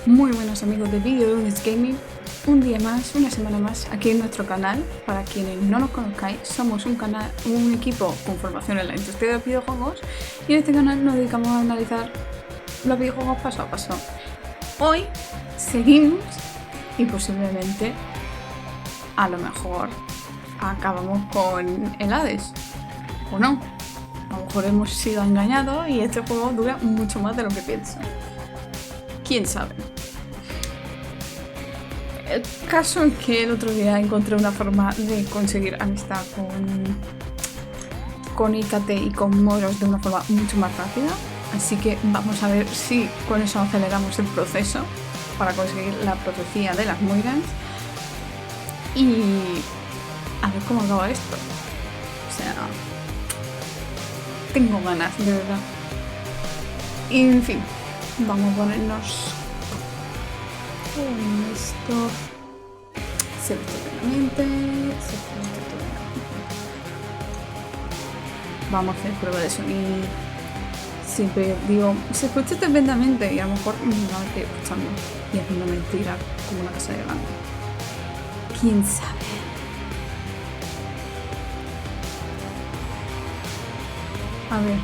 Muy buenos amigos de VideoLudens Gaming, un día más, una semana más aquí en nuestro canal. Para quienes no nos conozcáis, somos un equipo con formación en la industria de los videojuegos y en este canal nos dedicamos a analizar los videojuegos paso a paso. Hoy seguimos y posiblemente a lo mejor acabamos con el HADES, o no. A lo mejor hemos sido engañados y este juego dura mucho más de lo que pienso. ¿Quién sabe? El caso es que el otro día encontré una forma de conseguir amistad con IKT y con moros de una forma mucho más rápida. Así que vamos a ver si con eso aceleramos el proceso para conseguir la profecía de las Moirans. Y a ver cómo acaba esto. O sea, tengo ganas, de verdad. Y en fin, vamos a ponernos con esto. Vamos a hacer prueba de sonido. Siempre digo, se escucha estupendamente y a lo mejor no me estoy escuchando y haciendo mentira como una casa de grande. ¿Quién sabe? A ver.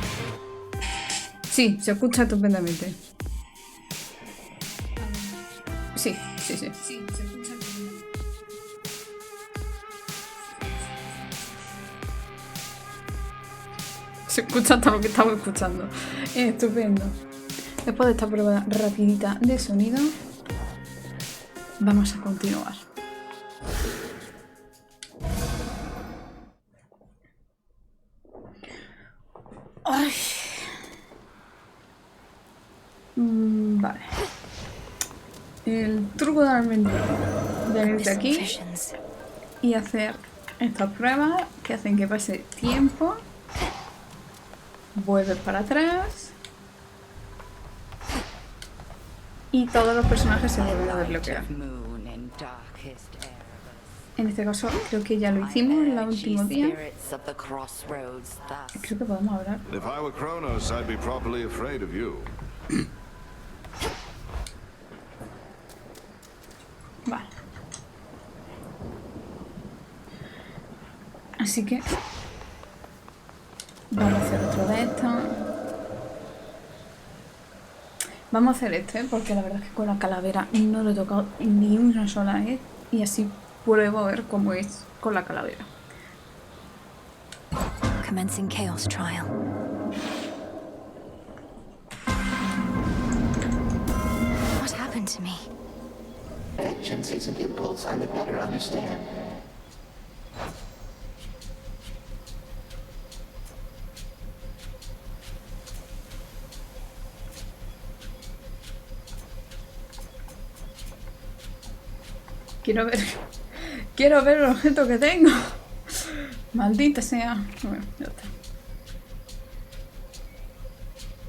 Sí, se escucha estupendamente. Sí, sí, sí. Sí, se escucha estupendamente. Se escucha hasta lo que estamos escuchando. Estupendo. Después de esta prueba rapidita de sonido, vamos a continuar. Ay. Vale. El truco de venirte aquí y hacer estas pruebas que hacen que pase tiempo. Vuelves para atrás y todos los personajes se vuelven a desbloquear. En este caso creo que ya lo hicimos en el último día. Creo que podemos hablar. Vale. Así que vamos a hacer otro de estos. Vamos a hacer este porque la verdad es que con la calavera no lo he tocado ni una sola vez y así pruebo a ver cómo es con la calavera. Commencing chaos trial. What happened to me? Action is an impulse I would better understand. Quiero ver el objeto que tengo. Maldita sea. Bueno, ya está.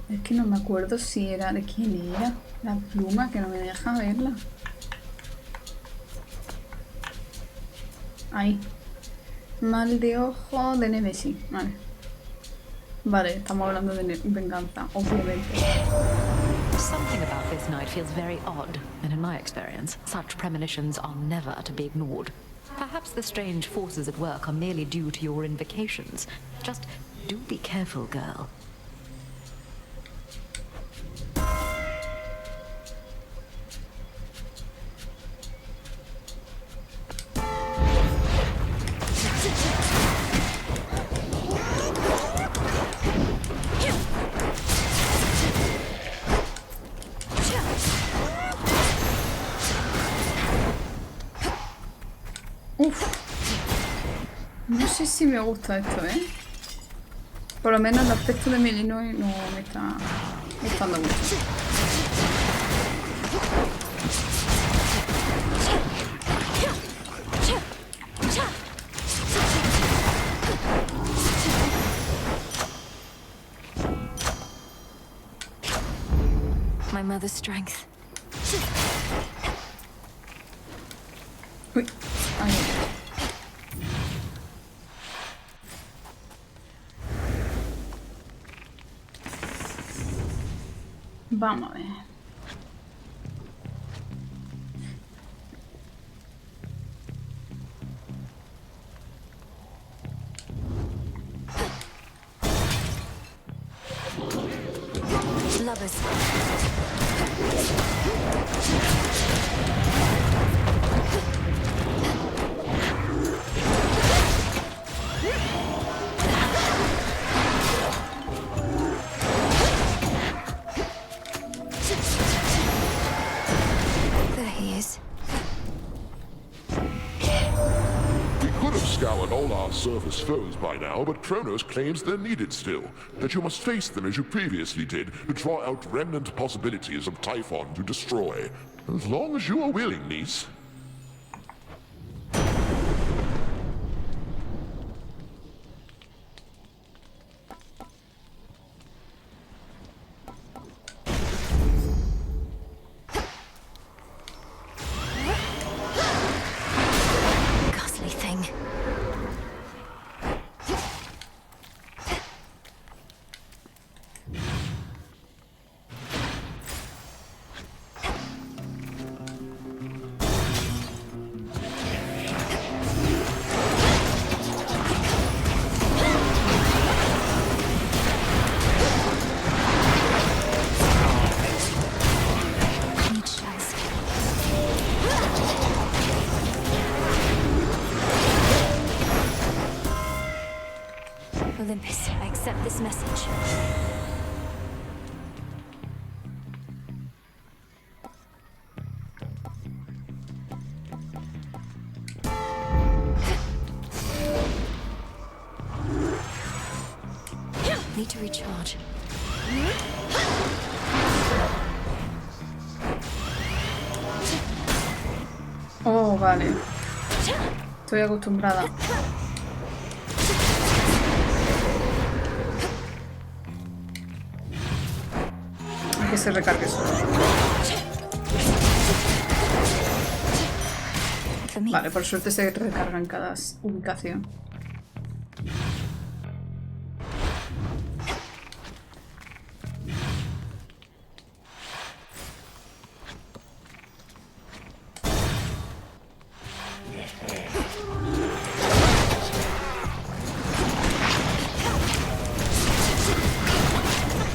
Es que no me acuerdo si era de quién era la pluma, que no me deja verla. Ahí. Mal de ojo de Nemesis. Vale, estamos hablando de venganza, obviamente. Something about this night feels very odd, and in my experience, such premonitions are never to be ignored. Perhaps the strange forces at work are merely due to your invocations. Just do be careful, girl. No sé si me gusta esto, Por lo menos el aspecto de Melee no me está gustando mucho. My mother's strength. Uy, ahí. Vamos a ver. Lovers. There he is. We could have scoured all our surface foes by now, but Kronos claims they're needed still. That you must face them as you previously did, to draw out remnant possibilities of Typhon to destroy. As long as you are willing, niece. Ghastly thing. Niches. Olympus, I accept this message. Need to recharge. Oh, vale. Estoy acostumbrada. A que se recargue solo. For me. Vale, por suerte se recarga en cada ubicación.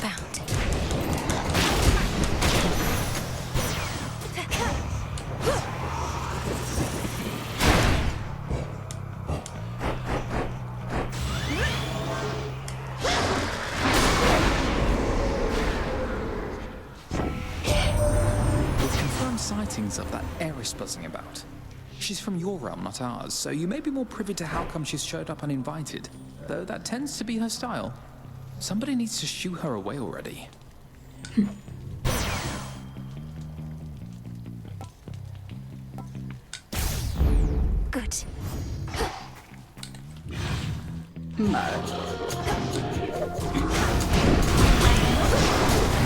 Bound. We've confirmed sightings of that heiress buzzing about. She's from your realm, not ours, so you may be more privy to how come she's showed up uninvited, though that tends to be her style. Somebody needs to shoo her away already. Good. Vale.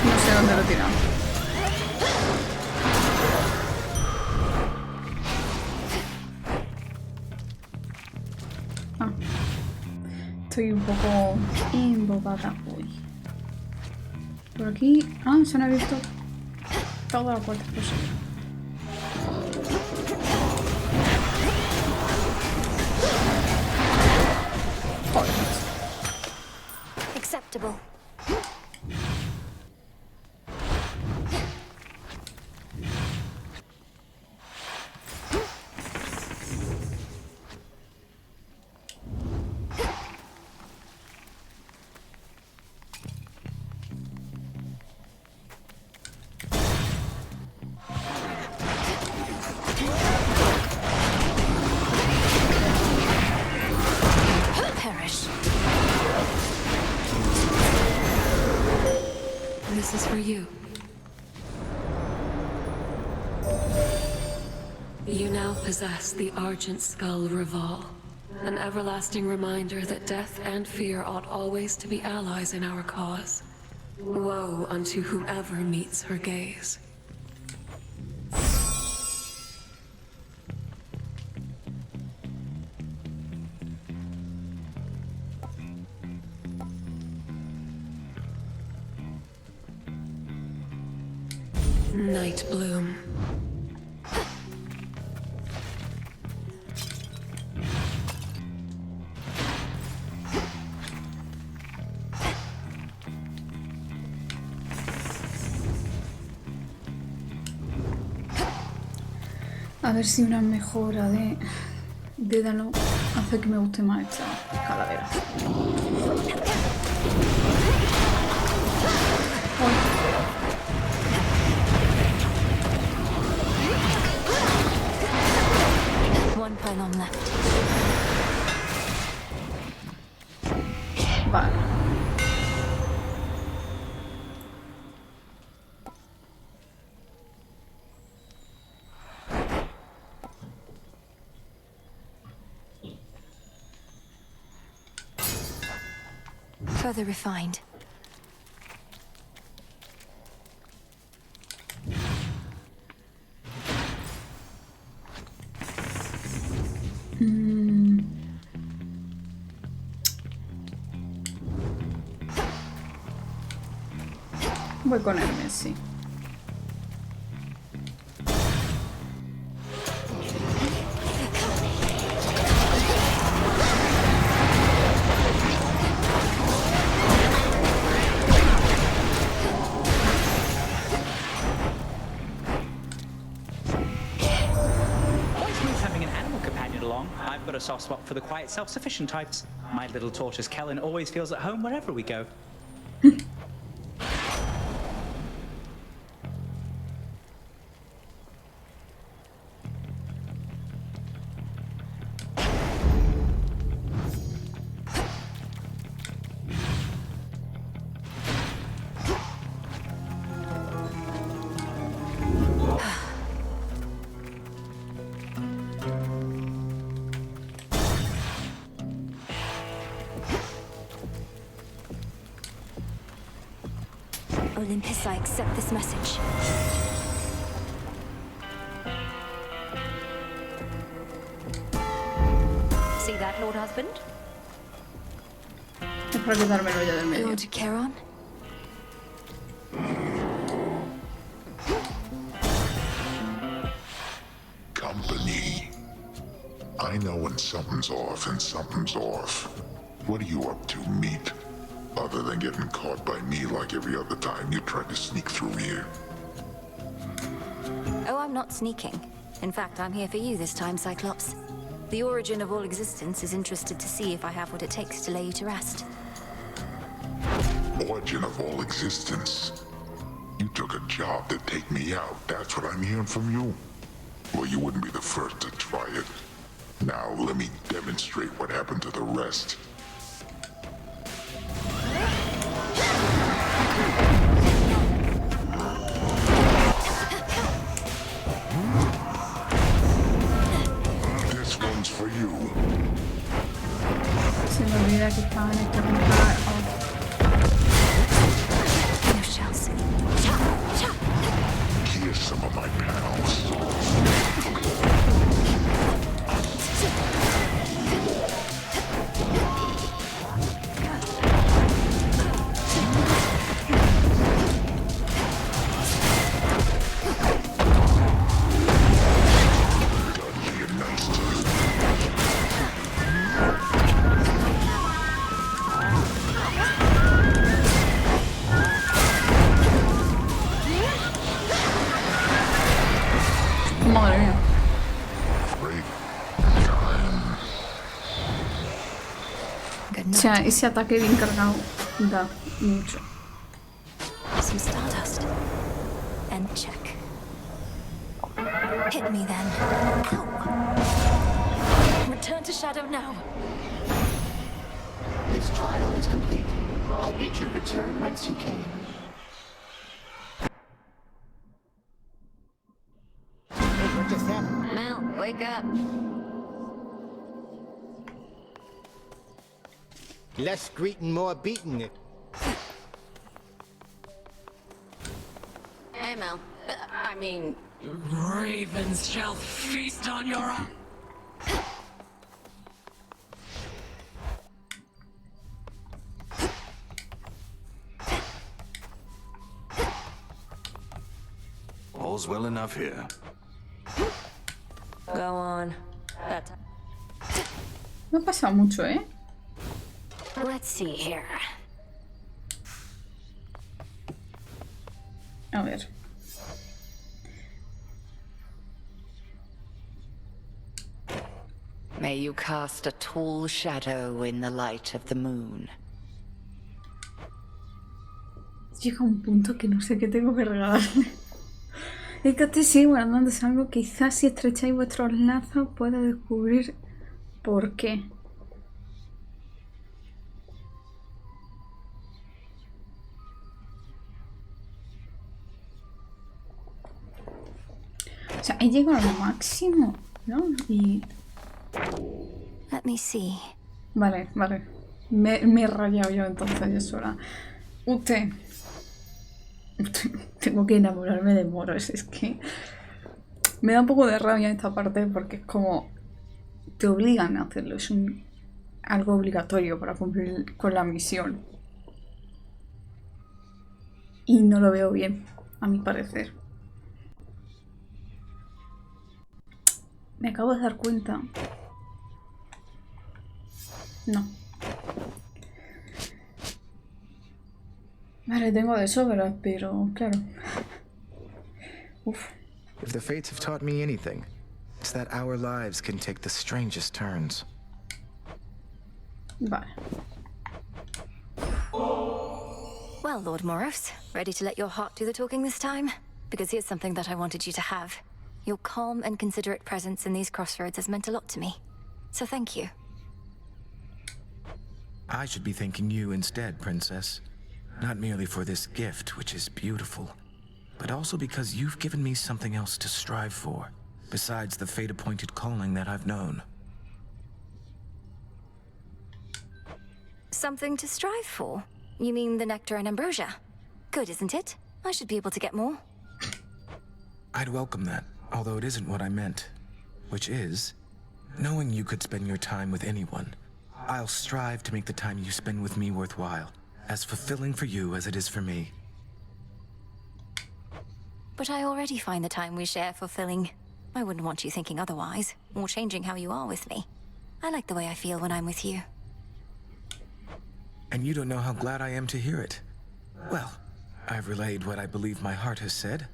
No sé dónde lo he tirado. Ah. Estoy un poco embobada hoy. Por aquí... Ah, se han abierto todas las puertas posibles. Joder. Acceptable. Perish. This is for you. You now possess the Argent Skull Reval, an everlasting reminder that death and fear ought always to be allies in our cause. Woe unto whoever meets her gaze. Night Bloom. A ver si una mejora de dédalo hace que me guste más esta calavera. One pylon left. Vale. Further refined. Voy con Hermes, sí. I've got a soft spot for the quiet, self-sufficient types. My little tortoise Kellen always feels at home wherever we go. Olympus, I accept this message. See that, Lord Husband? Es para quitármelo ya del medio. Lord Charon? Company. I know when something's off and something's off. What are you up to, meat? Other than getting caught by me like every other time you tried to sneak through here. Oh, I'm not sneaking. In fact, I'm here for you this time, Cyclops. The origin of all existence is interested to see if I have what it takes to lay you to rest. Origin of all existence? You took a job to take me out, that's what I'm hearing from you? Well, you wouldn't be the first to try it. Now, let me demonstrate what happened to the rest. This one's for you. Se me olvida que estaba en esta temporada. No shells. Here's some of my pals. Madre mía. Good O night. sea, ese ataque bien cargado da mucho. Some stardust. And check. Hit me then. Ow! Return to shadow now. This trial is complete. I bid you return whence you came. What just happened? Mel, wake up. Less greeting, more beating. Hey, Mel. I mean... Ravens shall feast on your... All's well enough here. Go on. That's... No ha pasado mucho, ¿eh? Let's see here. A ver. May you cast a tall shadow in the light of the moon. Llega un punto que no sé qué tengo que regalarle. Es que te sigo guardando algo. Quizás si estrecháis vuestros lazos pueda descubrir por qué. O sea, he llegado a lo máximo, ¿no? Y... Let me see. Vale, vale. Me he rayado yo entonces, ya es hora. Usted... Tengo que enamorarme de moros, es que... Me da un poco de rabia esta parte porque es como... Te obligan a hacerlo, es algo obligatorio para cumplir con la misión. Y no lo veo bien, a mi parecer. Me acabo de dar cuenta. No. Vale, tengo de sobra, pero claro. Uf. If the fates have taught me anything, it's that our lives can take the strangest turns. Vale. Well, Lord Moros, ready to let your heart do the talking this time? Because here's something that I wanted you to have. Your calm and considerate presence in these crossroads has meant a lot to me. So thank you. I should be thanking you instead, Princess. Not merely for this gift, which is beautiful, but also because you've given me something else to strive for, besides the fate-appointed calling that I've known. Something to strive for? You mean the nectar and ambrosia? Good, isn't it? I should be able to get more. I'd welcome that, although it isn't what I meant. Which is, knowing you could spend your time with anyone, I'll strive to make the time you spend with me worthwhile, as fulfilling for you as it is for me. But I already find the time we share fulfilling. I wouldn't want you thinking otherwise, or changing how you are with me. I like the way I feel when I'm with you. And you don't know how glad I am to hear it. Well, I've relayed what I believe my heart has said,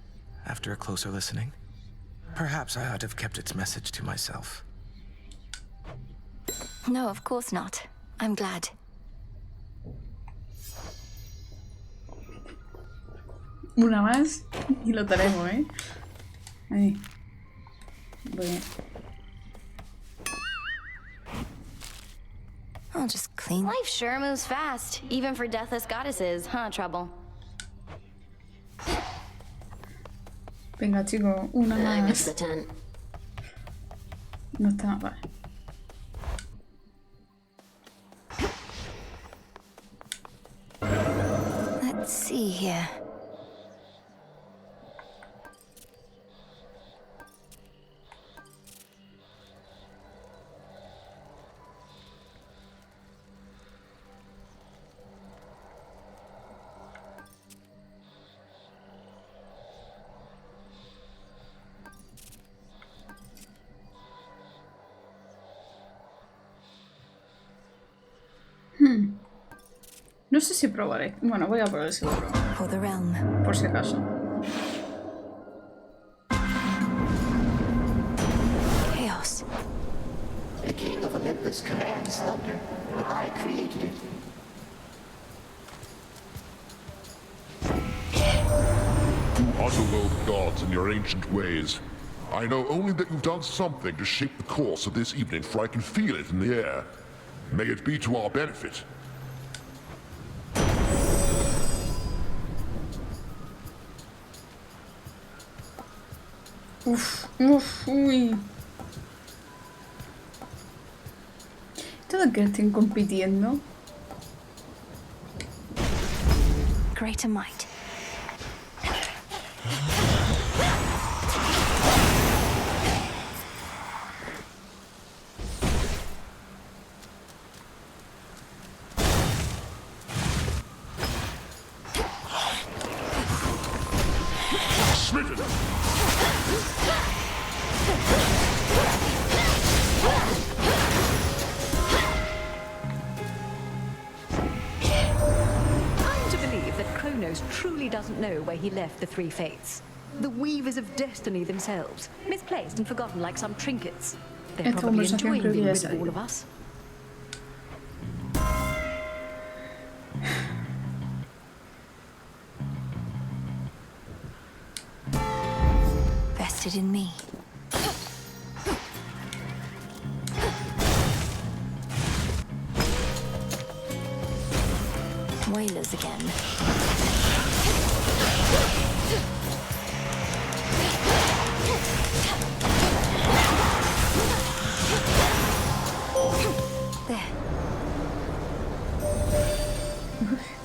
after a closer listening. Perhaps I ought to have kept its message to myself. No, of course not. I'm glad. Una más y lo tenemos, ¿eh? Ahí. Bien. I'll just clean. Life sure moves fast, even for deathless goddesses, huh, Trouble? Venga, chico, una más. No está, vale. Let's see here. No sé si probaré. Bueno, voy a probar el seguro. For the realm. Por si acaso. Chaos. The king of Olympus commands thunder, but I created it. You underworld gods in your ancient ways. I know only that you've done something to shape the course of this evening, for I can feel it in the air. May it be to our benefit. Uy. Todo que estén compitiendo. Greater might. Truly doesn't know where he left the three fates. The weavers of destiny themselves, misplaced and forgotten like some trinkets. They're Esta probably conversación enjoying creo que being ya with salió. all of us. Vested in me. Whalers again. There.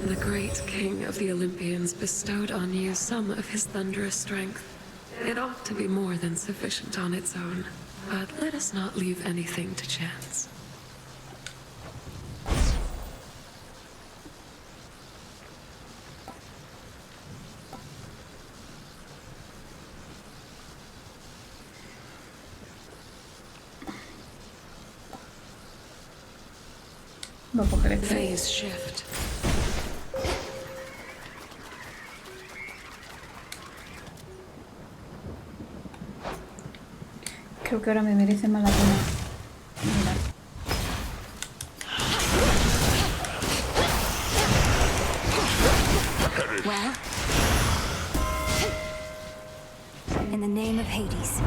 The great king of the Olympians bestowed on you some of his thunderous strength. It ought to be more than sufficient on its own, but let us not leave anything to chance. Va a coger este. Phase shift. Creo que ahora me merece más la pena mirar. Well, in the name of Hades.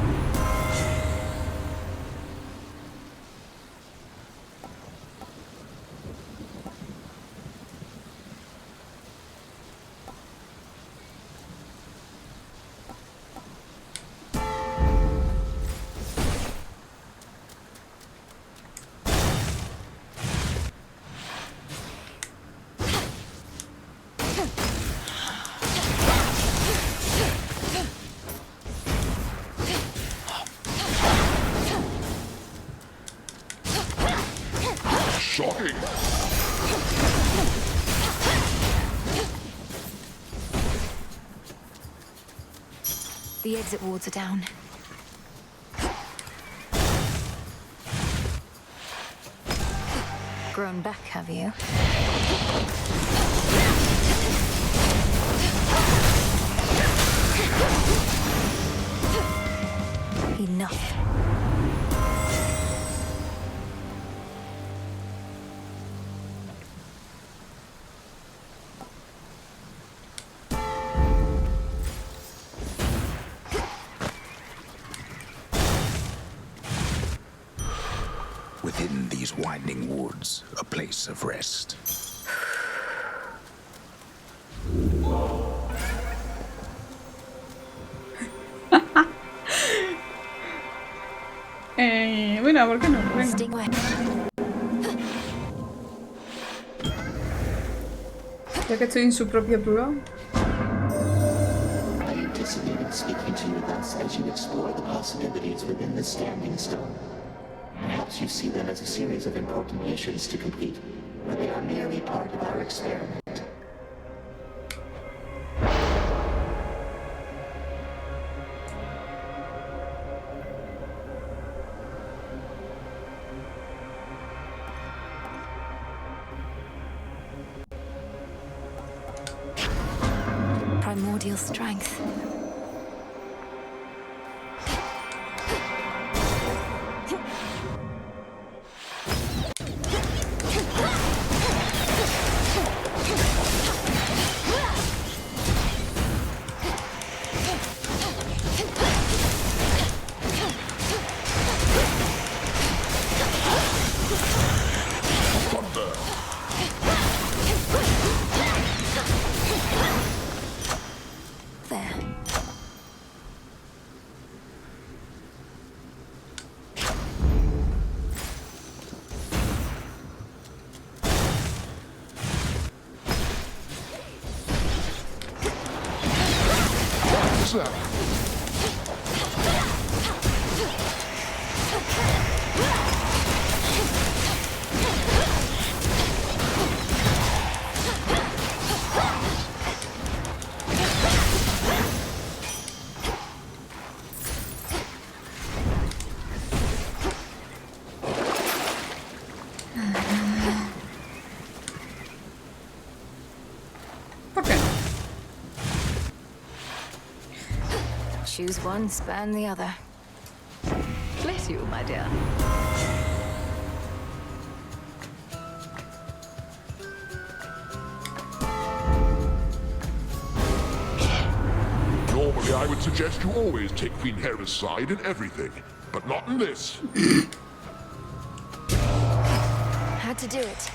Shocking! The exit wards are down. Grown back, have you? Enough. Within these winding woods, a place of rest. Bueno, ¿por qué no? Venga. Ya que estoy en su propia prueba. I anticipated speaking to you thus as you explore the possibilities within the Standing Stone. Perhaps you see them as a series of important missions to complete, or they are merely part of our experiment. Primordial strength. What's that? Choose one, span the other. Bless suits you, my dear. Normally, I would suggest you always take Queen Hera's side in everything, but not in this. Had to do it.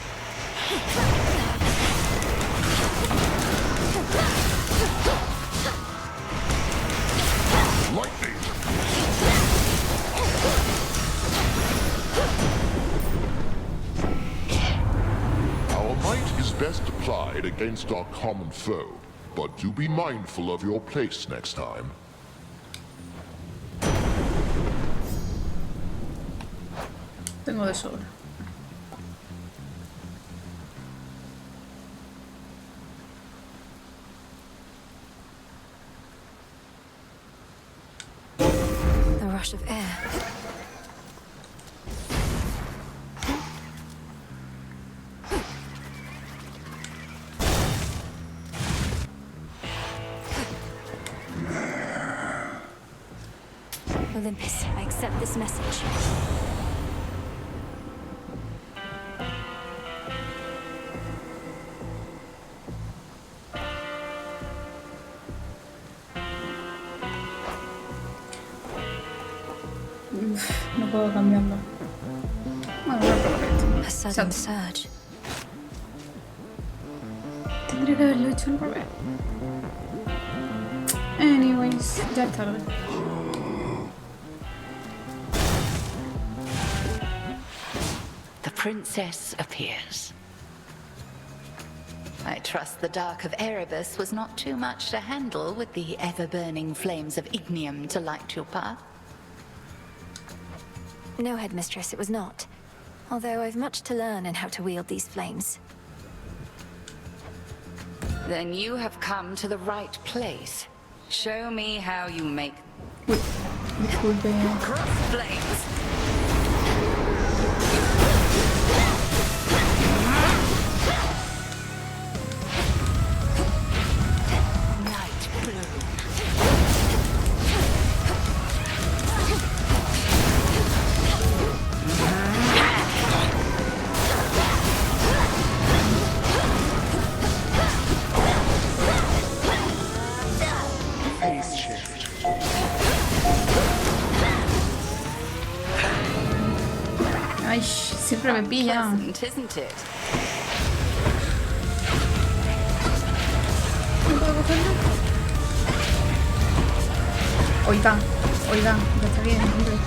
Lightning! Our might is best applied against our common foe, but do be mindful of your place next time. Tengo de sobra. The rush of air. Olympus, I accept this message. No puedo cambiarlo. Bueno, voy a probar esto. A sudden surge. Tendría que haberlo hecho al revés. Anyways, ya es tarde. The princess appears. I trust the Dark of Erebus was not too much to handle with the ever-burning flames of ignium to light your path. No, Headmistress, it was not. Although I've much to learn in how to wield these flames. Then you have come to the right place. Show me how you make cross flames. Night bloom. Phase shift. Ay, siempre me pilla. Pleasant, isn't it? ¿No puedo cogerlo? Oiga, oiga, ya está bien, hombre.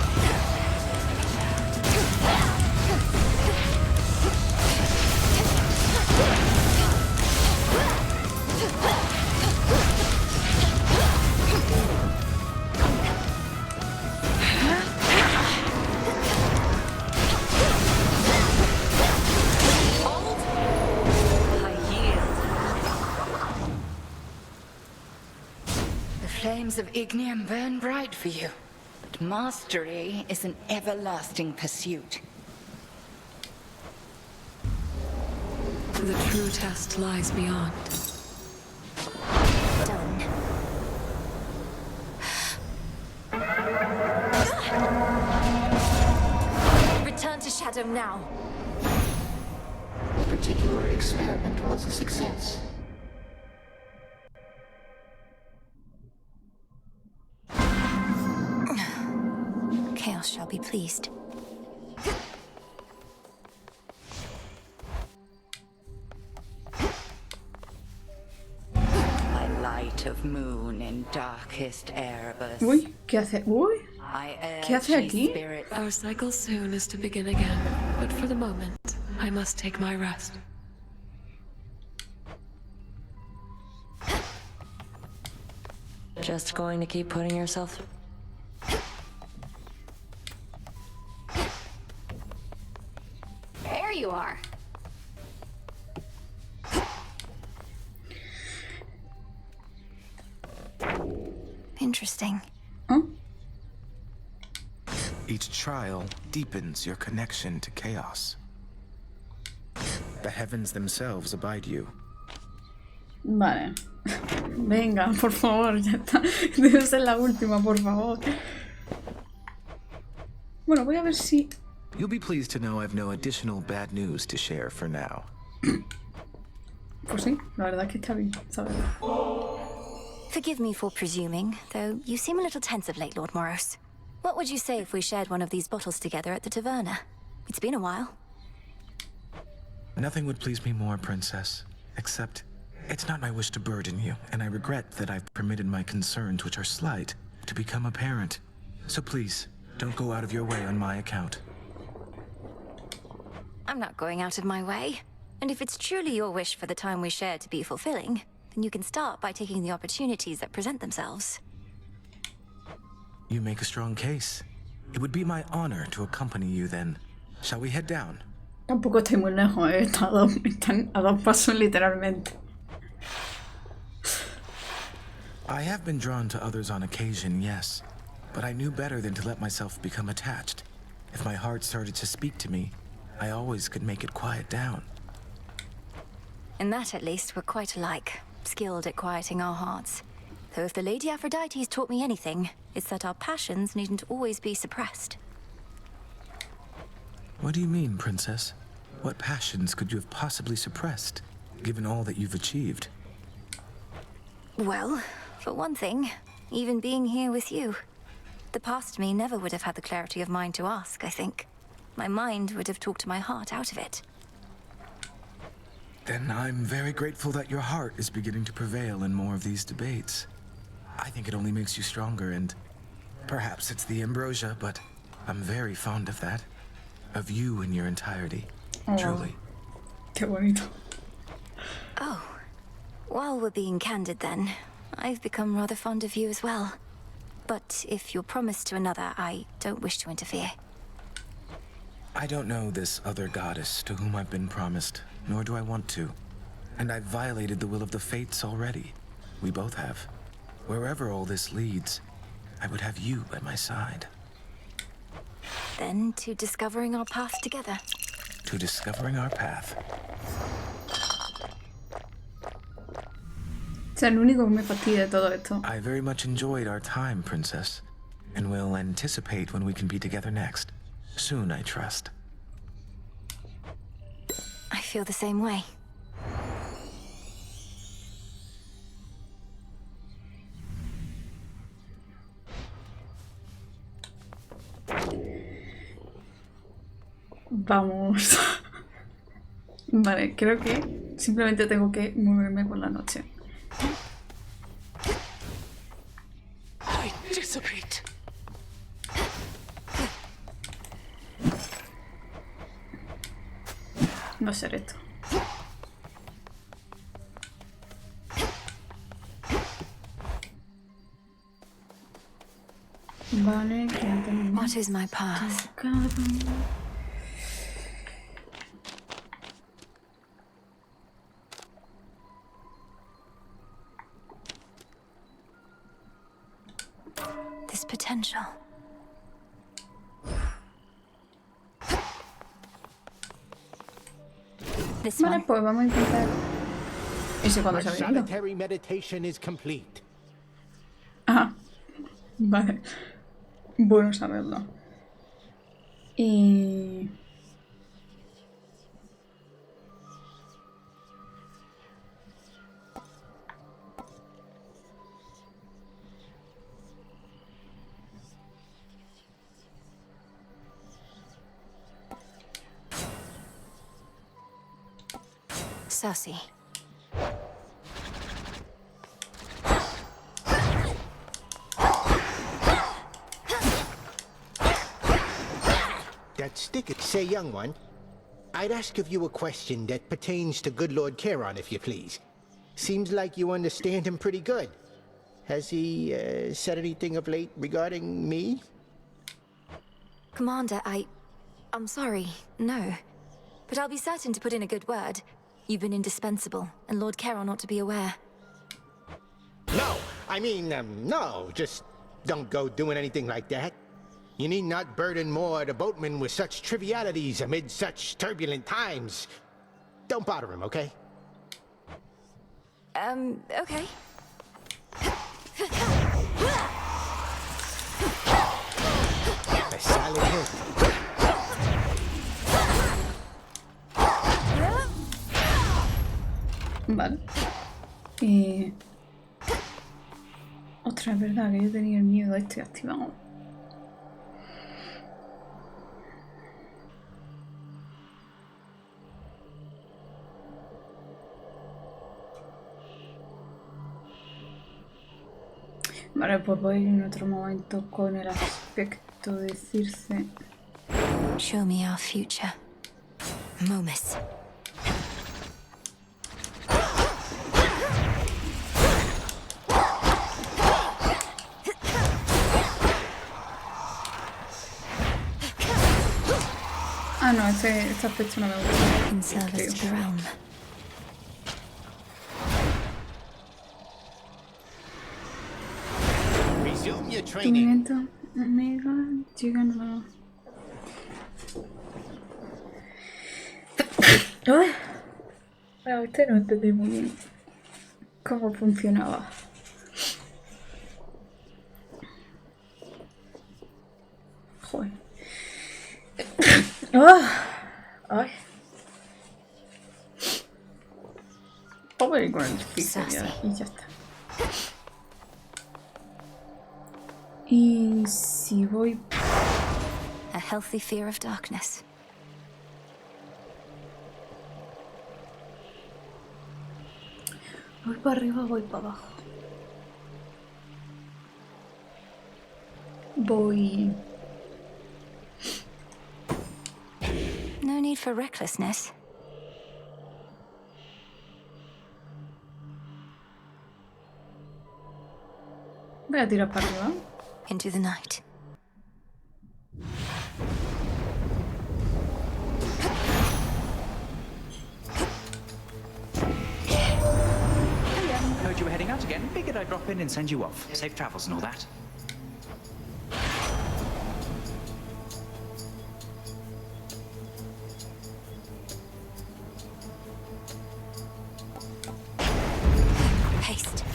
Flames of ignium burn bright for you, but mastery is an everlasting pursuit. The true test lies beyond. Done. Return to Shadow now. The particular experiment was a success. Chaos shall be pleased. My light of moon in darkest Erebus. Uy, ¿qué hace? Uy, ¿qué hace aquí? Our cycle soon is to begin again, but for the moment, I must take my rest. Just going to keep putting yourself... There you are. Interesting. Huh? Each trial deepens your connection to chaos. The heavens themselves abide you. Vale. Venga, por favor, ya está. Debe ser la última, por favor. Bueno, voy a ver si... You'll be pleased to know I've no additional bad news to share for now. Pues sí, la verdad es que está bien, ¿sabes? Forgive me for presuming, though you seem a little tense of late, Lord Moros. What would you say if we shared one of these bottles together at the taverna? It's been a while. Nothing would please me more, Princess, except it's not my wish to burden you, and I regret that I've permitted my concerns, which are slight, to become apparent. So please, don't go out of your way on my account. I'm not going out of my way. And if it's truly your wish for the time we share to be fulfilling, then you can start by taking the opportunities that present themselves. You make a strong case. It would be my honor to accompany you then. Shall we head down? Tampoco estoy muy lejos, están a 2 pasos literalmente. I have been drawn to others on occasion, yes. But I knew better than to let myself become attached. If my heart started to speak to me, I always could make it quiet down. In that, at least, we're quite alike, skilled at quieting our hearts. Though if the Lady Aphrodite's taught me anything, it's that our passions needn't always be suppressed. What do you mean, Princess? What passions could you have possibly suppressed, given all that you've achieved? Well, for one thing, even being here with you. The past me never would have had the clarity of mind to ask, I think. My mind would have talked my heart out of it. Then I'm very grateful that your heart is beginning to prevail in more of these debates. I think it only makes you stronger, and perhaps it's the ambrosia, but I'm very fond of that. Of you in your entirety. Truly. Qué bonito. Oh. While we're being candid then, I've become rather fond of you as well. But if you're promised to another, I don't wish to interfere. I don't know this other goddess to whom I've been promised, nor do I want to. And I've violated the will of the fates already. We both have. Wherever all this leads, I would have you by my side. Then to discovering our path together. To discovering our path. O sea, lo único que me fastidia de todo esto. I very much enjoyed our time, Princess, and will anticipate when we can be together next. Soon, I trust. I feel the same way. Vamos. Vale, creo que simplemente tengo que moverme por la noche. I dissipate. Va a ser esto. Vale, que ya tengo. What is my path? This potential. This Vale, one. pues vamos a intentar. Ese cuando se My ha venido. solitary meditation is complete. Ajá. Vale. Bueno saberlo. Y... Cersei. That stick is... Say, young one, I'd ask of you a question that pertains to good Lord Charon, if you please. Seems like you understand him pretty good. Has he said anything of late regarding me? Commander, I'm sorry, no. But I'll be certain to put in a good word. You've been indispensable, and Lord Charon ought to be aware. No, I mean, no, just don't go doing anything like that. You need not burden more the boatman with such trivialities amid such turbulent times. Don't bother him, okay? Okay. A solid hit. Vale. Otra, es verdad que yo tenía el miedo a este activado. Vale, pues voy en otro momento con el aspecto de Circe. Show me our future. Momus. Ah, no, este aspecto no me gusta. In service to the realm. Resume your Tu training. movimiento, amigo, llegando. Ay, bueno, este no entendí muy bien cómo funcionaba. Joder. Ay. Voy a ir con el piso ya, y ya está. Y si voy... A healthy fear of darkness. Voy para arriba, voy para abajo. Voy... No need for recklessness. Voy a tirar para arriba. Into the night. Heard you were heading out again. Figured I'd drop in and send you off. Safe travels and all that. Haste.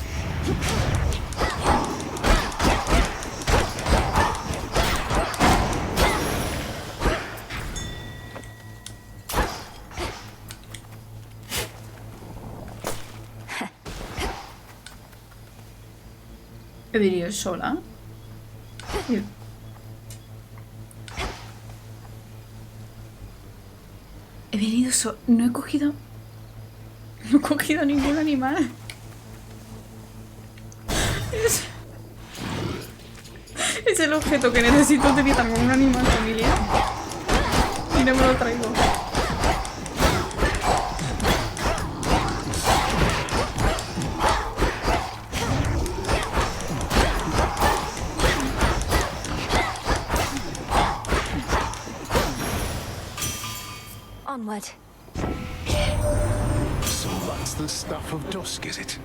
He venido sola. He venido sola. No he cogido... No he cogido ningún animal. Es el objeto que necesito de con un animal familiar. Y no me lo traigo. Onward. So that's the stuff of dusk, is it?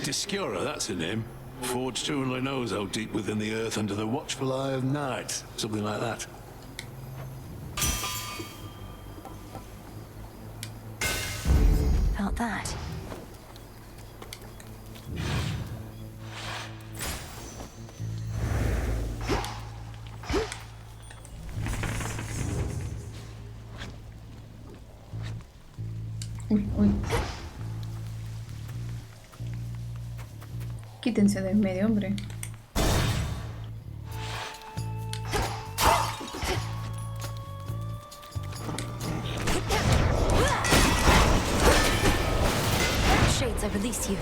Discura, that's her name. Forged who only knows how deep within the earth under the watchful eye of night. Something like that. Felt that. Uy, uy. Quítense del medio, hombre. Shades, I release you.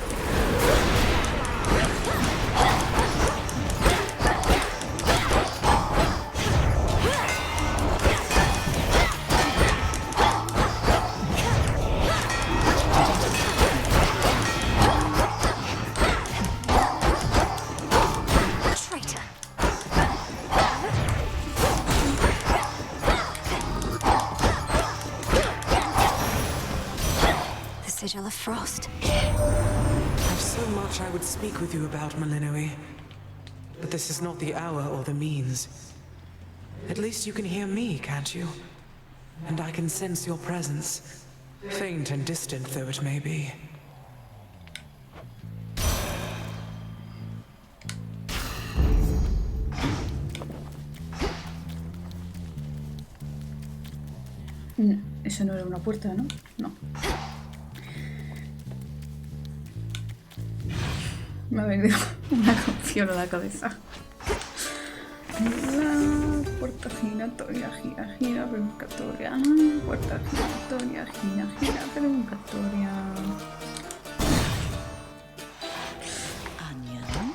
Sigil of frost. I've so much I would speak with you about, Malinoe. But this is not the hour or the means. At least you can hear me, can't you? And I can sense your presence. Faint and distant though it may be. Eso no era una puerta, ¿no? No. Me ha venido una canción a la cabeza. La puerta giratoria, gira, gira, permuncatoria. Puerta giratoria, gira, gira, permuncatoria. Onion.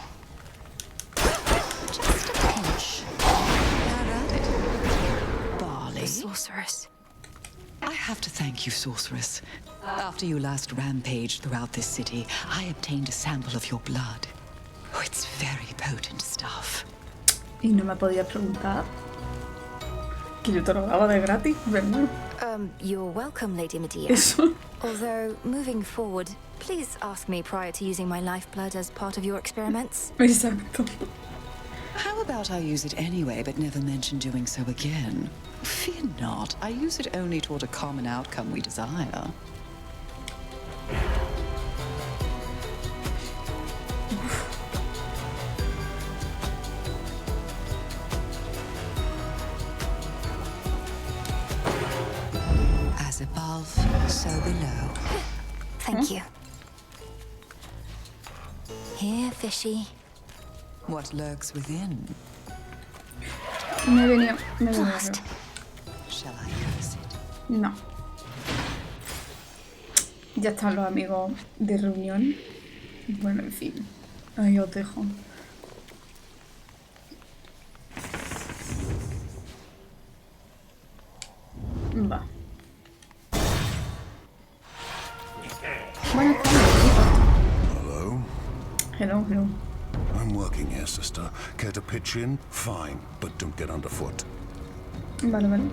Just a pinch. Have at it. Barley. The sorceress. I have to thank you, sorceress. After you last rampaged throughout this city, I obtained a sample of your blood. Oh, it's very potent stuff. Y no me podía preguntar que yo te lo daba de gratis, ¿verdad? You're welcome, Lady Medea. Eso. Although, moving forward, please ask me prior to using my lifeblood as part of your experiments. Exacto. How about I use it anyway, but never mention doing so again? Fear not, I use it only toward a common outcome we desire. As above, so below. Thank you. Here, fishy. What lurks within? Me venía. Shall I curse it? No. Ya están los amigos de reunión. Bueno, en fin. Ahí os dejo. Va. Buenas tardes. Hello? Hello, hello. I'm working here, sister. Care to pitch in? Fine, but don't get underfoot. Vale, vale.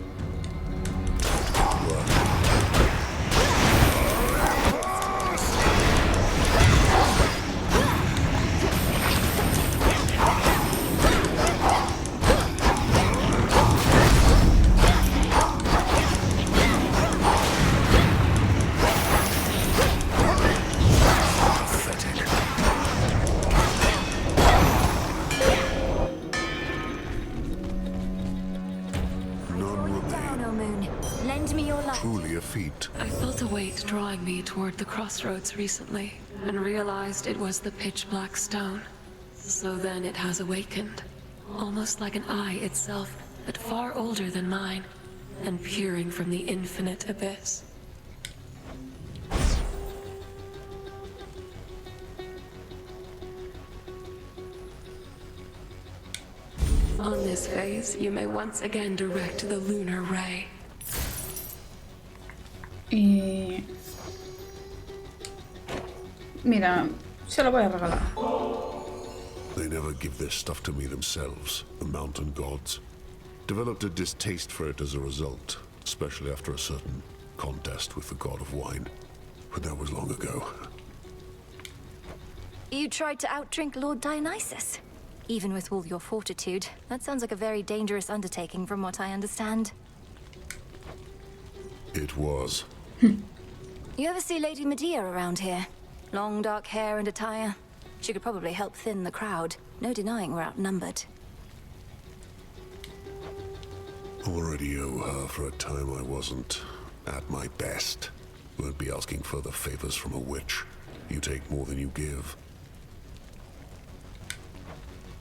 Truly a feat. I felt a weight drawing me toward the crossroads recently, and realized it was the pitch black stone. So then it has awakened, almost like an eye itself, but far older than mine, and peering from the infinite abyss. On this phase, you may once again direct the lunar ray. Y... Mira, se lo voy a regalar. They never give their stuff to me themselves, the mountain gods. Developed a distaste for it as a result, especially after a certain contest with the god of wine. But that was long ago. You tried to outdrink Lord Dionysus? Even with all your fortitude, that sounds like a very dangerous undertaking from what I understand. It was. You ever see Lady Medea around here? Long dark hair and attire. She could probably help thin the crowd. No denying we're outnumbered. Already owe her for a time I wasn't at my best. Won't be asking further favors from a witch. You take more than you give.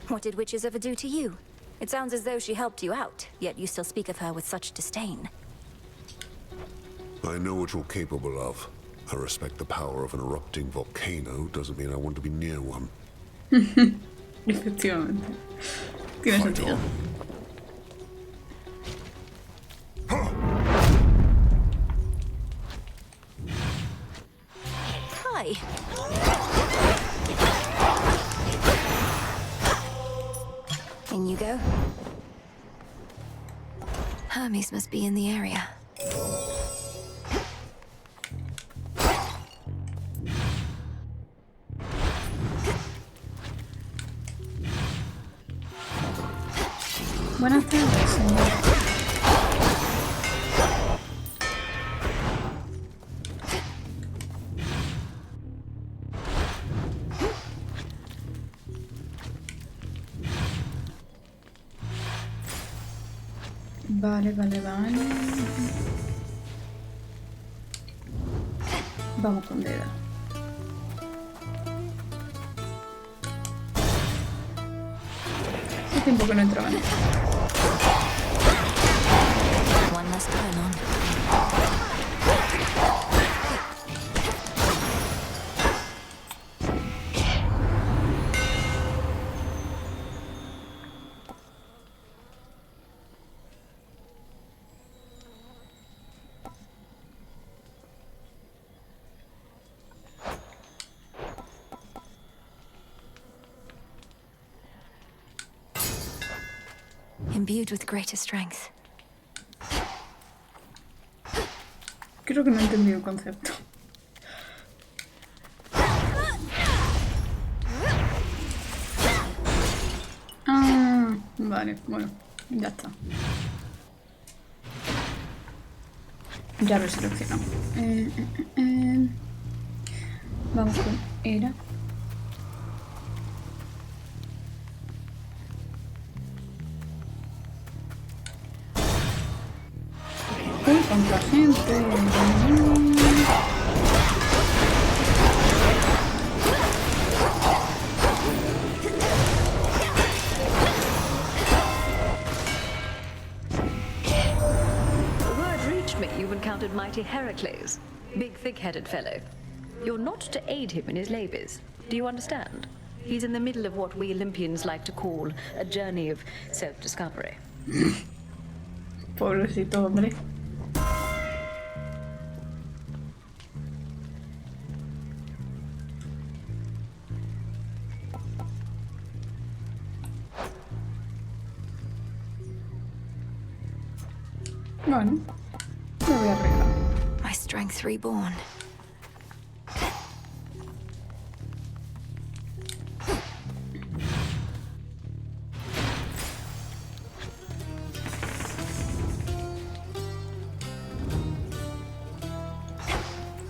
What did witches ever do to you? It sounds as though she helped you out, yet you still speak of her with such disdain. I know what you're capable of. I respect the power of an erupting volcano. Doesn't mean I want to be near one. Efectivamente. Tiene sentido. Hi. In you go. Hermes must be in the area. Buenas tardes, señor. Vale, vale, vale. Vamos con Deda. Hace tiempo que no entraba en esto. One less pylon. Imbued with greater strength. Creo que no he entendido el concepto. Ah, vale, bueno, ya está. Ya lo he seleccionado. Vamos con era. Uy, cuánta gente. Word reached me you've encountered mighty Heracles. Big, thick-headed fellow. You're not to aid him in his labors. Do you understand? He's in the middle of what we Olympians like to call a journey of self-discovery. Pobrecito hombre. Bueno, me voy a arreglar. My strength reborn.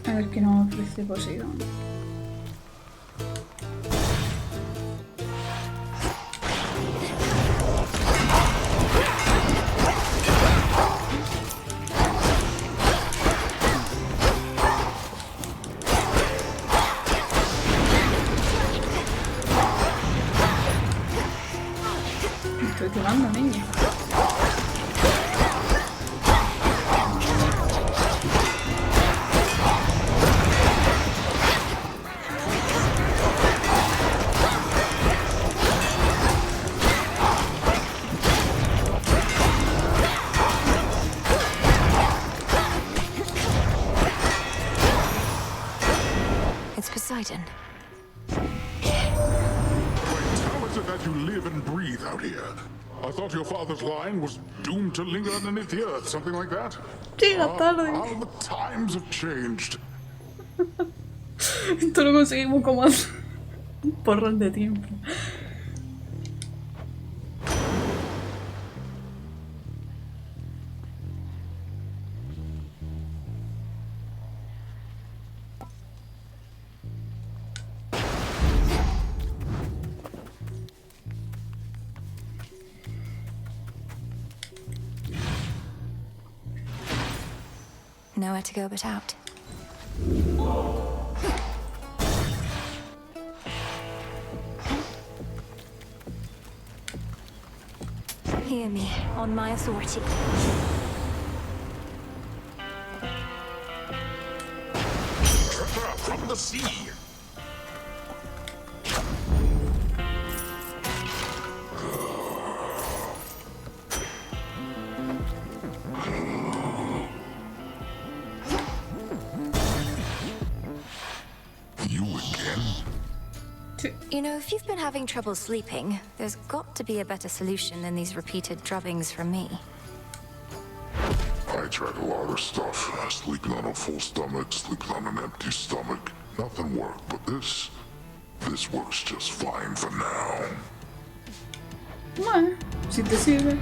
A ver qué nos ofrece Poseidón. Me estoy quemando, niña. Poseidon. How is it that you live and breathe out here? I thought your father's line was doomed to linger underneath the earth, something like that. Llega tarde. How the times have changed. Esto lo conseguimos como hace un porrón de tiempo. Nowhere to go but out. Hear me, on my authority. Treasure from the sea. You know, if you've been having trouble sleeping, there's got to be a better solution than these repeated drubbings from me. I tried a lot of stuff. Sleeping on a full stomach, sleeping on an empty stomach. Nothing worked, but this works just fine for now. Bueno, si te sirve.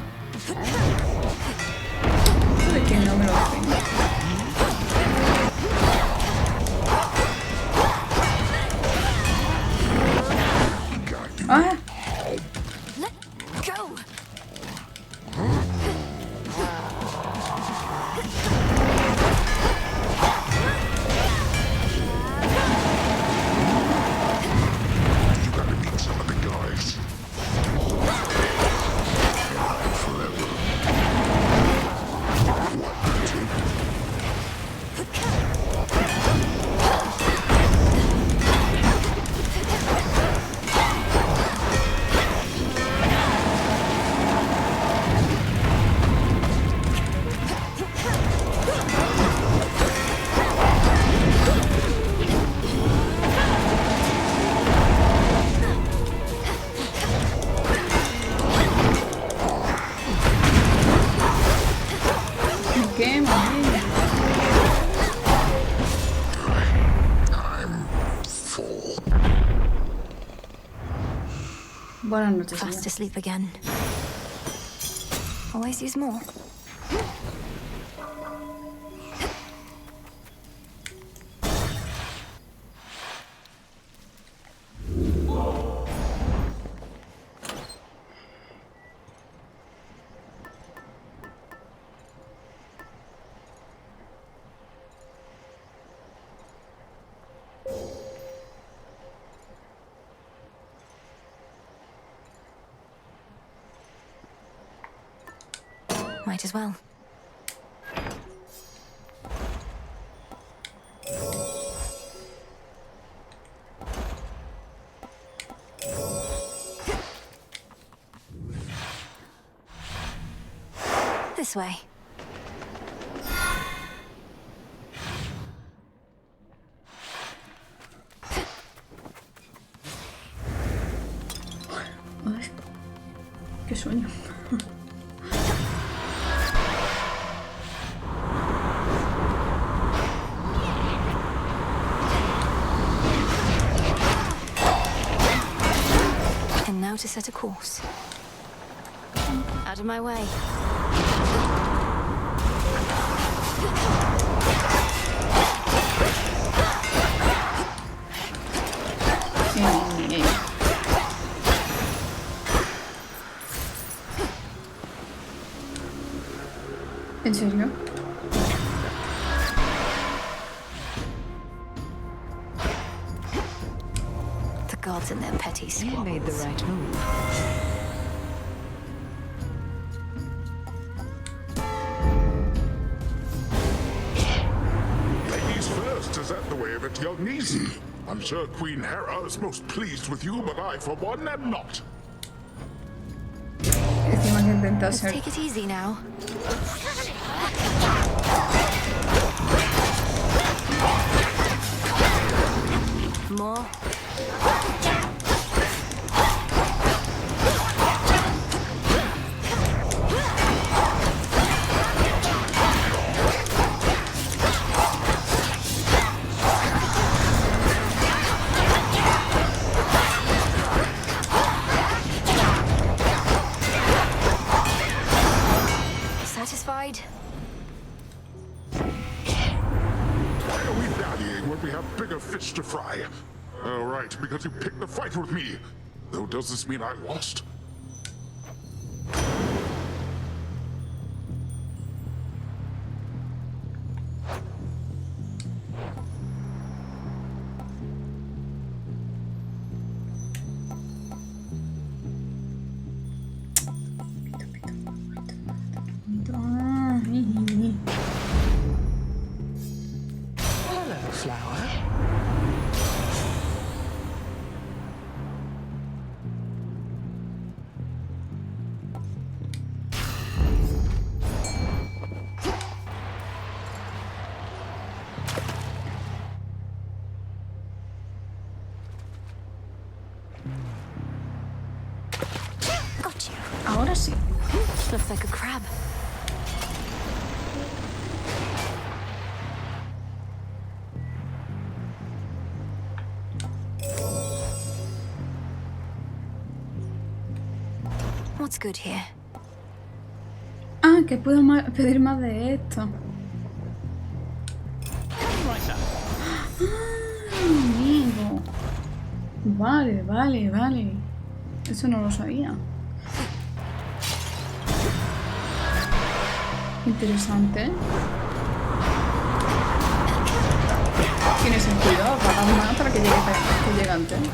¿De qué no me lo tengo? Ah. Let go. You gotta meet some of the guys. Buenas noches, Fast señor. asleep again. Always use more. Might as well. This way. Ay, qué sueño. And now to set a course. Out of my way. ¿En serio? The gods and their petty squabbles. You made the right move. Ladies first, is that the way of it, young niece? I'm sure Queen Hera is most pleased with you, but I, for one, am not. Encima que intenta Let's ser... take it easy now. More. Satisfied? Why are we dallying when we have bigger fish to fry? Oh, right, because you picked the fight with me. Though, does this mean I lost? Hello, flower. Got you. Ahora sí. Looks like a crab. What's good here? Ah, que puedo pedir más de esto. Amigo. Vale, vale, vale. Eso no lo sabía. Interesante. Tiene sentido pagar más para que llegue antes. No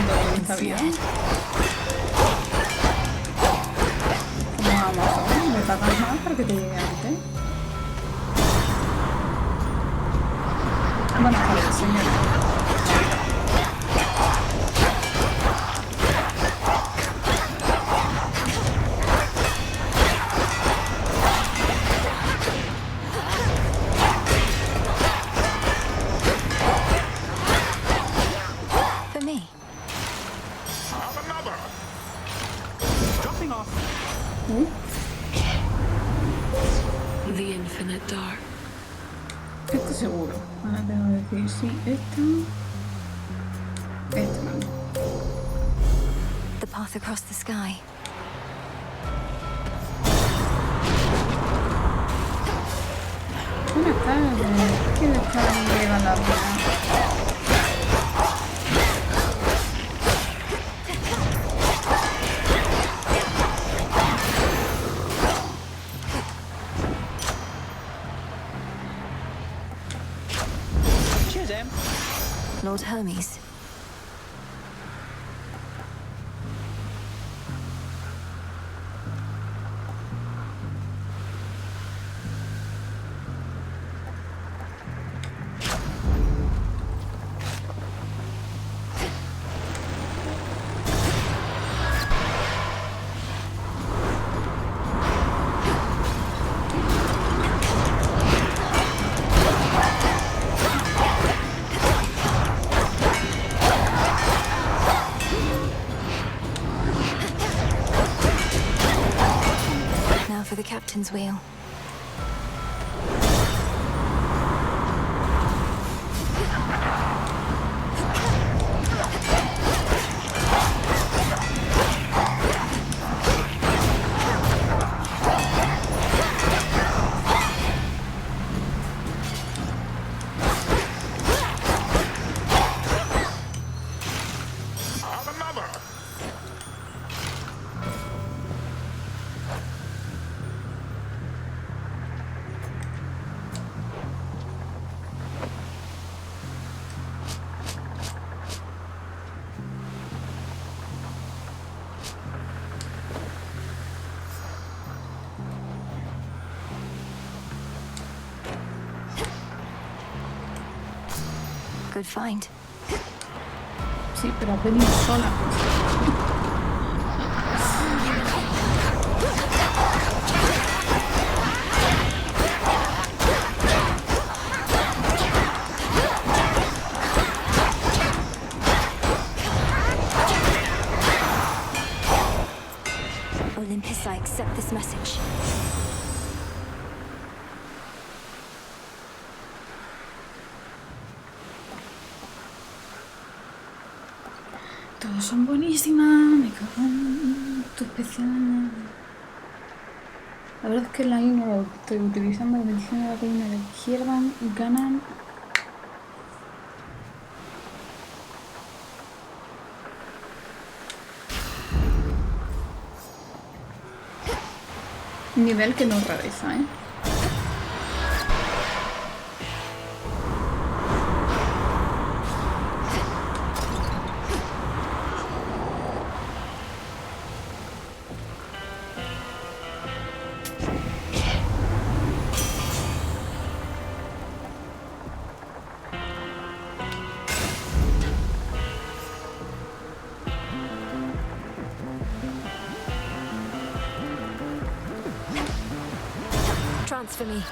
todo en esta vida. Como Amazon, me pagas más para que te llegue antes. Buenas tardes, señora. The infinite dark. Esto seguro. Ahora tengo que decir sí, esto. Esto no. The path across the sky. Buenas tardes. ¿Quién está ahí llegando a la Cheers, Em. Lord Hermes. For the captain's wheel. Good find. Sí, pero has venido sola. Olympus, I accept this message. Todos son buenísimas, me cago en tu especial. La verdad es que la I no la estoy utilizando, la bendición de la columna de la izquierda ganan. Nivel que no rareza, ¿eh? For me.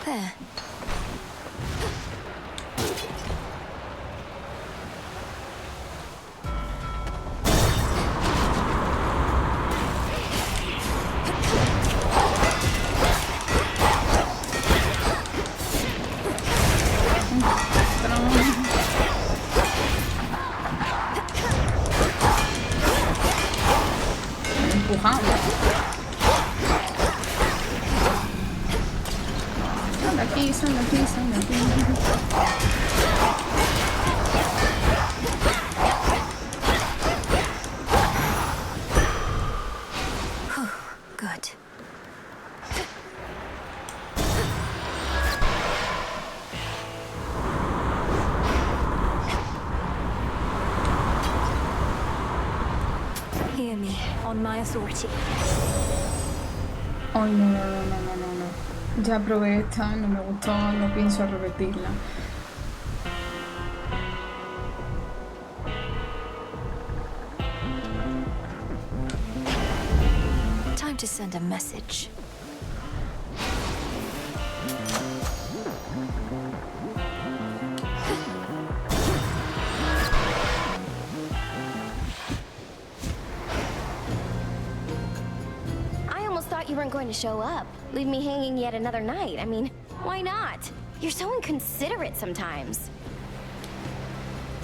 There. Hear me on my authority. Ay, no. Ya probé esta, no me gustó, no pienso repetirla. Time to send a message. going to show up. Leave me hanging yet another night. I mean, why not? You're so inconsiderate sometimes.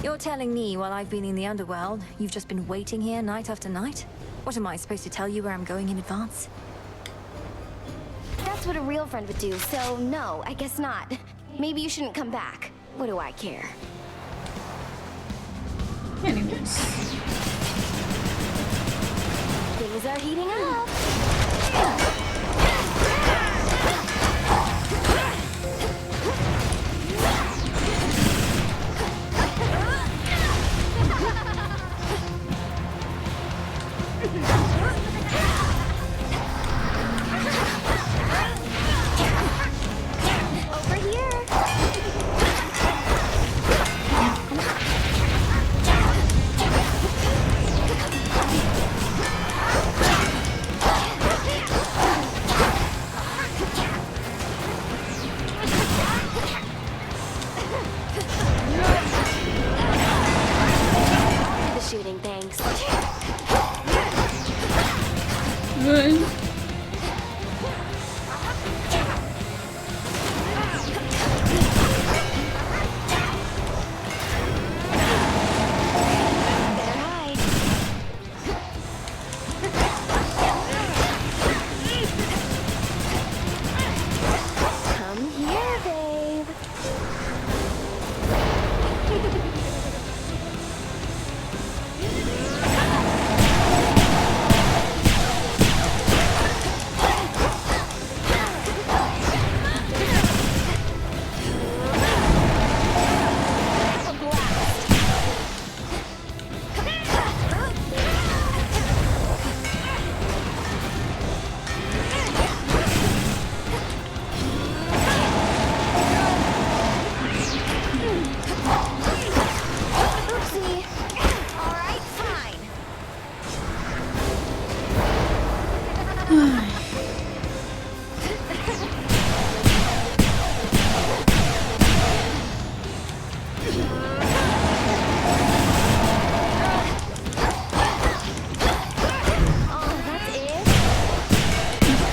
You're telling me while I've been in the underworld, you've just been waiting here night after night? What am I supposed to tell you where I'm going in advance? That's what a real friend would do, so no, I guess not. Maybe you shouldn't come back. What do I care? Anyways. Things are heating up. Over here. The shooting, thanks. Good. Come here, babe. Oopsie. All right, fine. Oh, that's it?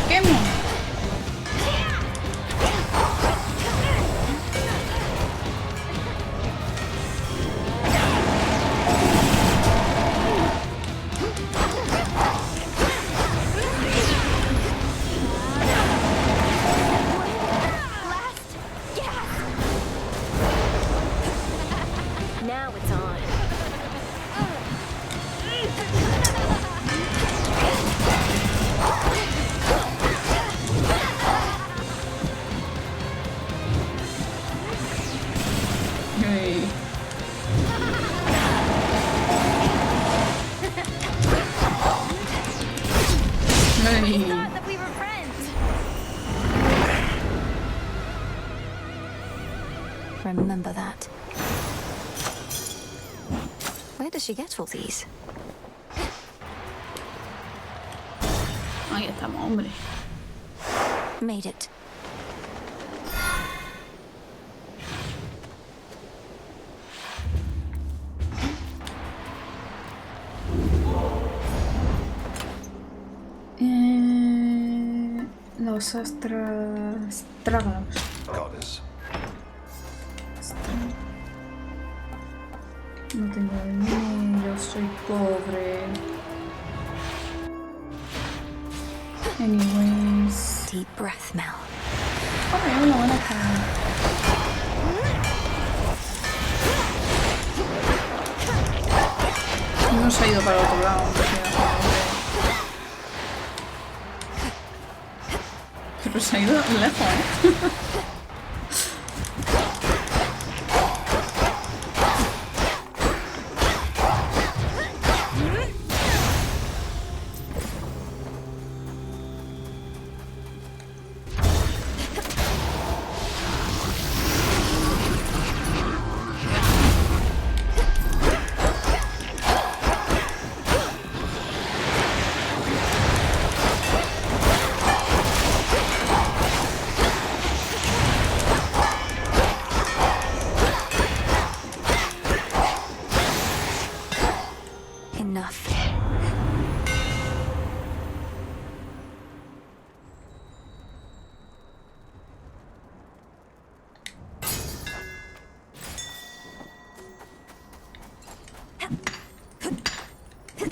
Quemo. Last gas. Now it's on. Hey. Hey. Thought that we were friends. Remember that. Where does she get all these? Ahí estamos, hombre. Made it. Los astrágalos. Goddess. No tengo dinero, soy pobre. Anyways. Deep breath, Mel. Ok, una buena cara. No se ha ido para el otro lado. Pero se ha ido lejos, ¿eh?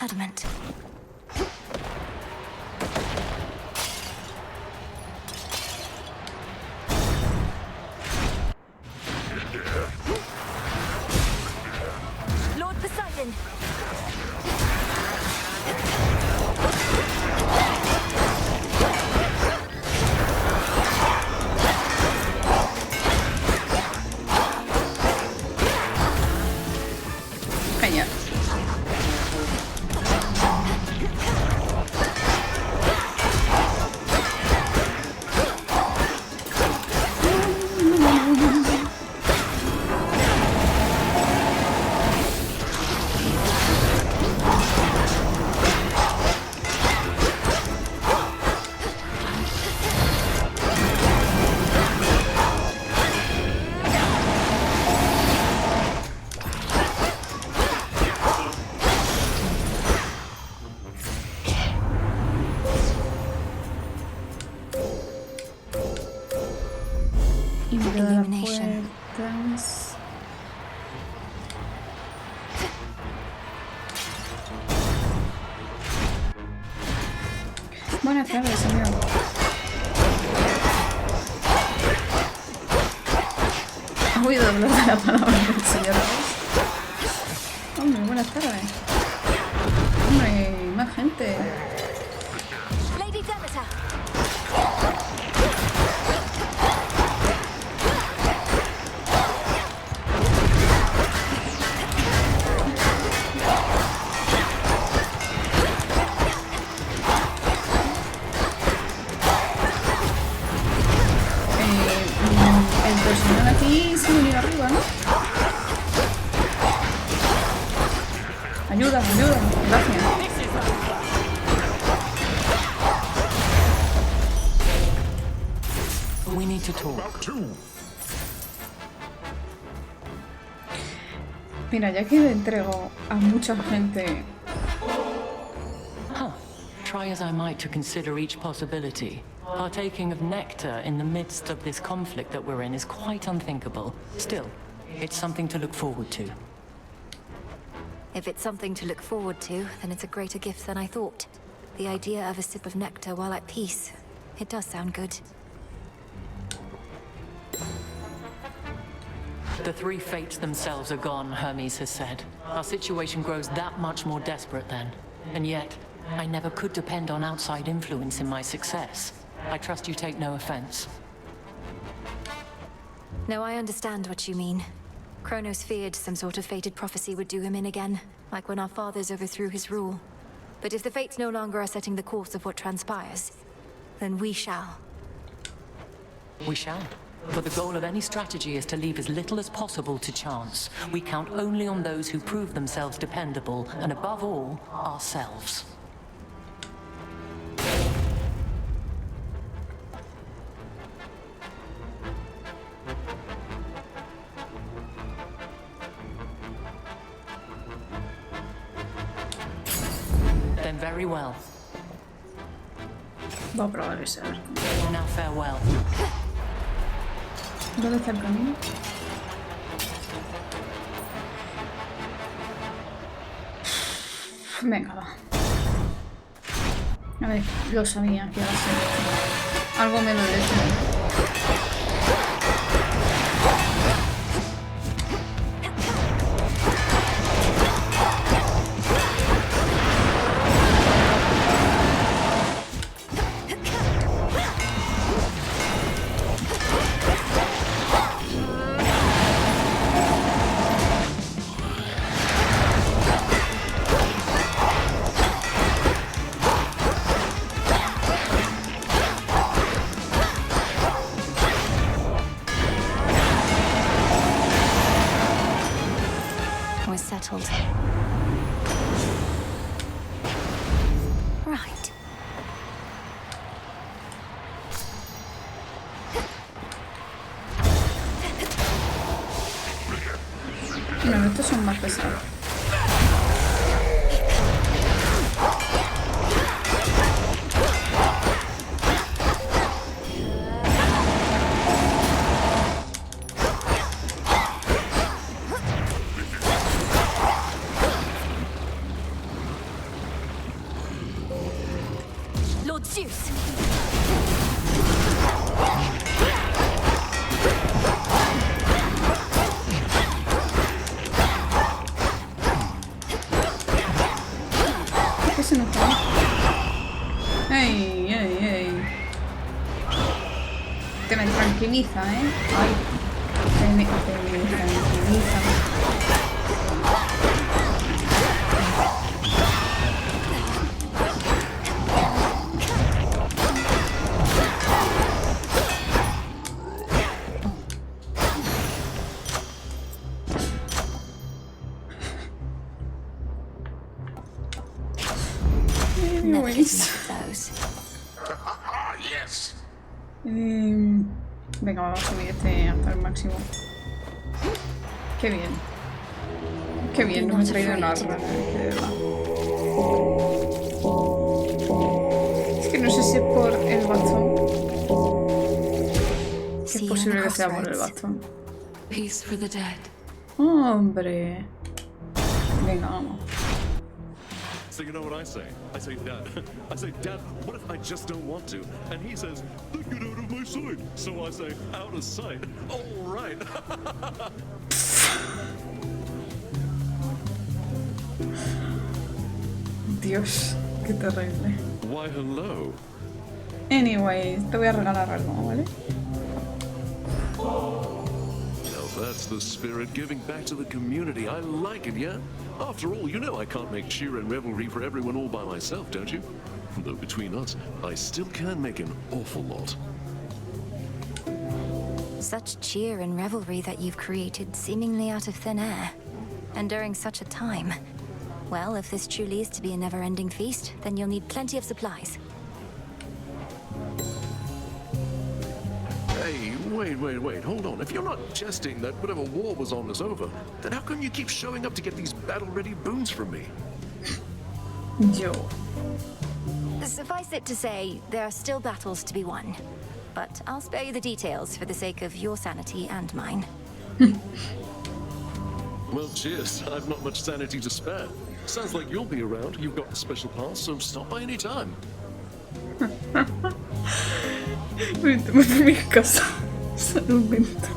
impediment. Lord Poseidon! Genial. Illumination. Puertas. Buenas tardes, señor. ¿Has oído hablar de la palabra del señor? Hombre, buenas tardes. Hombre, más gente. Lady Demeter! El personal aquí se unió arriba, ¿no? Ayuda, ayuda, gracias. We need to talk. Mira, ya que le entrego a mucha gente. Huh. Try as I might to consider each possibility. Partaking of nectar in the midst of this conflict that we're in is quite unthinkable. Still, it's something to look forward to. If it's something to look forward to, then it's a greater gift than I thought. The idea of a sip of nectar while at peace. It does sound good. The three fates themselves are gone, Hermes has said. Our situation grows that much more desperate then. And yet, I never could depend on outside influence in my success. I trust you take no offense. No, I understand what you mean. Kronos feared some sort of fated prophecy would do him in again, like when our fathers overthrew his rule. But if the fates no longer are setting the course of what transpires, then we shall. We shall. For the goal of any strategy is to leave as little as possible to chance. We count only on those who prove themselves dependable, and above all, ourselves. Then very well. Voy a probar ese, a ver. Now farewell. ¿Dónde está el camino? Venga, va. A ver, lo sabía que iba a ser algo menos de esto. Settled. Right. No, estos son más pesados. its use. ¿Qué se nota? ¡Ey, ey, ey! Te me tranquiliza, ¿eh? Ay, te me tranquiliza. Yes. Venga, vamos a subir este hasta el máximo. Qué bien. Qué bien, no me he traído una rana, de verdad. Es que no sé si es por el bastón. Es posible que sea por el bastón. Peace for the dead. Hombre. Venga, vamos. So you know what I say? I say, Dad, what if I just don't want to? And he says, then get out of my sight. So I say, out of sight? All right. Dios, qué terrible. Why, hello. Anyway, te voy a regalar algo, ¿vale? Now that's the spirit, giving back to the community. I like it, yeah? After all, you know I can't make cheer and revelry for everyone all by myself, don't you? Though between us, I still can make an awful lot. Such cheer and revelry that you've created seemingly out of thin air. And during such a time. Well, if this truly is to be a never-ending feast, then you'll need plenty of supplies. Hey, wait, hold on. If you're not jesting that whatever war was on is over, then how come you keep showing up to get these battle-ready boons from me? Yo. Suffice it to say, there are still battles to be won. But I'll spare you the details for the sake of your sanity and mine. Well, cheers. I've not much sanity to spare. Sounds like you'll be around. You've got the special pass, so stop by any time. Mi casa. Salud mental.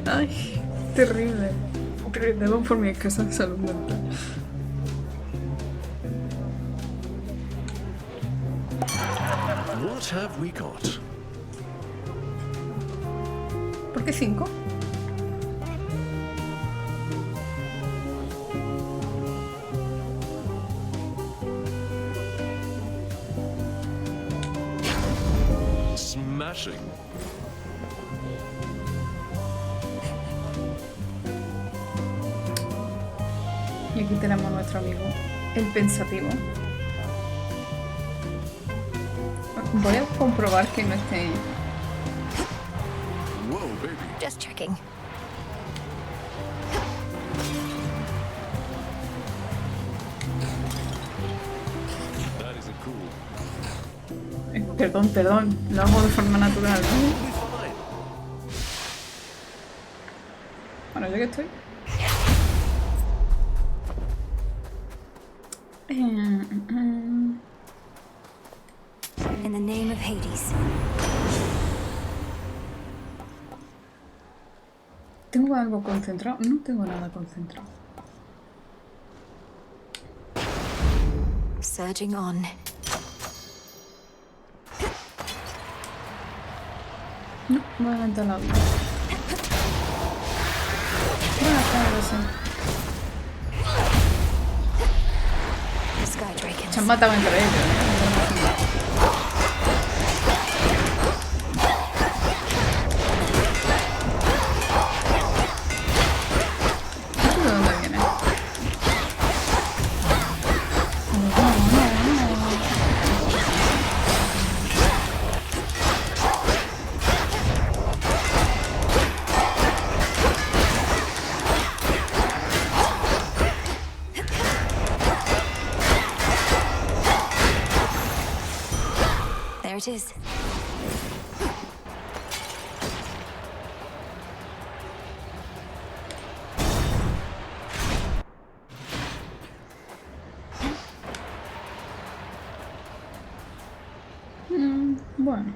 Ay, terrible. Terrible por mi casa. Salud mental. What have we got? ¿Por qué 5? Smashing. Y aquí tenemos a nuestro amigo, el pensativo. Voy a comprobar que no esté. Whoa, baby. Just checking. That isn't cool. Perdón, lo hago de forma natural. Bueno, yo que estoy. In the name of Hades. ¿Tengo algo concentrado? No tengo nada concentrado. Surging on. No, voy a levantar la vida. Bueno, claro, sí. Se han matado entre ellos, ¿De dónde viene? There it is. Bueno.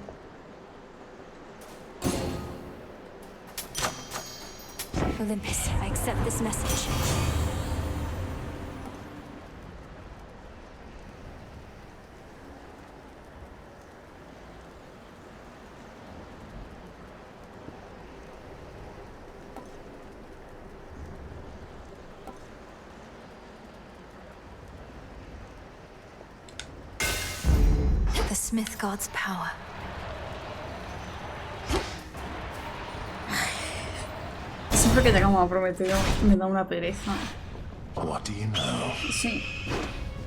Olympus, I accept this message. The Smith God's power. Siempre que llegamos a Prometido me da una pereza. What do you know? Sí.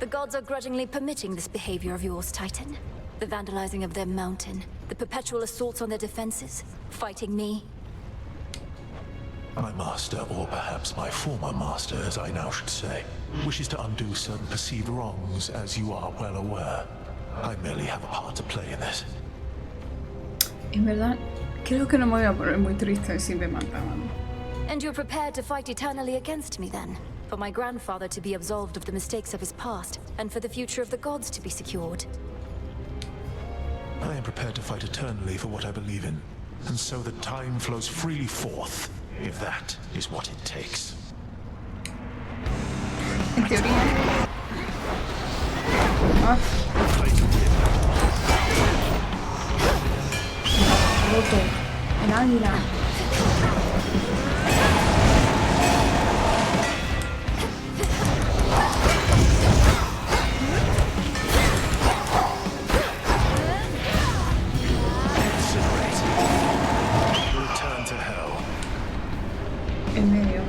The gods are grudgingly permitting this behavior of yours, Titan. The vandalizing of their mountain, the perpetual assaults on their defenses, fighting me. My master, or perhaps my former master, as I now should say, wishes to undo certain perceived wrongs, as you are well aware. I merely have a part to play in this. En verdad, creo que no me voy a poner muy triste si me mataban. And you're prepared to fight eternally against me then? For my grandfather to be absolved of the mistakes of his past, and for the future of the gods to be secured? I am prepared to fight eternally for what I believe in, and so that time flows freely forth, if that is what it takes. En teoría... Roto. El águila. En medio.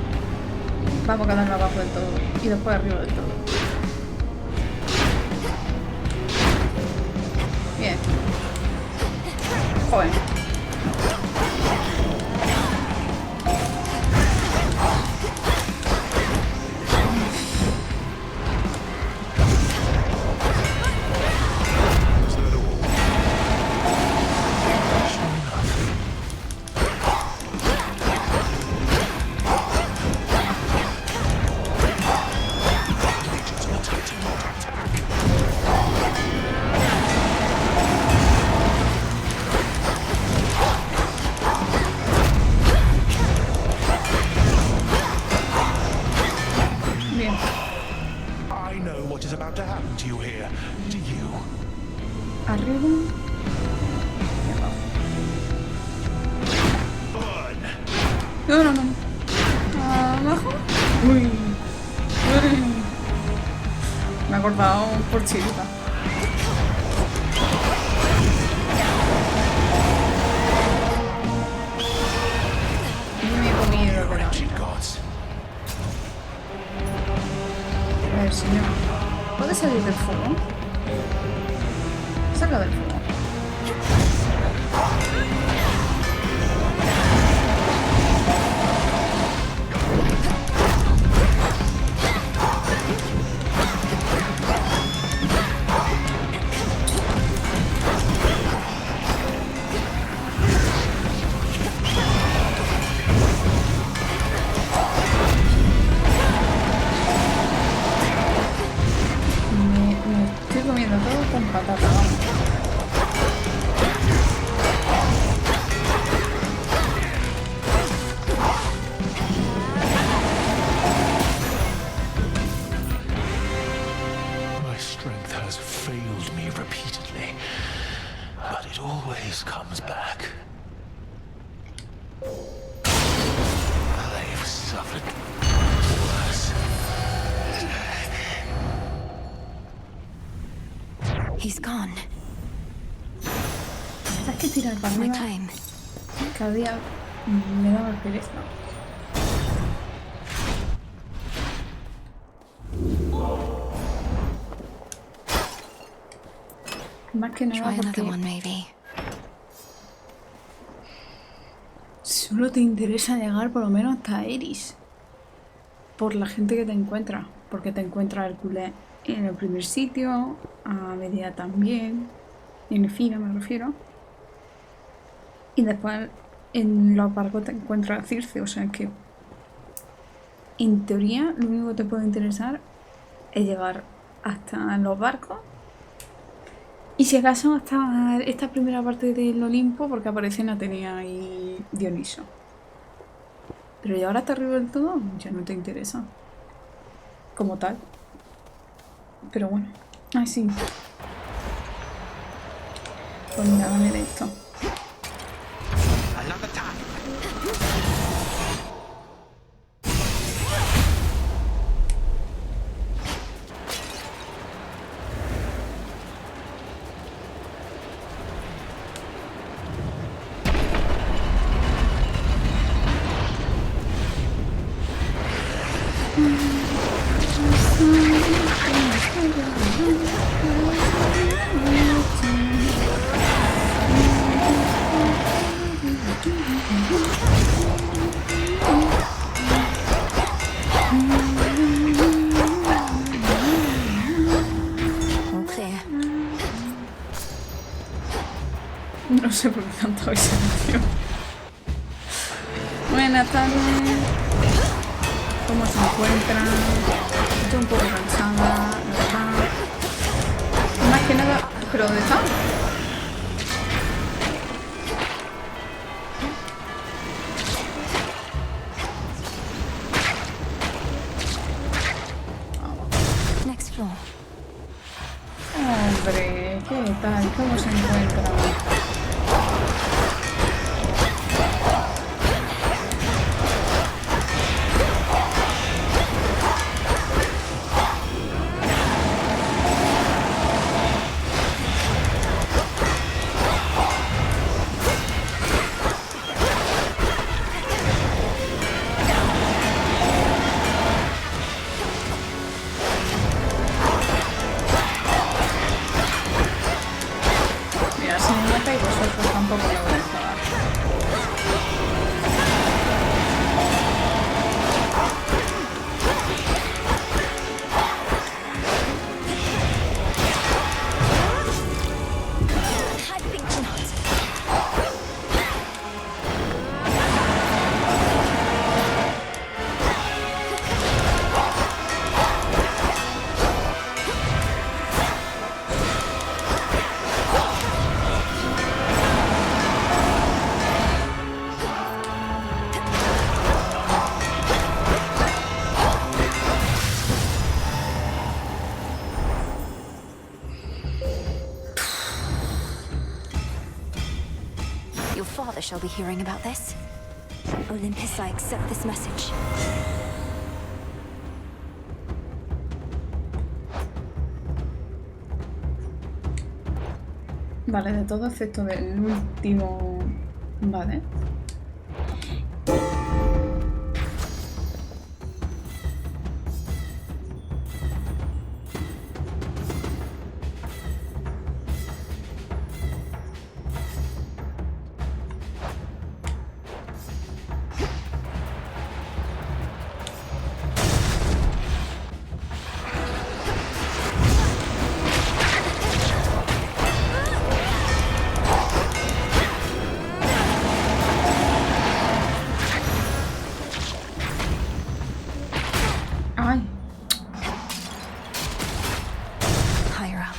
Vamos a quedarnos abajo del todo. Y después arriba del todo. Bien. Joder. Arriba y abajo. No, no, no. Abajo. Uy. Uy. Me he acordado por chiripa. Y me he comido, pero... A ver si no... ¿Puede salir del fuego? Saca del fuego. Me estoy comiendo todo con patata, vamos. Comes back. I've suffered worse. He's gone. ¿Sabes qué tirar para arriba? Cada día me da más pereza. Más que nada porque... Solo te interesa llegar por lo menos hasta Eris. Por la gente que te encuentra. Porque te encuentra a Hércules en el primer sitio, a Medea también, en Fina me refiero. Y después en los barcos te encuentras a Circe. O sea que en teoría lo único que te puede interesar es llegar hasta los barcos Y si acaso hasta esta primera parte del Olimpo, porque aparecen Atenea y Dioniso. Pero ya ahora hasta arriba del todo, ya no te interesa. Como tal. Pero bueno. Ay, sí. Pues mira, dame de esto. No sé por qué cantaba esa canción. Buenas tardes. ¿Cómo se encuentran? Estoy un poco cansada, la verdad. Más que nada, ¿pero dónde está? Next floor. Hombre, ¿qué tal? ¿Cómo se encuentran? Mira, si me mata y vosotros tampoco me voy a enfadar. Your father shall be hearing about this. Olympus, I accept this message. Vale, de todo excepto del último... Vale. Ay. Higher up.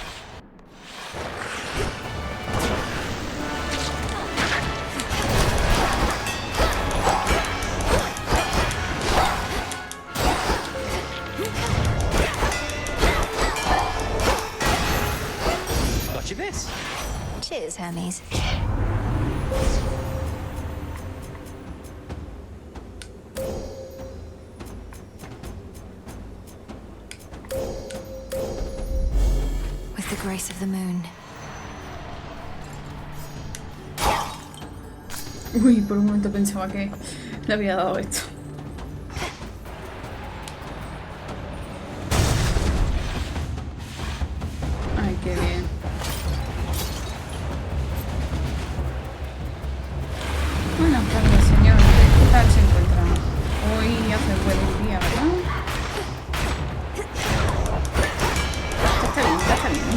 Got you this. Cheers, Hermes. With the grace of the moon. Uy, por un momento pensaba que le había dado esto. Ay, qué bien. Buenas tardes, señor. ¿Qué tal se encuentra? Hoy hace buen día, ¿verdad? Está bien, está bien.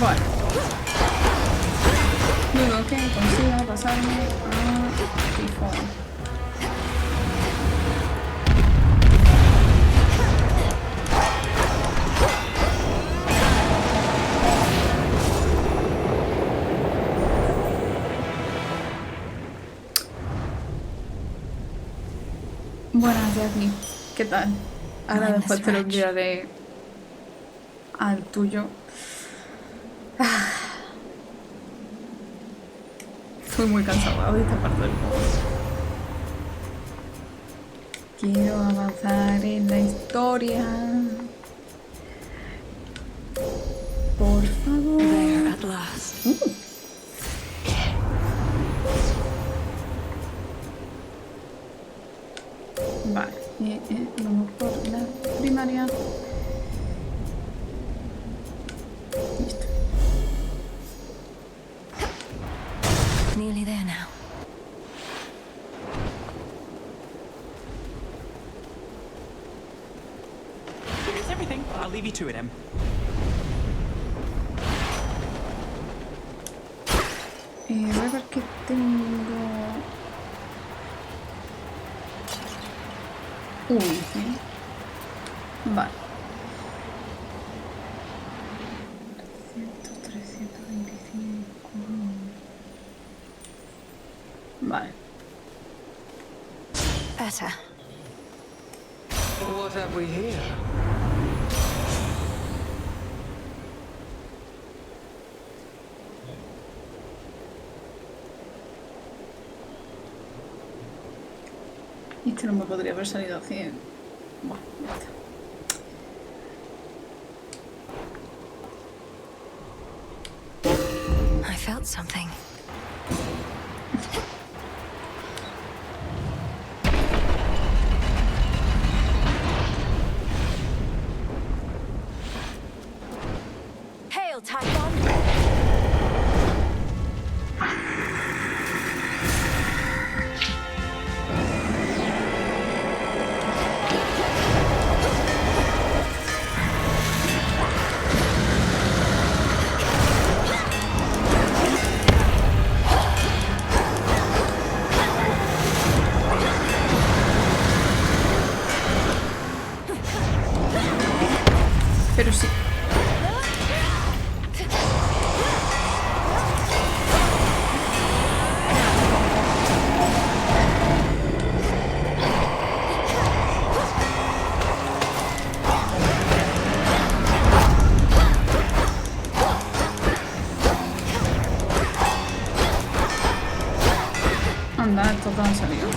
Bueno. Dudo que consiga pasarme a Tifón. Buenas, Jackie. ¿Qué tal? Ahora después te lo enviaré al tuyo. Estoy muy cansada de esta parte del juego. Quiero avanzar en la historia. Por favor. There at last. Vale, vamos por la primaria. Listo. Nearly there now. It's everything. I'll leave you to it, Em. Voy a ver qué tengo. Uy, vale. 325. Vale. Better. What have we here? Este no me podría haber salido así. Bueno, ya está. I felt something. Hail, Typhon! Pero sí. Anda, esto todo ha salido.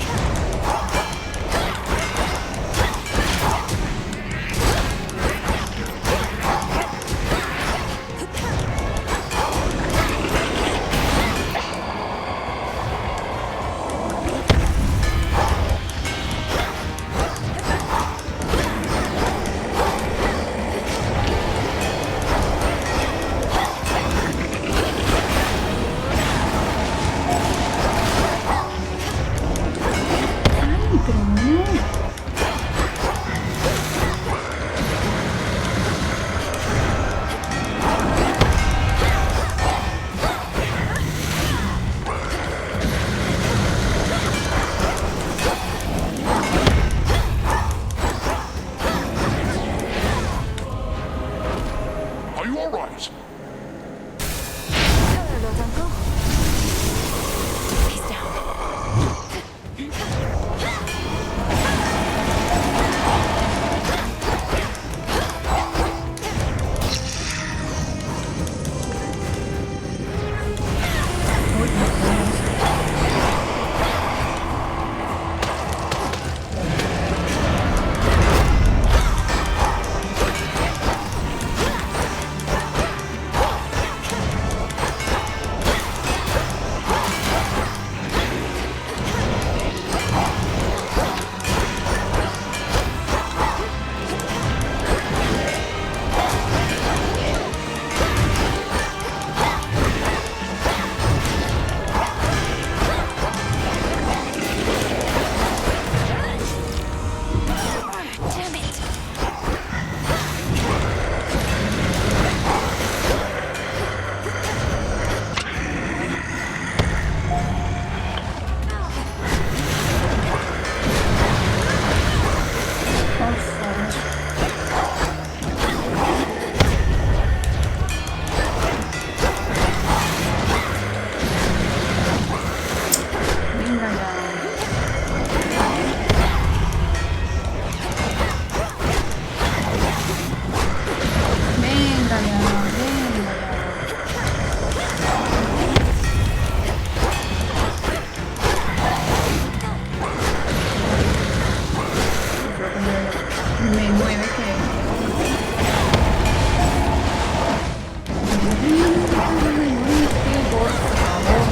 Are you all right? Hello, Lord Uncle. He's down. me mueve que... Por favor.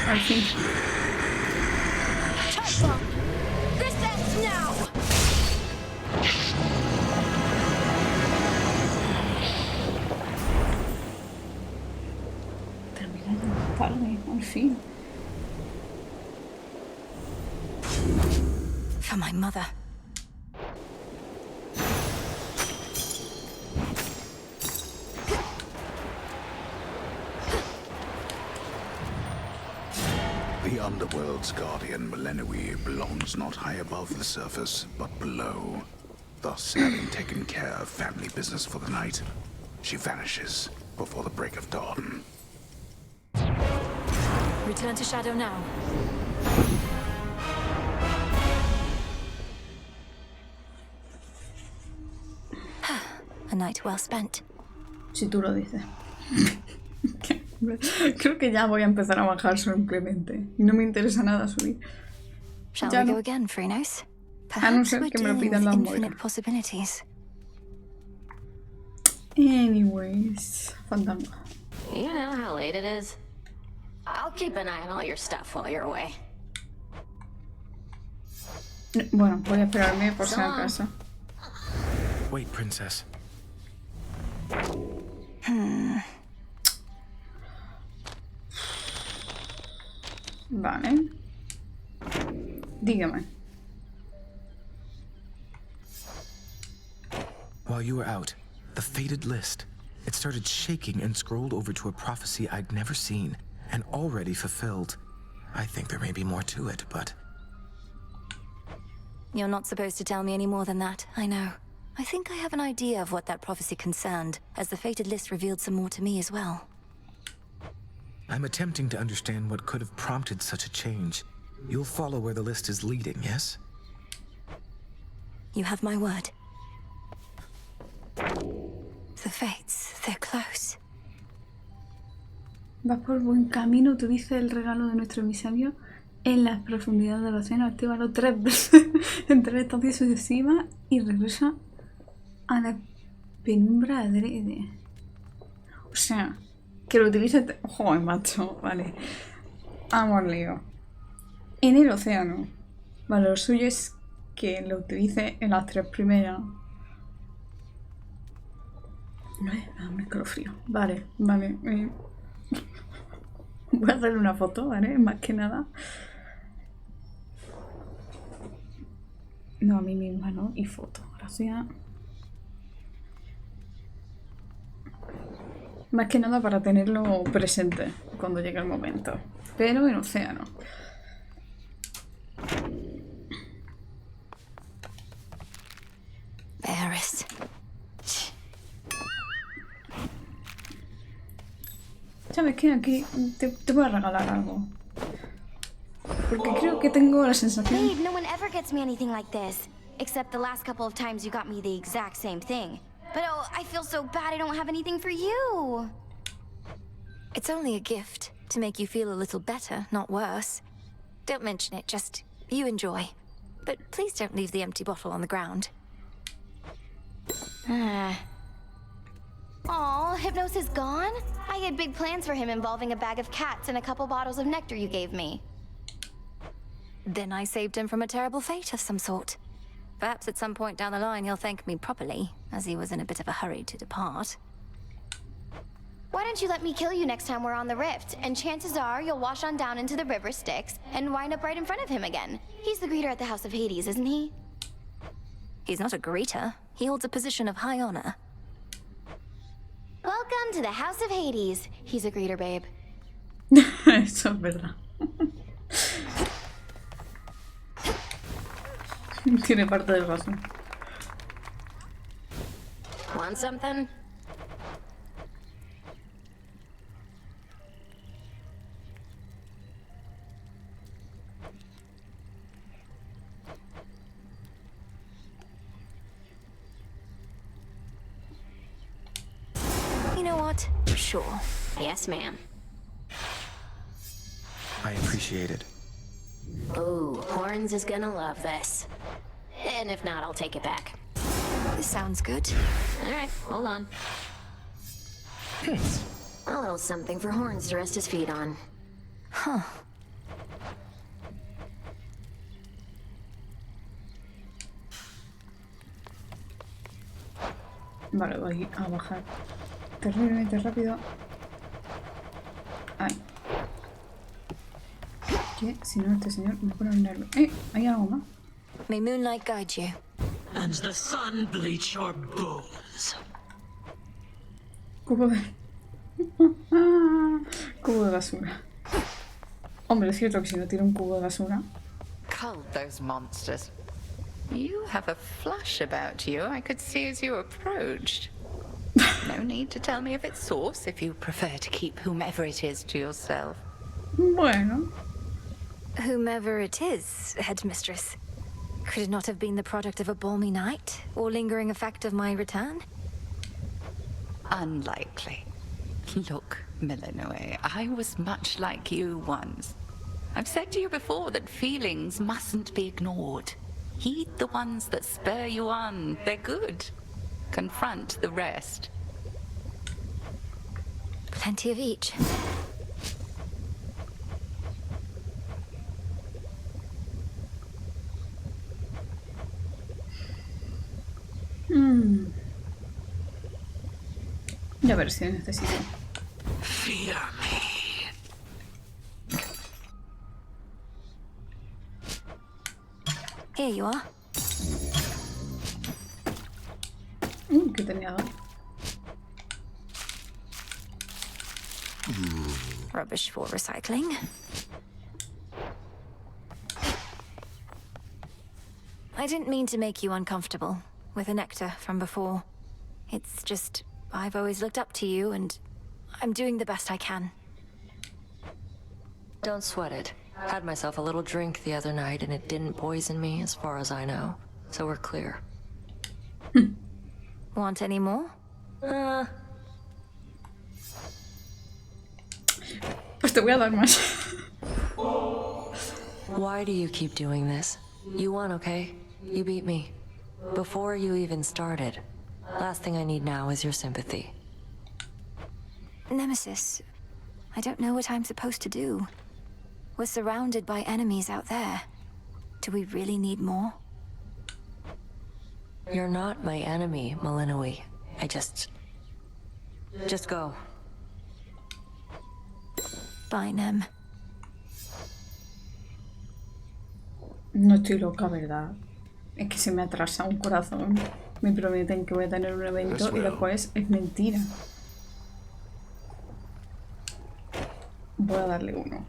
Al fin. Termina de matarme, al fin. For my mother. The underworld's guardian, Millennium, belongs not high above the surface, but below. Thus, having taken care of family business for the night, she vanishes before the break of dawn. Return to Shadow now. A night well spent. Si tú lo dices. Creo que ya voy a empezar a bajar simplemente. Y no me interesa nada subir. Shall Ya we no. go again, Frenos? A no Perhaps ser we're que me lo dealing pidan with las infinite moiras. possibilities. Anyways, fantasma. You know how late it is? I'll keep an eye on all your stuff while you're away. Bueno, voy a esperarme por si So long. acaso. Wait, princess. Vale. Dígame. While you were out, the fated list. It started shaking and scrolled over to a prophecy I'd never seen and already fulfilled. I think there may be more to it, but... You're not supposed to tell me any more than that, I know. I think I have an idea of what that prophecy concerned, as the fated list revealed some more to me as well. I'm attempting to understand what could have prompted such a change. You'll follow where the list is leading, yes? You have my word. The fates, they're close. Vas por buen camino, utiliza el regalo de nuestro emisario en las profundidades del océano, actívalo 3 veces en 3 estancias sucesivas y regresa a la penumbra adrede. O sea, que lo utilice... Joder, macho, vale. Vamos al lío. En el océano. Vale, lo suyo es que lo utilice en las 3 primeras. No es... Ah, me escalofrío. Vale, vale. Voy a hacerle una foto, ¿vale? Más que nada. No, a mí misma, ¿no? Y foto. Gracias. Más que nada para tenerlo presente cuando llegue el momento. Pero en océano. Eris. ¿Sabes qué? Aquí te voy a regalar algo. Porque creo que tengo la sensación... Babe, no one ever gets me anything like this. Except the last couple of times you got me the exact same thing. But oh, I feel so bad I don't have anything for you. It's only a gift, to make you feel a little better, not worse. Don't mention it, just you enjoy. But please don't leave the empty bottle on the ground. Aw, Hypnos is gone? I had big plans for him involving a bag of cats and a couple bottles of nectar you gave me. Then I saved him from a terrible fate of some sort. Perhaps at some point down the line he'll thank me properly, as he was in a bit of a hurry to depart. Why don't you let me kill you next time we're on the rift, and chances are you'll wash on down into the river Styx and wind up right in front of him again. He's the greeter at the House of Hades, isn't he? He's not a greeter. He holds a position of high honor. Welcome to the House of Hades. He's a greeter, babe. Eso es verdad. Tiene parte de razón. Want something? You know what? Sure. Yes, ma'am. I appreciate it. Ooh, Horns is gonna love this. And if not, I'll take it back. This sounds good. Alright, hold on. A little something for Horns to rest his feet on. Huh. Vale, voy a bajar terriblemente rápido. Ay. Que si no, este señor me pone nervio. ¿Hay algo más? May moonlight guide you. And the sun bleach your bones. Cubo de... cubo de basura. Hombre, es cierto que si no tiene un cubo de basura... Culled those monsters. You have a flush about you, I could see as you approached. No need to tell me of its source if you prefer to keep whomever it is to yourself. Bueno. Whomever it is, headmistress. Could it not have been the product of a balmy night, or lingering effect of my return? Unlikely. Look, Milanoe, I was much like you once. I've said to you before that feelings mustn't be ignored. Heed the ones that spur you on. They're good. Confront the rest. Plenty of each. Ya ver si necesito. Fear me. Here you are. ¿Qué tenía dos? Rubbish for recycling. I didn't mean to make you uncomfortable with the nectar from before. It's just, I've always looked up to you, and I'm doing the best I can. Don't sweat it. Had myself a little drink the other night, and it didn't poison me, as far as I know. So we're clear. Want any more? Pues te voy a dar más. Why do you keep doing this? You won, okay? You beat me. Before you even started. Last thing I need now is your sympathy. Nemesis, I don't know what I'm supposed to do. We're surrounded by enemies out there. Do we really need more? You're not my enemy, Milanoe. I just go. Bye, Nem. No estoy loca, ¿verdad? Es que se me atrasa un corazón. Me prometen que voy a tener un evento y después es mentira. Voy a darle uno.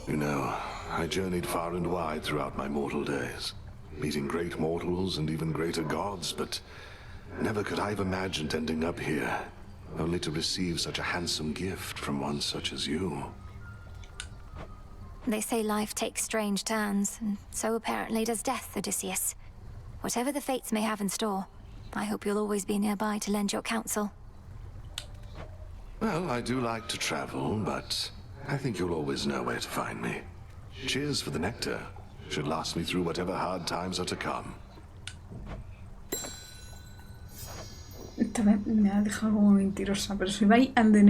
You know, I journeyed far and wide throughout my mortal days, meeting great mortals and even greater gods, but never could I have imagined ending up here, only to receive such a handsome gift from one such as you. They say life takes strange turns, and so apparently does death, Odysseus. Whatever the fates may have in store, I hope you'll always be nearby to lend your counsel. Well, I do like to travel, but I think you'll always know where to find me. Cheers for the nectar. Should last me through whatever hard times are to come. Esta vez me ha dejado como mentirosa, pero si vais al de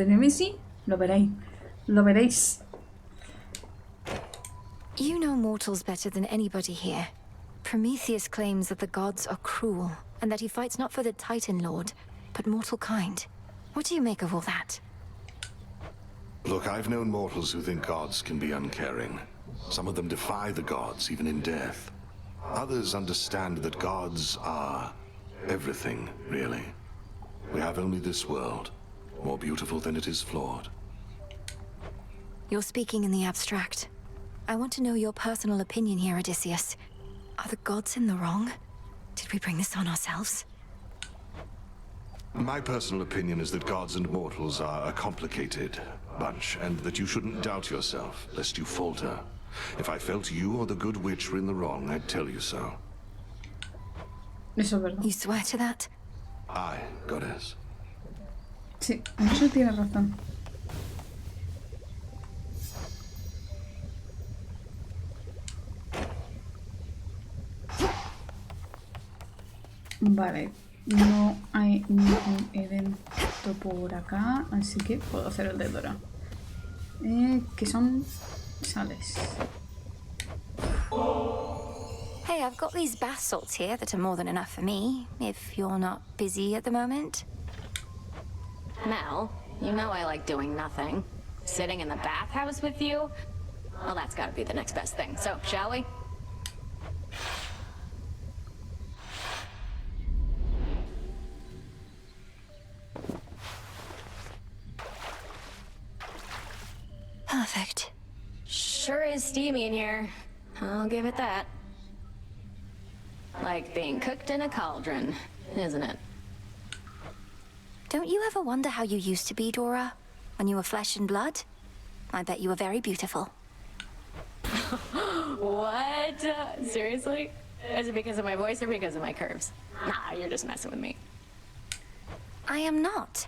Nemesis, lo veréis. Lo veréis. You know mortals better than anybody here. Prometheus claims that the gods are cruel, and that he fights not for the Titan Lord, but mortal kind. What do you make of all that? Look, I've known mortals who think gods can be uncaring. Some of them defy the gods, even in death. Others understand that gods are everything, really. We have only this world, more beautiful than it is flawed. You're speaking in the abstract. I want to know your personal opinion here, Odysseus. Are the gods in the wrong? Did we bring this on ourselves? My personal opinion is that gods and mortals are a complicated bunch, and that you shouldn't doubt yourself, lest you falter. If I felt you or the good witch were in the wrong, I'd tell you so. Eso es verdad. You swear to that? Aye, goddess. Sí, en eso tiene razón. Vale, no hay ningún evento por acá, así que puedo hacer el de Dora. Que son sales. Hey, I've got these bath salts here that are more than enough for me, if you're not busy at the moment. Mel, you know I like doing nothing. Sitting in the bathhouse with you? Well, that's gotta be the next best thing. So, shall we? Perfect. Sure is steamy in here. I'll give it that. Like being cooked in a cauldron, isn't it? Don't you ever wonder how you used to be, Dora? When you were flesh and blood? I bet you were very beautiful. What? Seriously? Is it because of my voice or because of my curves? Nah, you're just messing with me. I am not.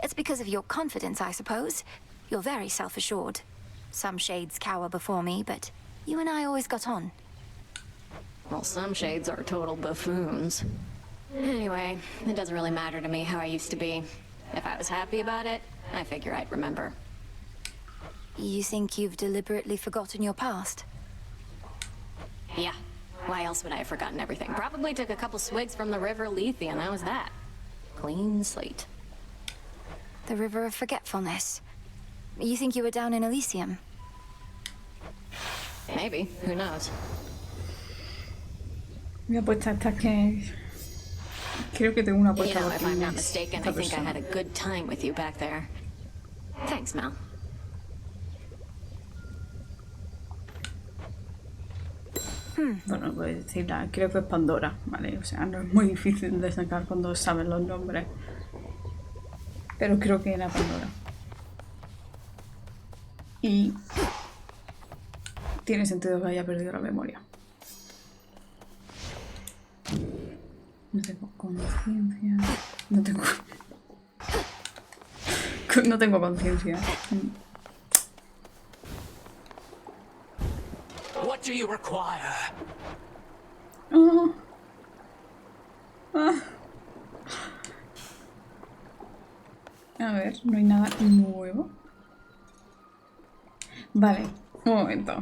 It's because of your confidence, I suppose. You're very self-assured. Some shades cower before me, but you and I always got on. Well, some shades are total buffoons. Anyway, it doesn't really matter to me how I used to be. If I was happy about it, I figure I'd remember. You think you've deliberately forgotten your past? Yeah. Why else would I have forgotten everything? Probably took a couple swigs from the river Lethe and that was that. Clean slate. The river of forgetfulness. You think you were down in Elysium? Maybe. Who knows? Mi apuesta está que... Creo que tengo una You apuesta know, por if quién I'm not es mistaken, esta I think I persona. had a good time with you back there. Thanks, Mel. Bueno, pues decirla, creo que es Pandora, ¿vale? O sea, no es muy difícil de sacar cuando saben los nombres. Pero creo que era Pandora. Y... tiene sentido que haya perdido la memoria. No tengo conciencia. No tengo... no tengo conciencia. What do you require? Oh. Ah. A ver, no hay nada nuevo. Vale, un momento.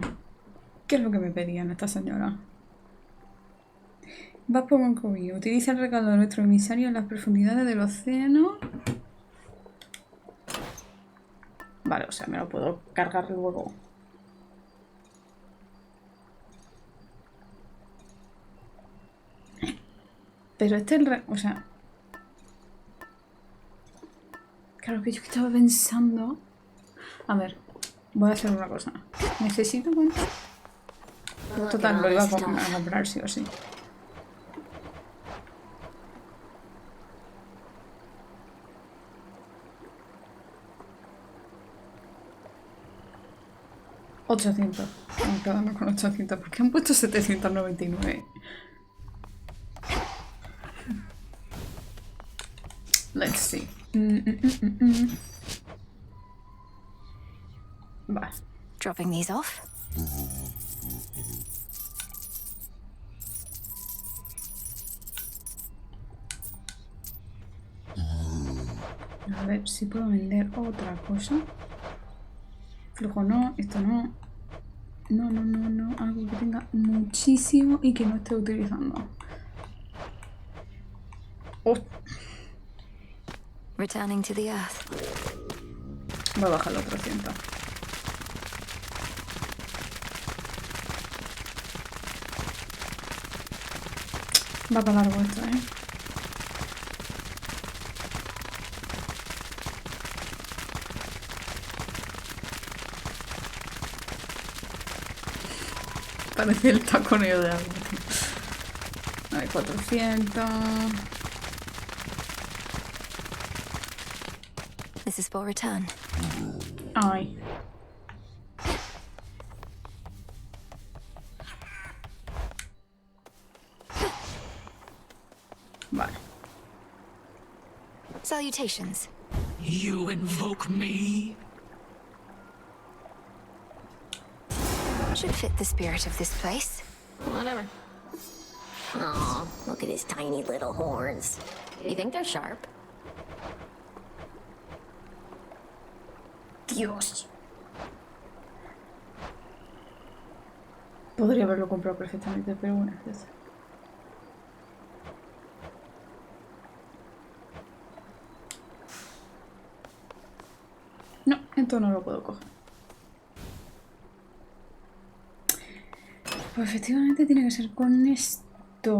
¿Qué es lo que me pedían esta señora? Vas por un camino. Utiliza el recado de nuestro emisario en las profundidades del océano. Vale, o sea, me lo puedo cargar luego. Pero este es el... o sea... Claro que yo estaba pensando... A ver, voy a hacer una cosa. Necesito cuánto. Total, lo iba a comprar sí o sí. $800. Vamos a quedarnos con 800. ¿Por qué han puesto 799? Let's see. Vale. Dropping these off. A ver si puedo vender otra cosa. Flujo no, esto no. No. Algo que tenga muchísimo y que no esté utilizando. Oh. Returning to the earth. Voy a bajarlo a 300. Va para largo esto, ¿eh? Parece el taconeo de algo. A ver, 400. This is for return. Ay. Vale. Salutations. You invoke me? Should fit the spirit of this place. Whatever. Aw, look at his tiny little horns. You think they're sharp? Dios. Podría haberlo comprado perfectamente, pero bueno, ya está. No, entonces no lo puedo coger. Pues efectivamente tiene que ser con esto,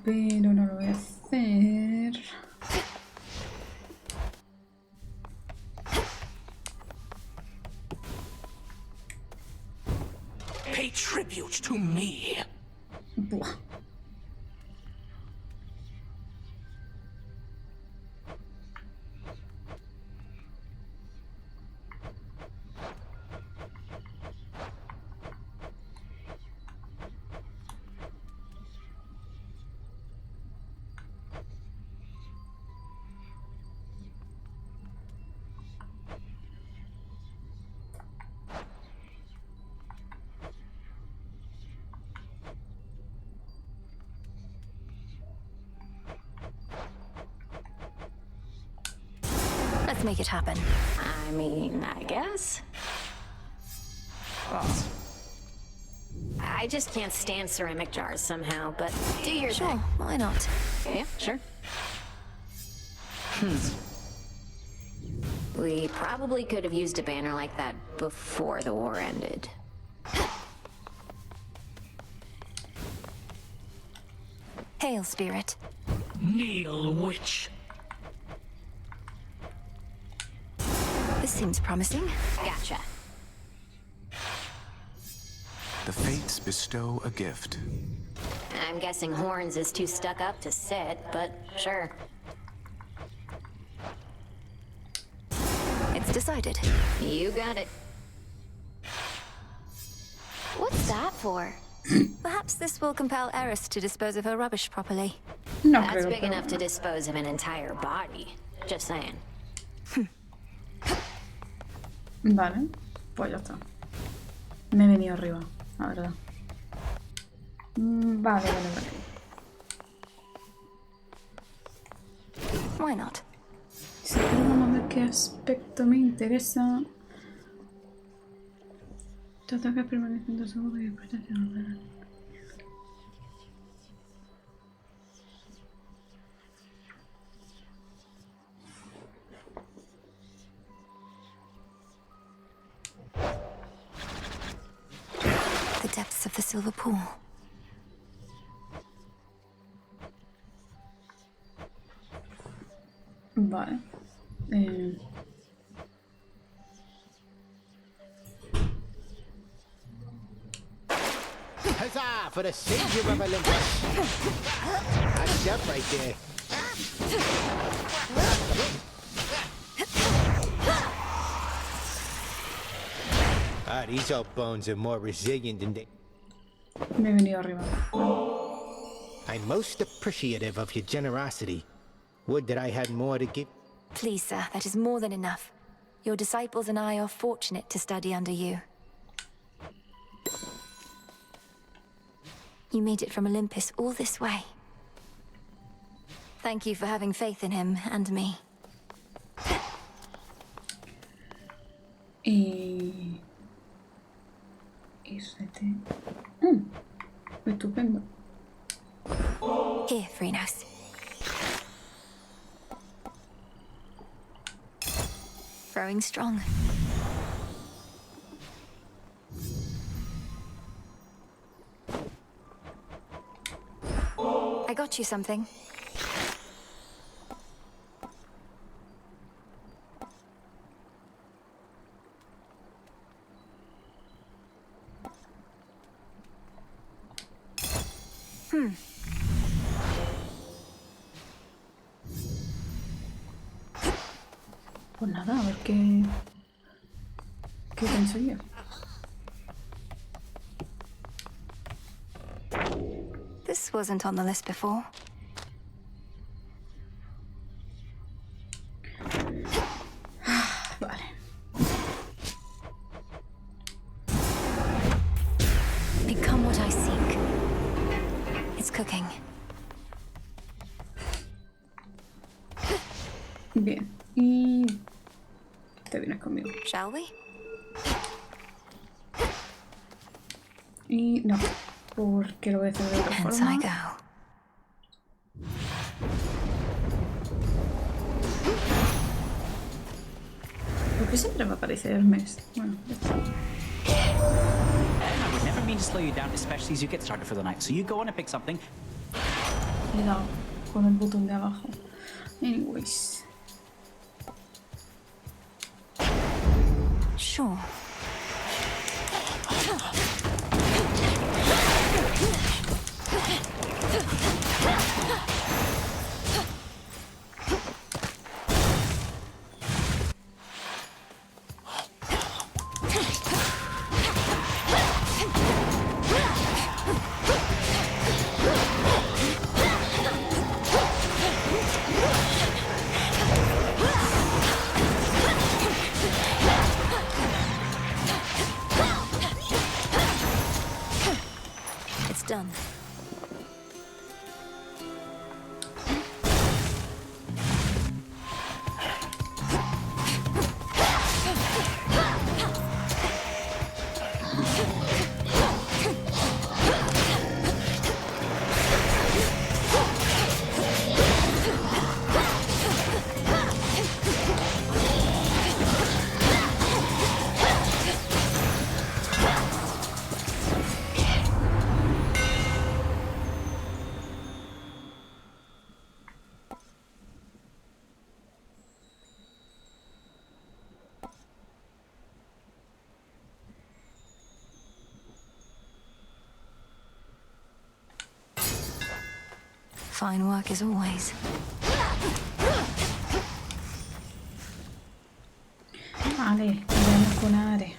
pero no lo voy a hacer. Pay tribute to me. Buah. Let's make it happen. I mean, I guess. I just can't stand ceramic jars somehow, but do your Sure, thing. why not? Yeah, sure. We probably could have used a banner like that before the war ended. Hail, spirit. Kneel, witch. This seems promising. Gotcha. The fates bestow a gift. I'm guessing Horns is too stuck up to sit, but sure. It's decided. You got it. What's that for? Perhaps this will compel Eris to dispose of her rubbish properly. No That's creo, big pero enough to dispose of an entire body. Just saying. Vale, pues ya está. Me he venido arriba, la verdad. Vale. Why not? Sí, vamos a ver qué aspecto me interesa. Tu ataque permanece en 2 segundos y protección. The depths of the silver pool. Vale. Huzzah for the savior of Olympus! That's up right there. These old bones are more resilient than they... Me he venido arriba. I'm most appreciative of your generosity. Would that I had more to give. Please, sir, that is more than enough. Your disciples and I are fortunate to study under you. You made it from Olympus all this way. Thank you for having faith in him and me. Estupendo. Here, Freenos. Growing strong. I got you something. Pues nada, a ver qué conseguía. This wasn't on the list before. Vale. Become what I seek. It's cooking. Bien. Y te vienes conmigo. Shall we? Y no, porque lo voy a hacer de otra forma. ¿Por qué siempre me aparece Hermes? Bueno, ya está. I would never mean to slow you down, especially as you get started for the night. So you go on and pick something. Le he dado con el botón de abajo. Anyways. Sure. Done. Fine work as always. Vale, vamos con Are.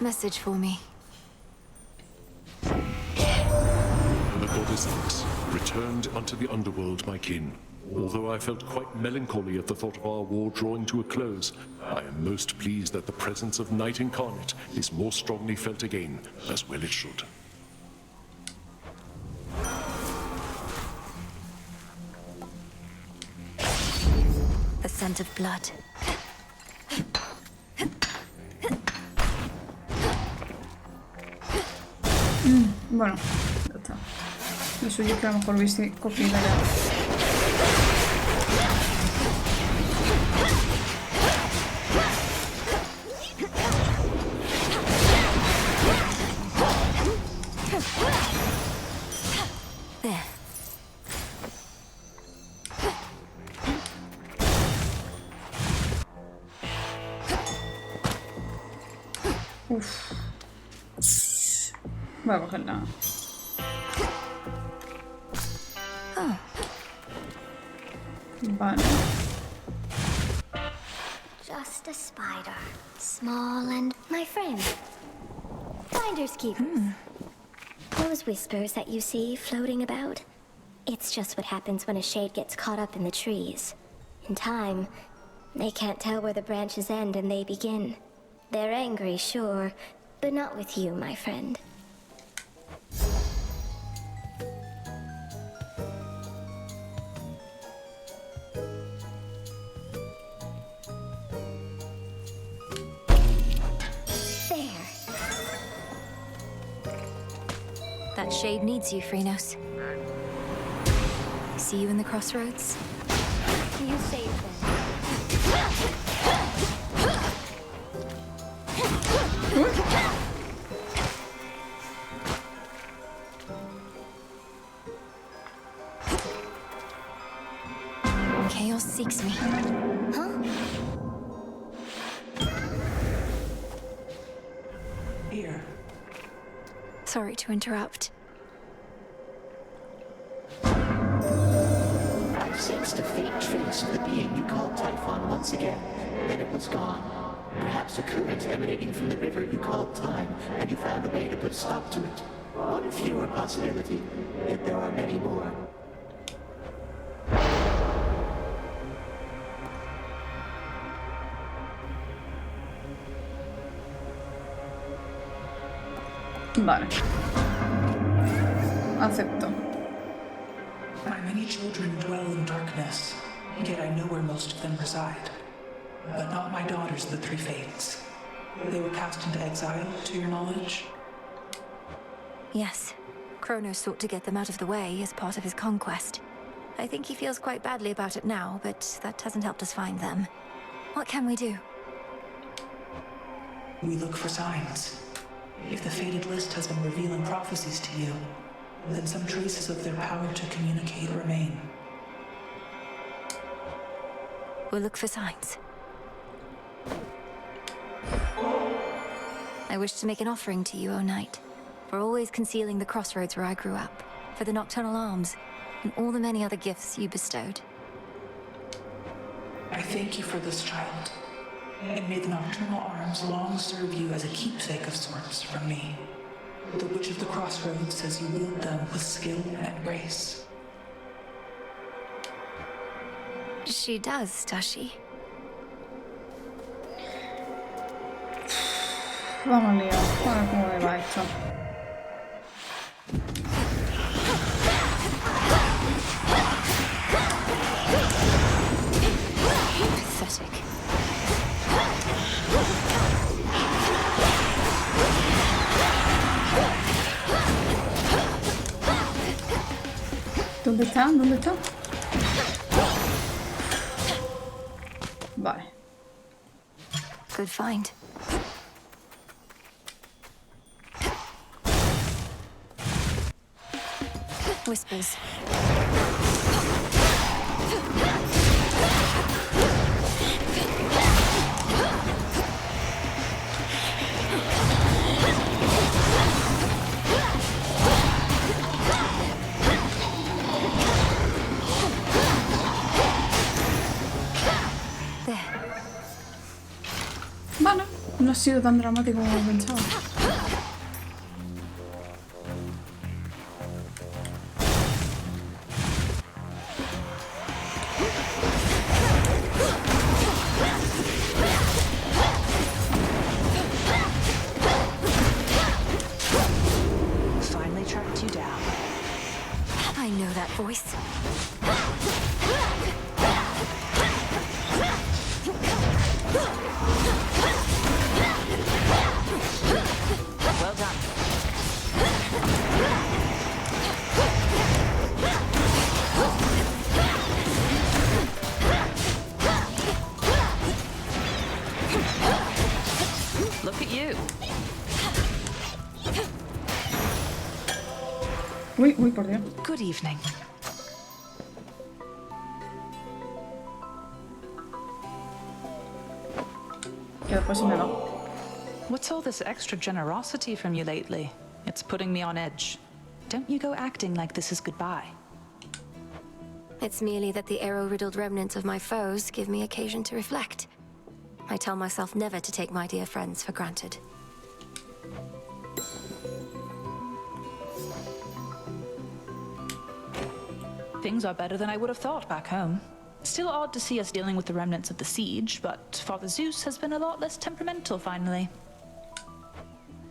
Message for me. The goddess X returned unto the underworld, my kin. Although I felt quite melancholy at the thought of our war drawing to a close, I am most pleased that the presence of Night Incarnate is more strongly felt again, as well it should. The scent of blood. Bueno, ya está. Lo suyo es que a lo mejor hubiese copiado ya. There. Uf. Voy a cogerla. Vale. Just a spider. Small and my friend. Finders keepers. Those whispers that you see floating about, it's just what happens when a shade gets caught up in the trees. In time, they can't tell where the branches end and they begin. They're angry, sure, but not with you, my friend. That shade needs you, Phrynos. See you in the crossroads? You saved them. Chaos seeks me. Huh? Here. Sorry to interrupt. I've sensed a faint trace of the being you called Typhon once again. Then it was gone. Perhaps a current emanating from the river you called time, and you found a way to put a stop to it. One fewer possibility, yet there are many more. Vale. Acepto. My many children dwell in darkness, yet I know where most of them reside. But not my daughters, the three fates. They were cast into exile, to your knowledge? Yes. Kronos sought to get them out of the way as part of his conquest. I think he feels quite badly about it now, but that hasn't helped us find them. What can we do? We look for signs. If the fated list has been revealing prophecies to you, then some traces of their power to communicate remain. We'll look for signs. I wish to make an offering to you, O Knight, for always concealing the crossroads where I grew up, for the nocturnal arms, and all the many other gifts you bestowed. I thank you for this, child, and may the nocturnal arms long serve you as a keepsake of sorts from me. The Witch of the Crossroads says you wield them with skill and grace. She does she? Vamos lío, a ver cómo me va esto. Pathetic. ¿Dónde está? ¿Dónde está? Vale. Good find. Whispers. Bueno, no ha sido tan dramático como pensaba. Finally tracked you down. I know that voice. Well done. Look at you. Uy, uy, por Dios. Good evening. Que después se me va. What's all this extra generosity from you lately? It's putting me on edge. Don't you go acting like this is goodbye. It's merely that the arrow-riddled remnants of my foes give me occasion to reflect. I tell myself never to take my dear friends for granted. Things are better than I would have thought back home. Still odd to see us dealing with the remnants of the siege, but Father Zeus has been a lot less temperamental finally.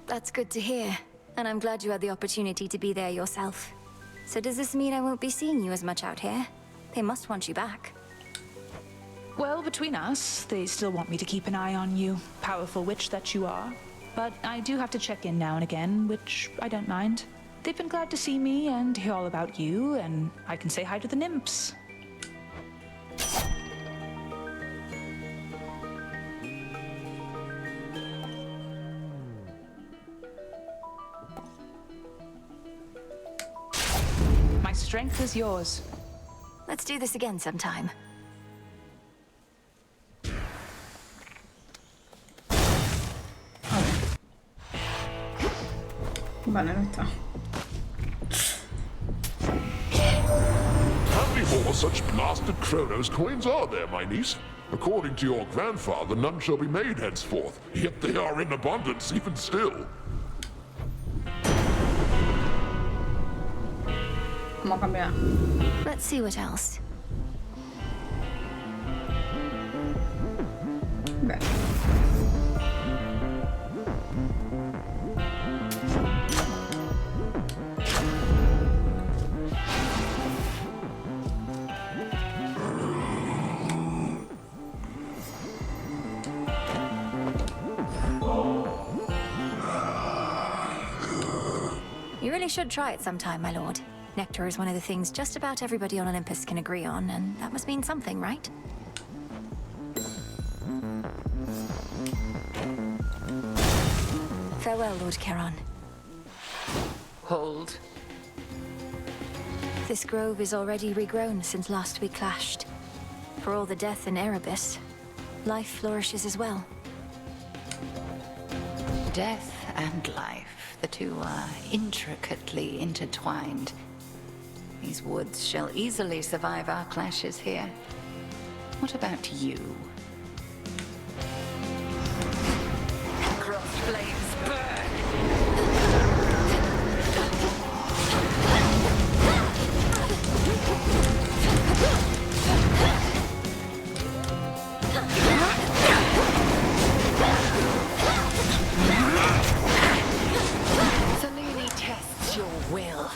That's good to hear, and I'm glad you had the opportunity to be there yourself. So does this mean I won't be seeing you as much out here? They must want you back. Well, between us, they still want me to keep an eye on you, powerful witch that you are. But I do have to check in now and again, which I don't mind. They've been glad to see me and hear all about you, and I can say hi to the nymphs. My strength is yours. Let's do this again sometime. Vale, no está. How many more such blasted Kronos coins are there, my niece? According to your grandfather, none shall be made henceforth, yet they are in abundance even still. Vamos a cambiar. Let's see what else. Vale. You really should try it sometime, my lord. Nectar is one of the things just about everybody on Olympus can agree on, and that must mean something, right? Farewell, Lord Charon. Hold. This grove is already regrown since last we clashed. For all the death in Erebus, life flourishes as well. Death and life, the two are intricately intertwined. These woods shall easily survive our clashes here. What about you? Cross flames burn! Salini tests your will.